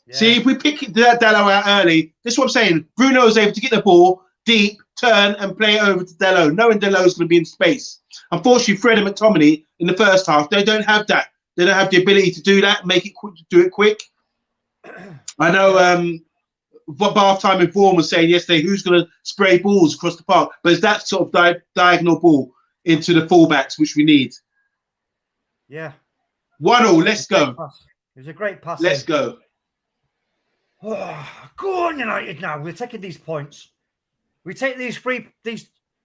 Yeah. See, if we pick Dalot out early, this is what I'm saying. Bruno is able to get the ball deep, turn, and play it over to Dalot, knowing Dalot's going to be in space. Unfortunately, Fred and McTominay in the first half, they don't have that. They don't have the ability to do that, do it quick. I know Bath Time in Vaughan was saying yesterday, who's going to spray balls across the park? But it's that sort of diagonal ball into the fullbacks, which we need. Yeah. 1-1, let's go. It was a great pass. Let's go. Oh, go on, United now. We're taking these points. We take these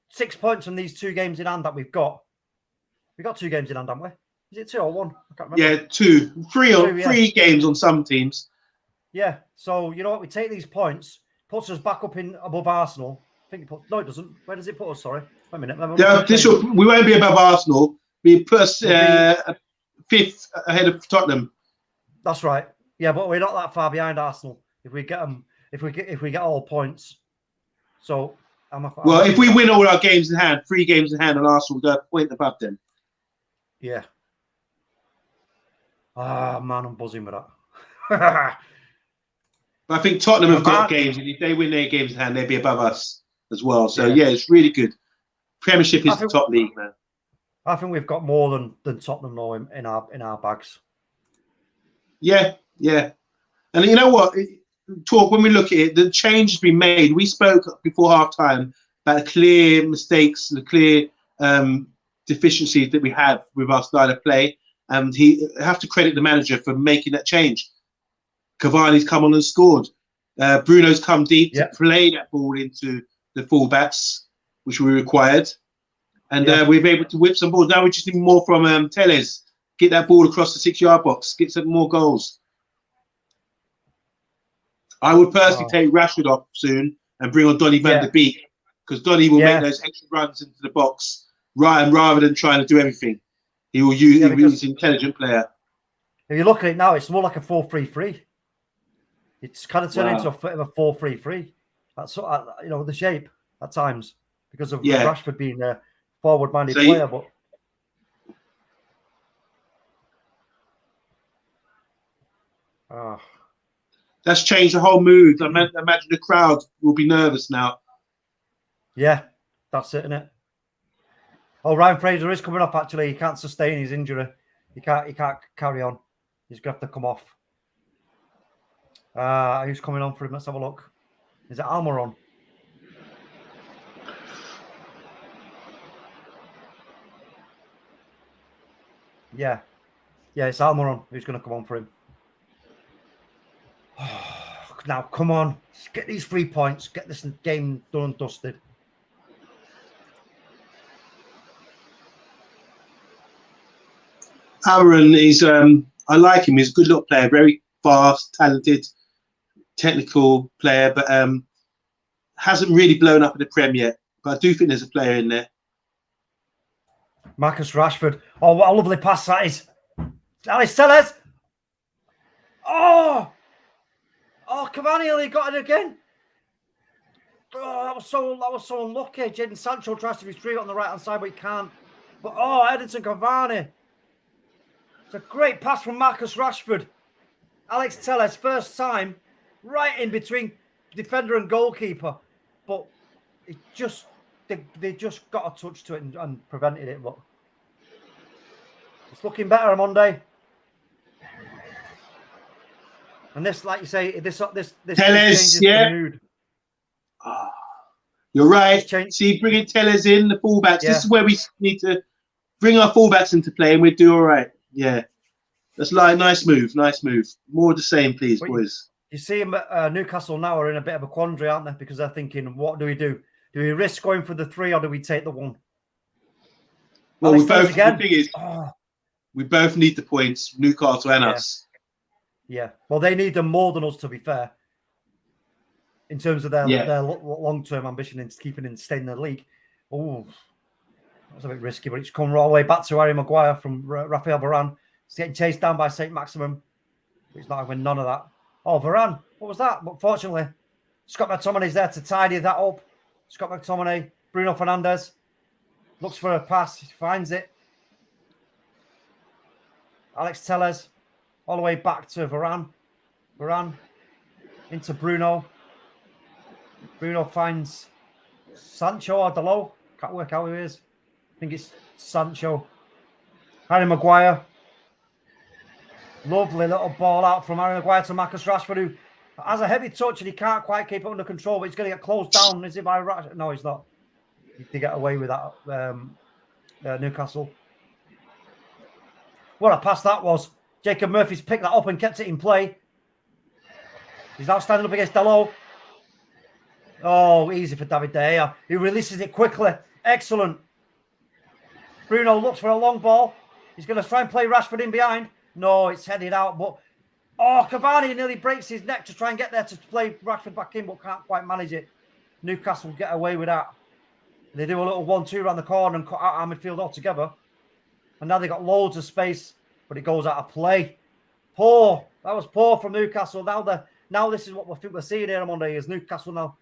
6 points from these 2 games in hand that we've got. We got 2 games in hand, haven't we? Is it 2 or 1? I can't remember. Yeah, 2. 3 games on some teams. Yeah. So you know what? We take these points, puts us back up in above Arsenal. I think no, it doesn't. Where does it put us? Sorry. Wait a minute. We won't be above Arsenal. We put us 5th ahead of Tottenham. That's right. Yeah, but we're not that far behind Arsenal if we get them. If we get all points. So if we win all our games in hand, 3 games in hand, and Arsenal will go a point above them. Yeah. Ah, man, I'm buzzing with that. But I think Tottenham have got games, and if they win their games in hand, they'll be above us as well. So yeah, it's really good. Premiership is the top league, man. I think we've got more than Tottenham now in our bags. Yeah, yeah. And you know what? When we look at it, the change has been made. We spoke before half-time about the clear mistakes, the clear deficiencies that we have with our style of play. And I have to credit the manager for making that change. Cavani's come on and scored. Bruno's come deep to play that ball into the fullbacks, which we required. And we've been able to whip some balls. Now we just need more from Telles. Get that ball across the 6-yard box. Get some more goals. I would personally take Rashford off soon and bring on Donny van de Beek, because Donny will make those extra runs into the box rather than trying to do everything. He will use he's an intelligent player. If you look at it now, it's more like a 4-3-3. It's kind of turned into a bit of a 4-3-3. That's the shape at times because of Rashford being a forward-minded player. But that's changed the whole mood. I imagine the crowd will be nervous now. Yeah, that's it, isn't it? Oh, Ryan Fraser is coming off. Actually, he can't sustain his injury. He can't carry on. He's going to have to come off. Who's coming on for him? Let's have a look. Is it Almiron? Yeah, it's Almiron who's going to come on for him. Now, come on. Let's get these 3 points. Get this game done and dusted. Aaron is, I like him. He's a good little player, very fast, talented, technical player, but hasn't really blown up in the Prem yet. But I do think there's a player in there. Marcus Rashford. Oh, what a lovely pass that is. Alex Telles. Oh, Cavani only got it again. Oh, that was so unlucky. Jadon Sancho tries to retrieve it on the right hand side, but he can't. But Edinson Cavani. It's a great pass from Marcus Rashford. Alex Telles, first time, right in between defender and goalkeeper. But they just got a touch to it and prevented it. But it's looking better, Omondi. And this, like you say, this Telles, changes the mood. You're right. See, bringing Telles in, the fullbacks. This is where we need to bring our fullbacks into play, and we'll do all right. Yeah, that's like nice move. More of the same, please, boys. You see him at Newcastle now are in a bit of a quandary, aren't they? Because they're thinking, what do we do? Do we risk going for the 3 or do we take the 1? Well, the thing is, we both need the points, Newcastle and us. Yeah. Well, they need them more than us, to be fair. In terms of their long-term ambition in staying in the league. Oh, that's a bit risky, but it's come all the way back to Harry Maguire from Rafael Varane. He's getting chased down by St. Maximum. He's not having none of that. Oh, Varane, what was that? But fortunately, Scott McTominay's there to tidy that up. Scott McTominay, Bruno Fernandes looks for a pass, he finds it. Alex Telles, all the way back to Varane. Varane into Bruno. Bruno finds Sancho or Dalot. Can't work out who he is. I think it's Sancho. Harry Maguire. Lovely little ball out from Harry Maguire to Marcus Rashford, who has a heavy touch and he can't quite keep it under control, but he's going to get closed down. Is it by Rashford? No, he's not. He did get away with that, Newcastle. What a pass that was. Jacob Murphy's picked that up and kept it in play. He's now standing up against Dalot. Oh, easy for David De Gea. He releases it quickly. Excellent. Bruno looks for a long ball. He's going to try and play Rashford in behind. No, it's headed out. But, Cavani nearly breaks his neck to try and get there to play Rashford back in, but can't quite manage it. Newcastle get away with that. They do a little 1-2 around the corner and cut out our midfield altogether. And now they've got loads of space, but it goes out of play. Poor. That was poor from Newcastle. Now this is what we think we're seeing here on Monday is Newcastle now.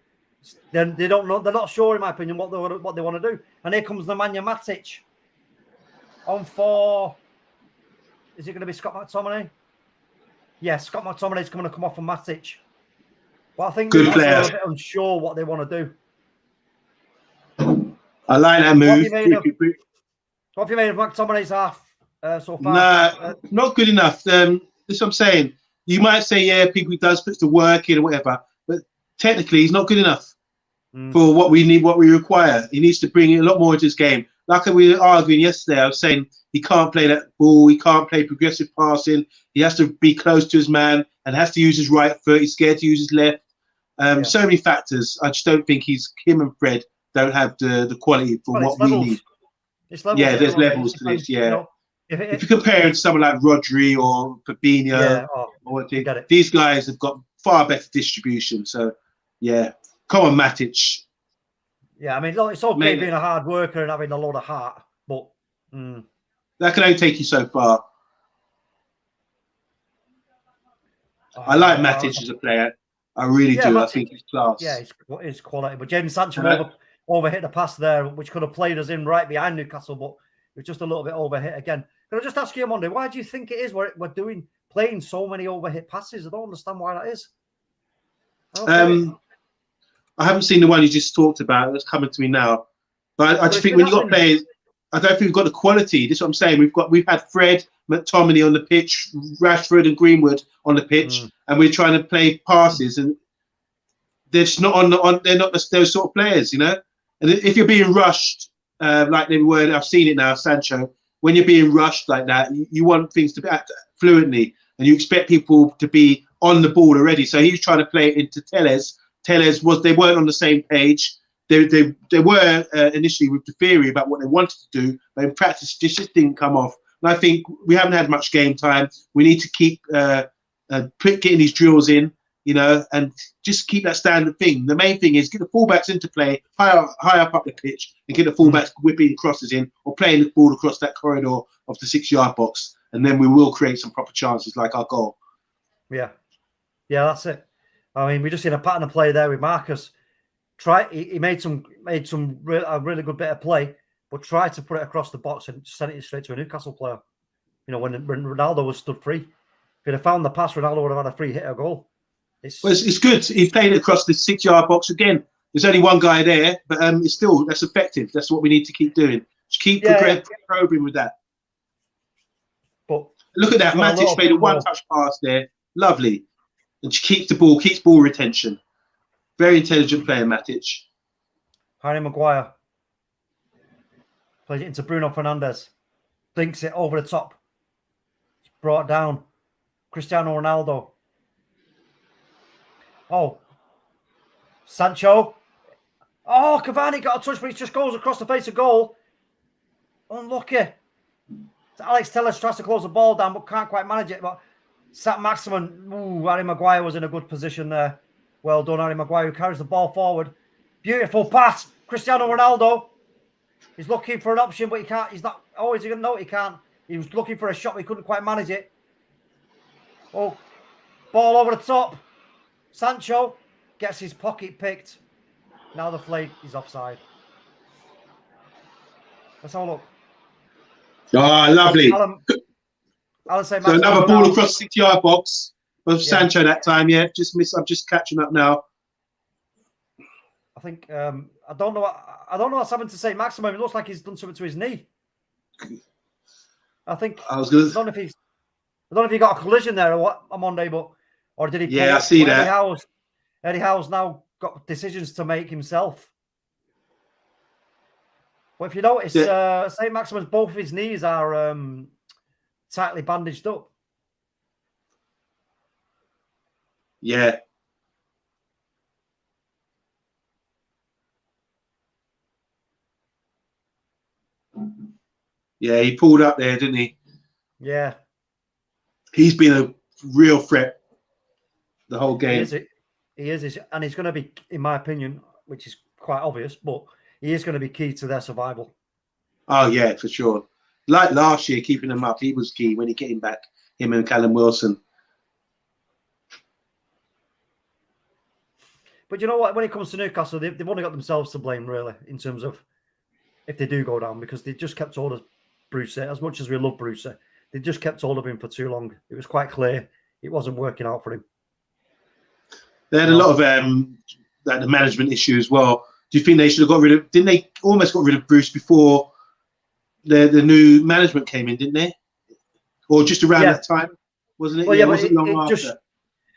They don't know. They're not sure, in my opinion, what they want to do. And here comes Nemanja Matic on for. Is it going to be Scott McTominay? Yes, Scott McTominay is going to come off from Matic. But I think good player. A bit unsure what they want to do. I like that move. What have you made of McTominay's half so far? Nah, not good enough. This is what I'm saying. You might say, yeah, he does put the work in or whatever, but technically he's not good enough for what we need, what we require. He needs to bring a lot more into his game. Like we were arguing yesterday, I was saying he can't play that ball, he can't play progressive passing, he has to be close to his man and has to use his right foot, he's scared to use his left. So many factors. I just don't think him and Fred don't have the quality for what we need. Yeah, there's levels to this, yeah. You know, if you compare it to someone like Rodri or Fabinho, these guys have got far better distribution. So, yeah, come on, Matic. Yeah, I mean, it's okay being a hard worker and having a lot of heart, but that can only take you so far. I like Matic as a player. I really do. Matic, I think he's class. Yeah, he's quality. But Jadon Sancho overhit the pass there, which could have played us in right behind Newcastle, but it was just a little bit overhit again. Can I just ask you, Monday, why do you think it is we're playing so many overhit passes? I don't understand why that is. I haven't seen the one you just talked about. That's coming to me now. But I just think when you've got players, I don't think we've got the quality. This is what I'm saying. We've had Fred, McTominay on the pitch, Rashford and Greenwood on the pitch, and we're trying to play passes, and they're just not they're not those sort of players, you know. And if you're being rushed, like they were, I've seen it now, Sancho. When you're being rushed like that, you want things to be fluently, and you expect people to be on the ball already. So he was trying to play it into Telles. They weren't on the same page. They were initially with the theory about what they wanted to do, but in practice, this just didn't come off. And I think we haven't had much game time. We need to keep getting these drills in, you know, and just keep that standard thing. The main thing is get the fullbacks into play high up the pitch and get the fullbacks whipping crosses in or playing the ball across that corridor of the 6-yard box, and then we will create some proper chances like our goal. Yeah, that's it. I mean, we just seen a pattern of play there with Marcus. He made a really good bit of play, but tried to put it across the box and sent it straight to a Newcastle player. You know, when Ronaldo was stood free. If he'd have found the pass, Ronaldo would have had a free hit or goal. It's good. He played it across the 6-yard box again. There's only one guy there, but that's effective. That's what we need to keep doing. Just keep probing with that. But look at that. Matic made a one-touch pass there. Lovely. And she keeps ball retention. Very intelligent player, Matic. Harry Maguire plays it into Bruno Fernandes. Blinks it over the top. It's brought down. Cristiano Ronaldo. Oh. Sancho. Oh, Cavani got a touch, but he just goes across the face of goal. Unlucky. Alex Telles tries to close the ball down, but can't quite manage it. But Maximin, Harry Maguire was in a good position there. Well done, Harry Maguire, who carries the ball forward. Beautiful pass. Cristiano Ronaldo. He's looking for an option, but he can't. He's not. Oh, is he going to know? He can't. He was looking for a shot, but he couldn't quite manage it. Oh, ball over the top. Sancho gets his pocket picked. Now the flag is offside. Let's have a look. Oh, lovely. Alan say so another ball across the 6-yard box of Sancho that time. Yeah, I'm just catching up now. I think I don't know what's happened to St. Maximum. It looks like he's done something to his knee. I think I don't know if he got a collision there or what on Monday, or did he? Yeah, I see that. Eddie Howe's now got decisions to make himself. But if you notice, St. Maximin's both of his knees are tightly bandaged up. Yeah, Yeah, he pulled up there, didn't he? Yeah. He's been a real threat the whole game. He is, and he's going to be, in my opinion, which is quite obvious, but he is going to be key to their survival. Oh yeah, for sure. Like last year, keeping him up, he was key when he came back. Him and Callum Wilson. But you know what? When it comes to Newcastle, they've only got themselves to blame, really, in terms of if they do go down, because they just kept hold of Bruce. As much as we love Bruce, they just kept hold of him for too long. It was quite clear it wasn't working out for him. They had a lot of like the management issue as well. Do you think they should have got rid of? Didn't they almost got rid of Bruce before the new management came in? Didn't they? Or just around that time, wasn't it? Well, it wasn't long after.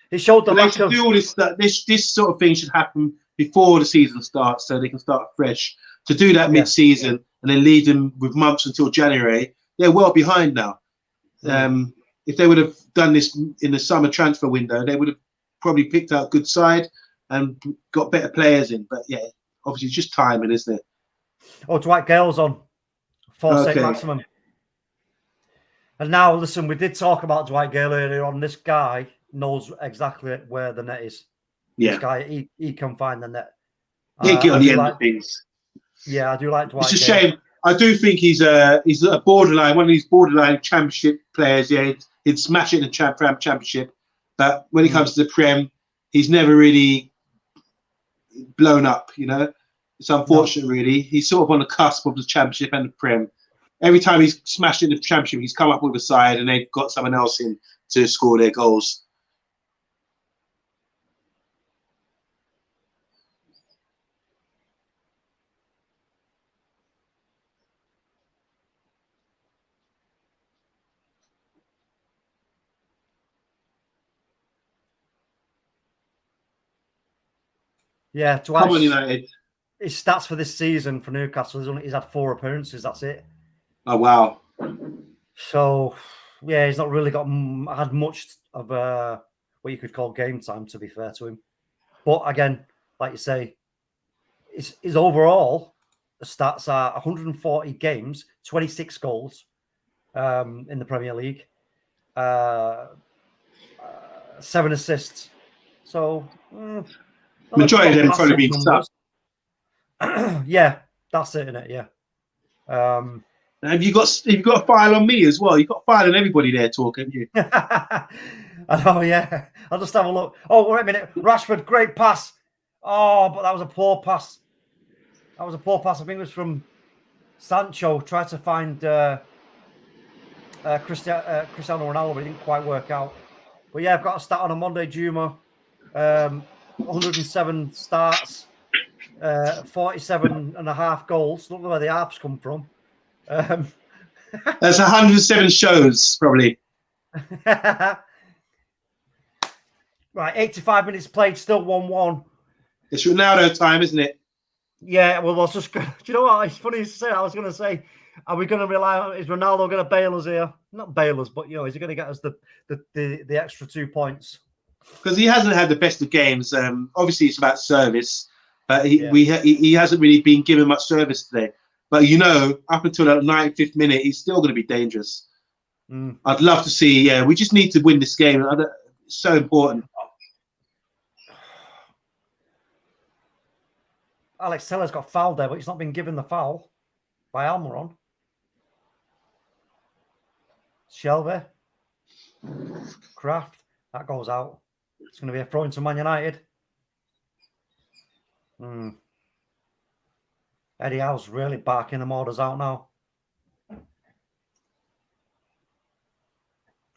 It showed the lack of. Do all this stuff. This sort of thing should happen before the season starts, so they can start fresh. To do that mid-season and then leave them with months until January, they're well behind now. If they would have done this in the summer transfer window, they would have probably picked out a good side and got better players in. But yeah, obviously it's just timing, isn't it? Oh, Dwight Gale's on 4-6 maximum. And now, listen, we did talk about Dwight Gale earlier on. This guy knows exactly where the net is. Yeah. This guy, he can find the net. He get on the end of things. Yeah, I do like Dwight. It's a shame. I do think he's a borderline, one of these borderline championship players. Yeah, he'd smash it in the championship. But when it comes to the Prem, he's never really blown up, you know. It's unfortunate, really. He's sort of on the cusp of the championship and the Prem. Every time he's smashed in the championship, he's come up with a side and they've got someone else in to score their goals. Yeah, Come on, United. His stats for this season for Newcastle, he's had 4 appearances. That's it. Oh, wow. So, yeah, he's not really had much of what you could call game time, to be fair to him. But again, like you say, his overall stats are 140 games, 26 goals in the Premier League, 7 assists. So, majority of them probably being stuck. Yeah, that's it, isn't it? Yeah. Have you got a file on me as well? You've got a file on everybody there talking, haven't you? I know, yeah. I'll just have a look. Oh, wait a minute. Rashford, great pass. Oh, but that was a poor pass. I think it was from Sancho. Tried to find Cristiano Ronaldo, but it didn't quite work out. But yeah, I've got a stat on OMONDI Juma. 107 starts, 47 and a half goals. Look where the halves come from. That's 107 shows, probably. Right, 85 minutes played, still 1-1. It's Ronaldo time, isn't it? Yeah, well, I was just. Do you know what? It's funny to say. I was going to say, are we going to rely on? Is Ronaldo going to bail us here? Not bail us, but is he going to get us the extra 2 points? Because he hasn't had the best of games. Obviously, it's about service, but he hasn't really been given much service today. But up until that 95th minute, he's still going to be dangerous. I'd love to see. Yeah, we just need to win this game. It's so important. Alex Teller's got fouled there, but he's not been given the foul by Almiron. Shelby, Kraft, that goes out. It's going to be a throw into Man United. Eddie Howe's really barking the orders out now.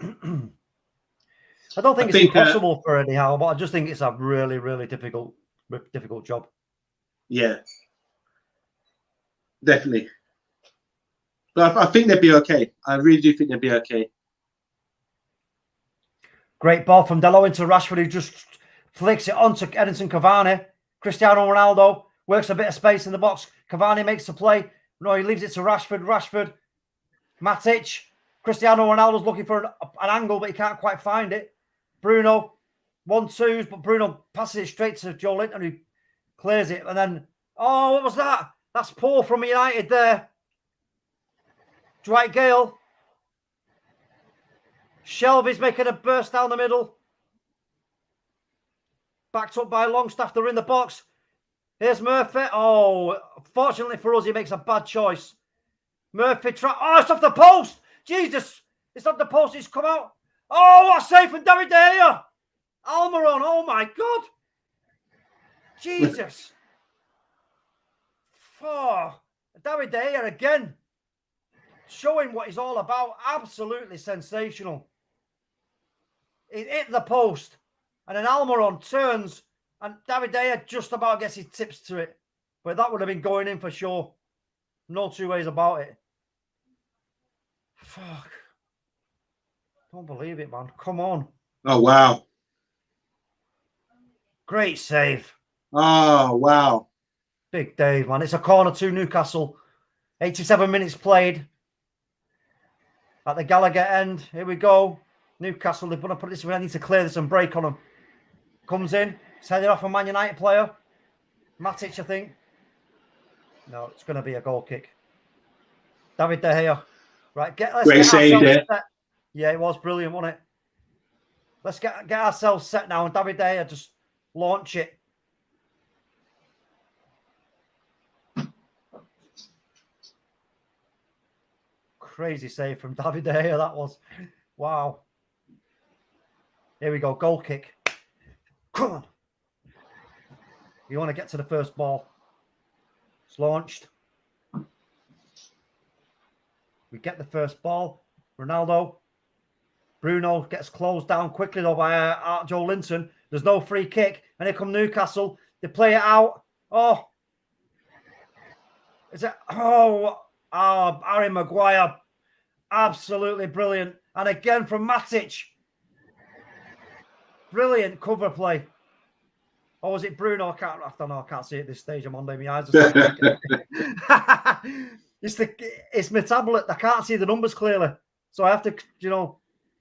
I don't think it's impossible for Eddie Howe, but I just think it's a really, really difficult job. Yeah, definitely. But I think they'd be okay. I really do think they'd be okay. Great ball from Delo into Rashford, who just flicks it onto Edinson Cavani. Cristiano Ronaldo works a bit of space in the box. Cavani makes the play. No, he leaves it to Rashford. Rashford, Matic. Cristiano Ronaldo's looking for an angle, but he can't quite find it. Bruno, 1-2s, but Bruno passes it straight to Joe Linton, who clears it. And then, oh, what was that? That's poor from United there. Dwight Gale. Shelby's making a burst down the middle. Backed up by Longstaff. They're in the box. Here's Murphy. Oh, fortunately for us, he makes a bad choice. Murphy try. Oh, it's off the post. Jesus. It's off the post. It's come out. Oh, what a save from David De Gea. Almiron. Oh, my God. Jesus. Oh, David De Gea again. Showing what he's all about. Absolutely sensational. It hit the post. And then Almiron turns. And David De Gea just about gets his tips to it. But that would have been going in for sure. No two ways about it. Fuck. Don't believe it, man. Come on. Oh, wow. Great save. Oh, wow. Big Dave, man. It's a corner to Newcastle. 87 minutes played. At the Gallagher end. Here we go. Newcastle, they're going to put this in. I need to clear this and break on them. Comes in. It's headed off a Man United player. Matic, I think. No, it's going to be a goal kick. David De Gea. Right, let's Great get save ourselves there. set. Yeah, it was brilliant, wasn't it? Let's get ourselves set now, and David De Gea just launch it. Crazy save from David De Gea, that was. Wow. Here we go, goal kick. Come on. You want to get to the first ball. It's launched. We get the first ball. Ronaldo. Bruno gets closed down quickly though by Joe Linton. There's no free kick. And here come Newcastle. They play it out. Oh. Is it? Oh, Harry Maguire. Absolutely brilliant. And again from Matic. Brilliant cover play. Or was it Bruno? I don't know. I can't see it at this stage. I'm on my eyes. It's my tablet. I can't see the numbers clearly. So I have to,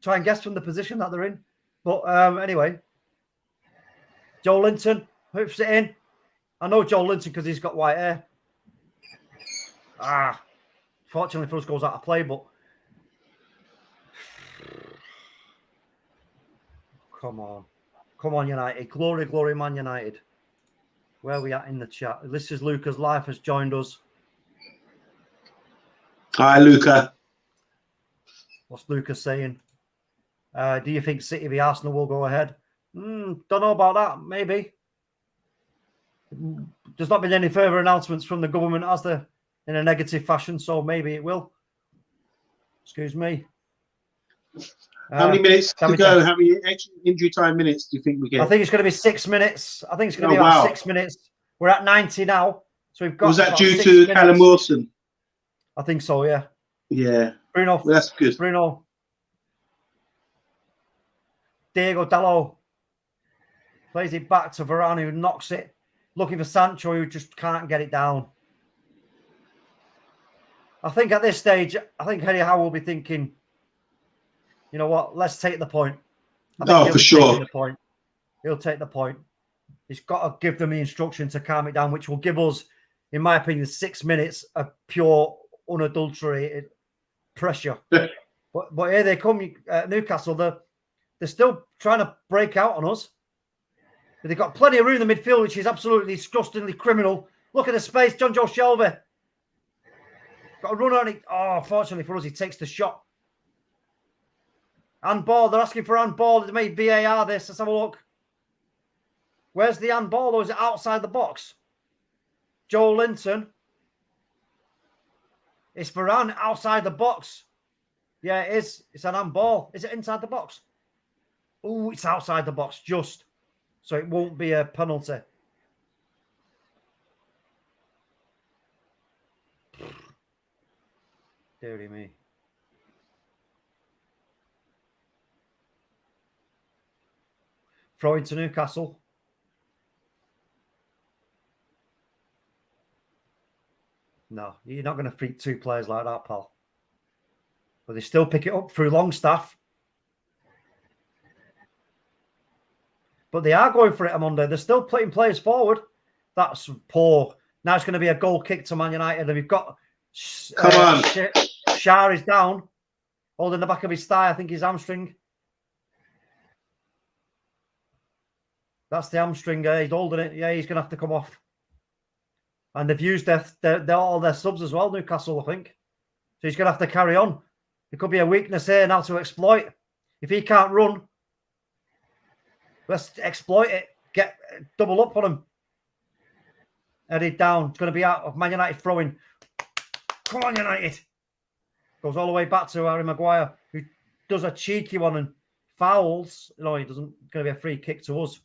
try and guess from the position that they're in. But anyway. Joe Linton hoops it in. I know Joe Linton because he's got white hair. Fortunately for us, goes out of play, but come on. Come on, United. Glory, glory, Man United. Where are we at in the chat? This is Lucas. Life has joined us. Hi, Luca. What's Lucas saying? Do you think City v Arsenal will go ahead? Don't know about that. Maybe. There's not been any further announcements from the government, has there, in a negative fashion, so maybe it will. Excuse me. How many minutes to go? How many injury time minutes do you think we get? I think it's going to be 6 minutes. I think it's going to be about 6 minutes. We're at 90 now. So we've got. Was that due to Callum Wilson? I think so, yeah. Yeah. Bruno. Well, that's good. Bruno. Diego Dalot plays it back to Varane, who knocks it. Looking for Sancho, who just can't get it down. I think at this stage, Eddie Howe will be thinking, you know what? Let's take the point. For sure. He'll take the point. He's got to give them the instruction to calm it down, which will give us, in my opinion, 6 minutes of pure, unadulterated pressure. but here they come, Newcastle. They're still trying to break out on us. They've got plenty of room in the midfield, which is absolutely disgustingly criminal. Look at the space, John Joe Shelby. Got a run on it. Oh, fortunately for us, he takes the shot. Handball. They're asking for handball. They made VAR this. Let's have a look. Where's the handball, or is it outside the box? Joe Linton. It's Varane outside the box. Yeah, it is. It's an handball. Is it inside the box? Oh, it's outside the box, just. So it won't be a penalty. Deary me. Throw into Newcastle. No, you're not going to freak two players like that, pal. But they still pick it up through Longstaff. But they are going for it, Amonde. They're still putting players forward. That's poor. Now it's going to be a goal kick to Man United. And we've got... Come on. SHAH is down, holding the back of his thigh. I think his hamstring. That's the hamstring. He's holding it. Yeah, he's going to have to come off. And they've used all their subs as well, Newcastle, I think. So he's going to have to carry on. There could be a weakness here now to exploit. If he can't run, let's exploit it. Get double up on him. Headed down. It's going to be out of Man United throwing. Come on, United. Goes all the way back to Harry Maguire, who does a cheeky one and fouls. No, he doesn't. It's going to be a free kick to us.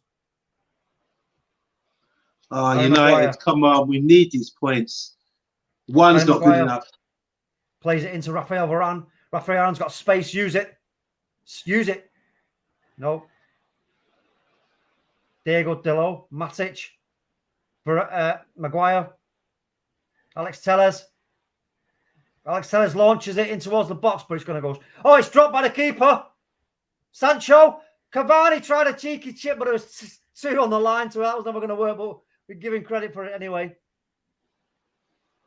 Oh, United, Maguire. Come on. We need these points. One's not good enough. Plays it into Rafael Varane. Rafael Varane's got space. Use it. Use it. No. Diego Dello. Matic. Maguire. Alex Telles. Alex Telles launches it in towards the box, but it's going to go. Oh, it's dropped by the keeper. Sancho. Cavani tried a cheeky chip, but it was two on the line, so that was never going to work, but we're giving credit for it anyway.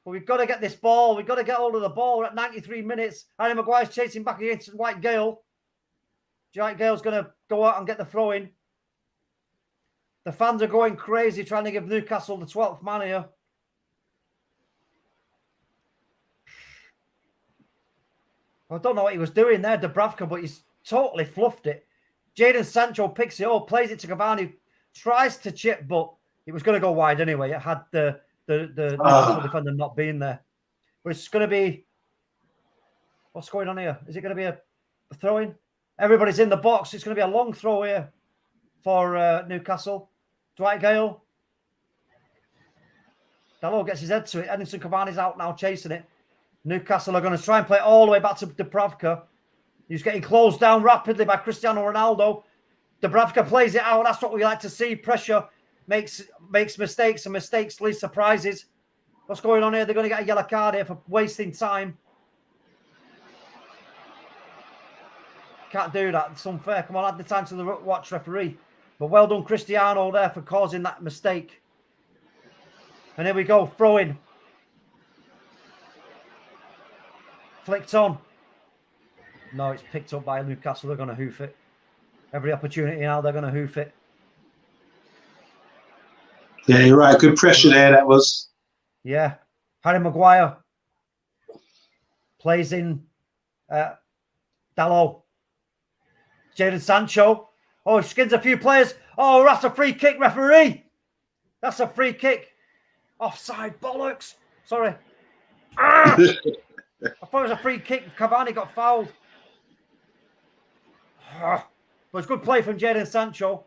But we've got to get this ball. We've got to get hold of the ball. We're at 93 minutes. Harry Maguire's chasing back against Dwight Gale. Dwight Gale's going to go out and get the throw in. The fans are going crazy trying to give Newcastle the 12th man here. I don't know what he was doing there, Dubravka, but he's totally fluffed it. Jadon Sancho picks it up, plays it to Cavani, tries to chip, but it was going to go wide anyway. It had the defender not being there. But it's going to be... What's going on here? Is it going to be a throw-in? Everybody's in the box. It's going to be a long throw here for Newcastle. Dwight Gale. Dalot gets his head to it. Edinson Cavani's out now chasing it. Newcastle are going to try and play it all the way back to Dubravka. He's getting closed down rapidly by Cristiano Ronaldo. Dubravka plays it out. That's what we like to see. Pressure makes mistakes, and mistakes lead surprises. What's going on here? They're going to get a yellow card here for wasting time. Can't do that. It's unfair. Come on, add the time to the watch referee. But well done, Cristiano, there for causing that mistake. And here we go. Throw in. Flicked on. No, it's picked up by Newcastle. They're going to hoof it. Every opportunity now, they're going to hoof it. Yeah, you're right. Good pressure there, that was. Yeah. Harry Maguire plays in Dalot. Jadon Sancho. Oh, skins a few players. Oh, that's a free kick, referee. That's a free kick. Offside, bollocks. Sorry. I thought it was a free kick. Cavani got fouled. But it's good play from Jadon Sancho.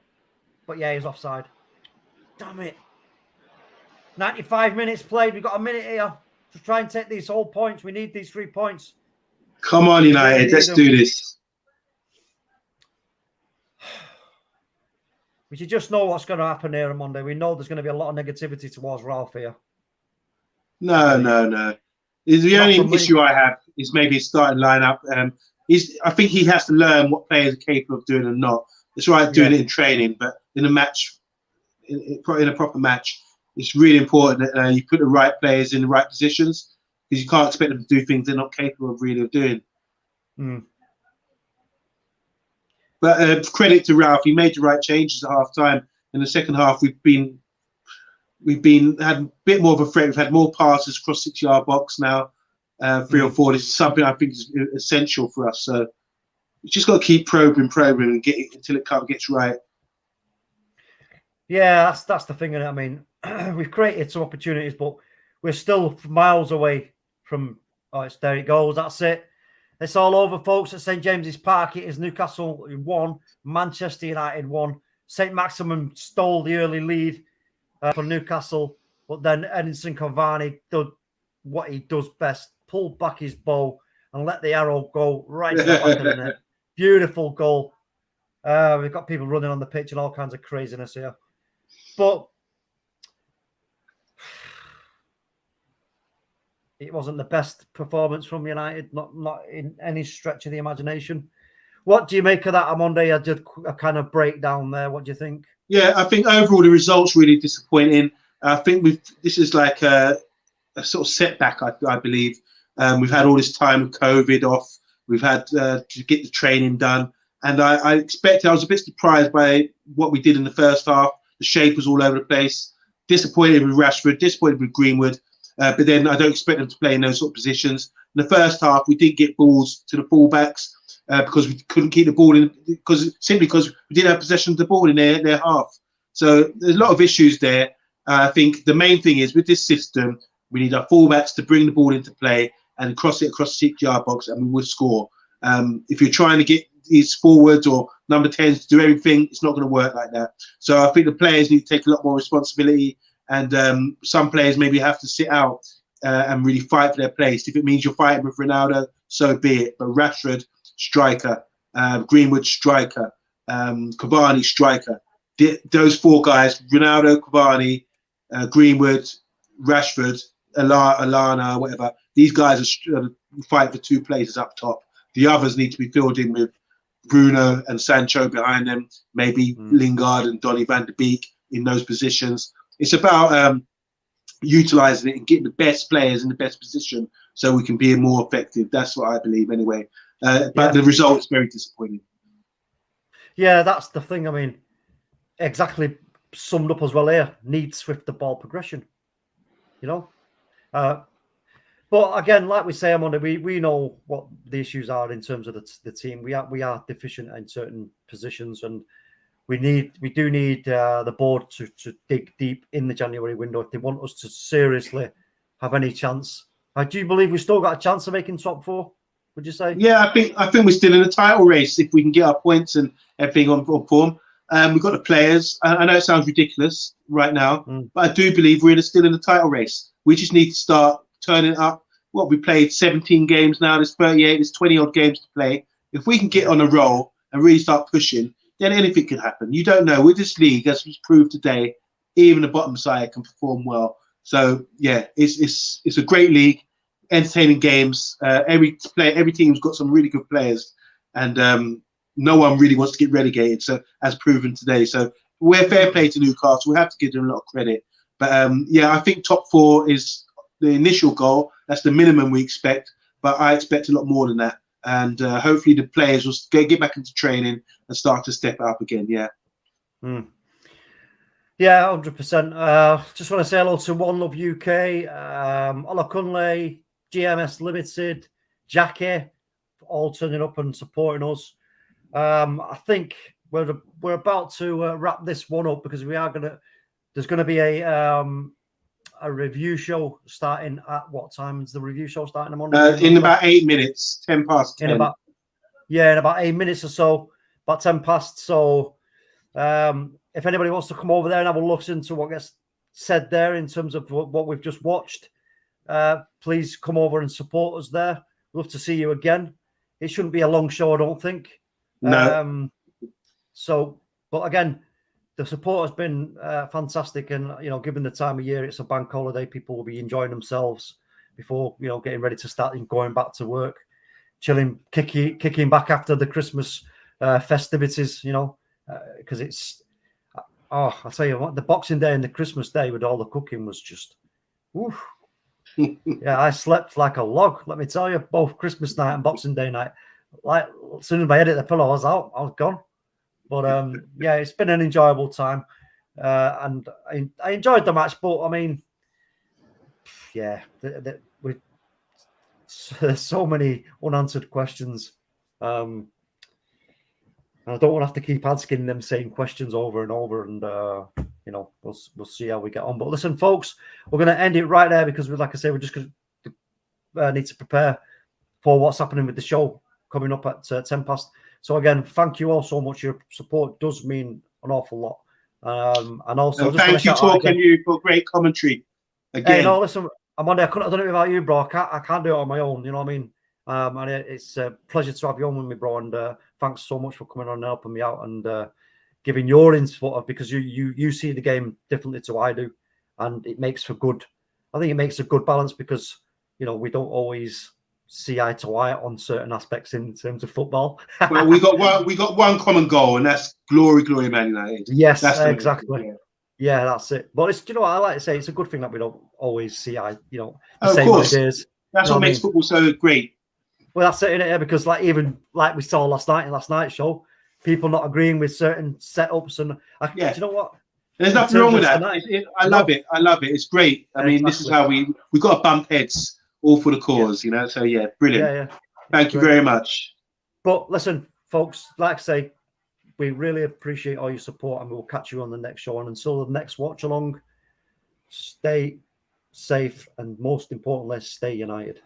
But yeah, he's offside. Damn it. 95 minutes played. We've got a minute here to try and take these whole points. We need these 3 points. Come on, United. Let's do this. We should just know what's going to happen here on Monday. We know there's going to be a lot of negativity towards Ralph here. No. The only issue I have is maybe his starting lineup. I think he has to learn what players are capable of doing and not. It's right doing it in training, but in a match, in a proper match, it's really important that you put the right players in the right positions, because you can't expect them to do things they're not capable of really doing. Mm. But credit to Ralph, he made the right changes at half time. In the second half, we've had a bit more of a threat. We've had more passes across 6-yard box now, 3 or 4. This is something I think is essential for us. So we just got to keep probing and get it until it kind of gets right. Yeah, that's the thing. I mean, we've created some opportunities, but we're still miles away from. Oh, there it goes. That's it. It's all over, folks, at St James's Park. It is Newcastle 1, Manchester United 1. St Maximin stole the early lead for Newcastle, but then Edinson Cavani did what he does best, pulled back his bow and let the arrow go right to the back of the net. Beautiful goal. We've got people running on the pitch and all kinds of craziness here. But it wasn't the best performance from United, not in any stretch of the imagination. What do you make of that, OMONDI? I did a kind of breakdown there. What do you think? Yeah, I think overall the results really disappointing. I think this is like a sort of setback, I believe. We've had all this time of COVID off. We've had to get the training done. And I was a bit surprised by what we did in the first half. The shape was all over the place. Disappointed with Rashford, disappointed with Greenwood. But then I don't expect them to play in those sort of positions. In the first half, we did get balls to the fullbacks because we couldn't keep the ball in, simply because we didn't have possession of the ball in their half. So there's a lot of issues there. I think the main thing is with this system, we need our fullbacks to bring the ball into play and cross it across the 6-yard box, and we will score. If you're trying to get these forwards or number 10s to do everything, it's not going to work like that. So I think the players need to take a lot more responsibility, and some players maybe have to sit out and really fight for their place. If it means you're fighting with Ronaldo, so be it. But Rashford, striker, Greenwood, striker, Cavani, striker. Those 4 guys, Ronaldo, Cavani, Greenwood, Rashford, Alana, whatever, these guys are fighting for 2 places up top. The others need to be filled in with Bruno and Sancho behind them, maybe Lingard and Donny van de Beek in those positions. It's about utilising it and getting the best players in the best position so we can be more effective. That's what I believe anyway. But the result is very disappointing. Yeah, that's the thing. I mean, exactly summed up as well here. Need swifter ball progression, you know. But again, like we say, Omondi, we know what the issues are in terms of the team. We are deficient in certain positions, and we do need the board to dig deep in the January window if they want us to seriously have any chance. Do you believe we still got a chance of making top 4? Would you say? Yeah, I think we're still in the title race if we can get our points and everything on form. We've got the players. I know it sounds ridiculous right now, but I do believe we're still in the title race. We just need to start turning up. What, we played 17 games now. There's 38. There's 20 odd games to play. If we can get on a roll and really start pushing, then anything can happen. You don't know. With this league, as was proved today, even the bottom side can perform well. So yeah, it's a great league, entertaining games. Every team's got some really good players, and no one really wants to get relegated. So as proven today, so we're fair play to Newcastle. We have to give them a lot of credit. But yeah, I think top 4 is the initial goal. That's the minimum we expect. But I expect a lot more than that. And hopefully the players will get back into training and start to step up again. Yeah. Yeah, 100%. Just want to say hello to One Love UK, Ola Kunle, GMS Limited, Jackie, all turning up and supporting us. I think we're about to wrap this one up because there's going to be a review show starting at what time is the review show starting? In about 8 minutes, 10 past 10. In about 8 minutes or so, about 10 past. So if anybody wants to come over there and have a look into what gets said there in terms of what we've just watched, please come over and support us there. Love to see you again. It shouldn't be a long show, I don't think. No. But again, the support has been fantastic, and given the time of year, it's a bank holiday. People will be enjoying themselves before getting ready to start and going back to work, chilling, kicking back after the Christmas festivities. Because it's I tell you what, the Boxing Day and the Christmas Day with all the cooking was just, oof. Yeah, I slept like a log. Let me tell you, both Christmas night and Boxing Day night. Like as soon as my head hit the pillow, I was out. I was gone. But yeah, it's been an enjoyable time, and I enjoyed the match. But I mean, yeah, there's so many unanswered questions, and I don't want to have to keep asking them same questions over and over. And we'll see how we get on. But listen, folks, we're going to end it right there because, like I say, we're just going to need to prepare for what's happening with the show coming up at 10 past. So again, thank you all so much. Your support does mean an awful lot. And also, thank you, Talk and you, for great commentary. Again, hey, no, listen, Amanda, I couldn't have done it without you, bro. I can't do it on my own. You know what I mean? And it's a pleasure to have you on with me, bro. And thanks so much for coming on and helping me out and giving your input, because you see the game differently to I do, and it makes for good. I think it makes a good balance because we don't always see eye to eye on certain aspects in terms of football. Well, we got one common goal, and that's glory, Man United. Yes, that's exactly. Yeah, that's it. But it's I like to say it's a good thing that we don't always see eye, the of same course. ideas. That's You know what makes football so great. Well, that's it, innit? Because even like we saw last night in last night's show, people not agreeing with certain setups, and do you know what? There's nothing wrong with that. I love it. I love it. It's great. I mean, this is how we got to bump heads, all for the cause, you know. So yeah, brilliant. Yeah. Thank you very much. But listen, folks, like I say, we really appreciate all your support, and we'll catch you on the next show. And until the next watch along, stay safe, and most importantly, stay united.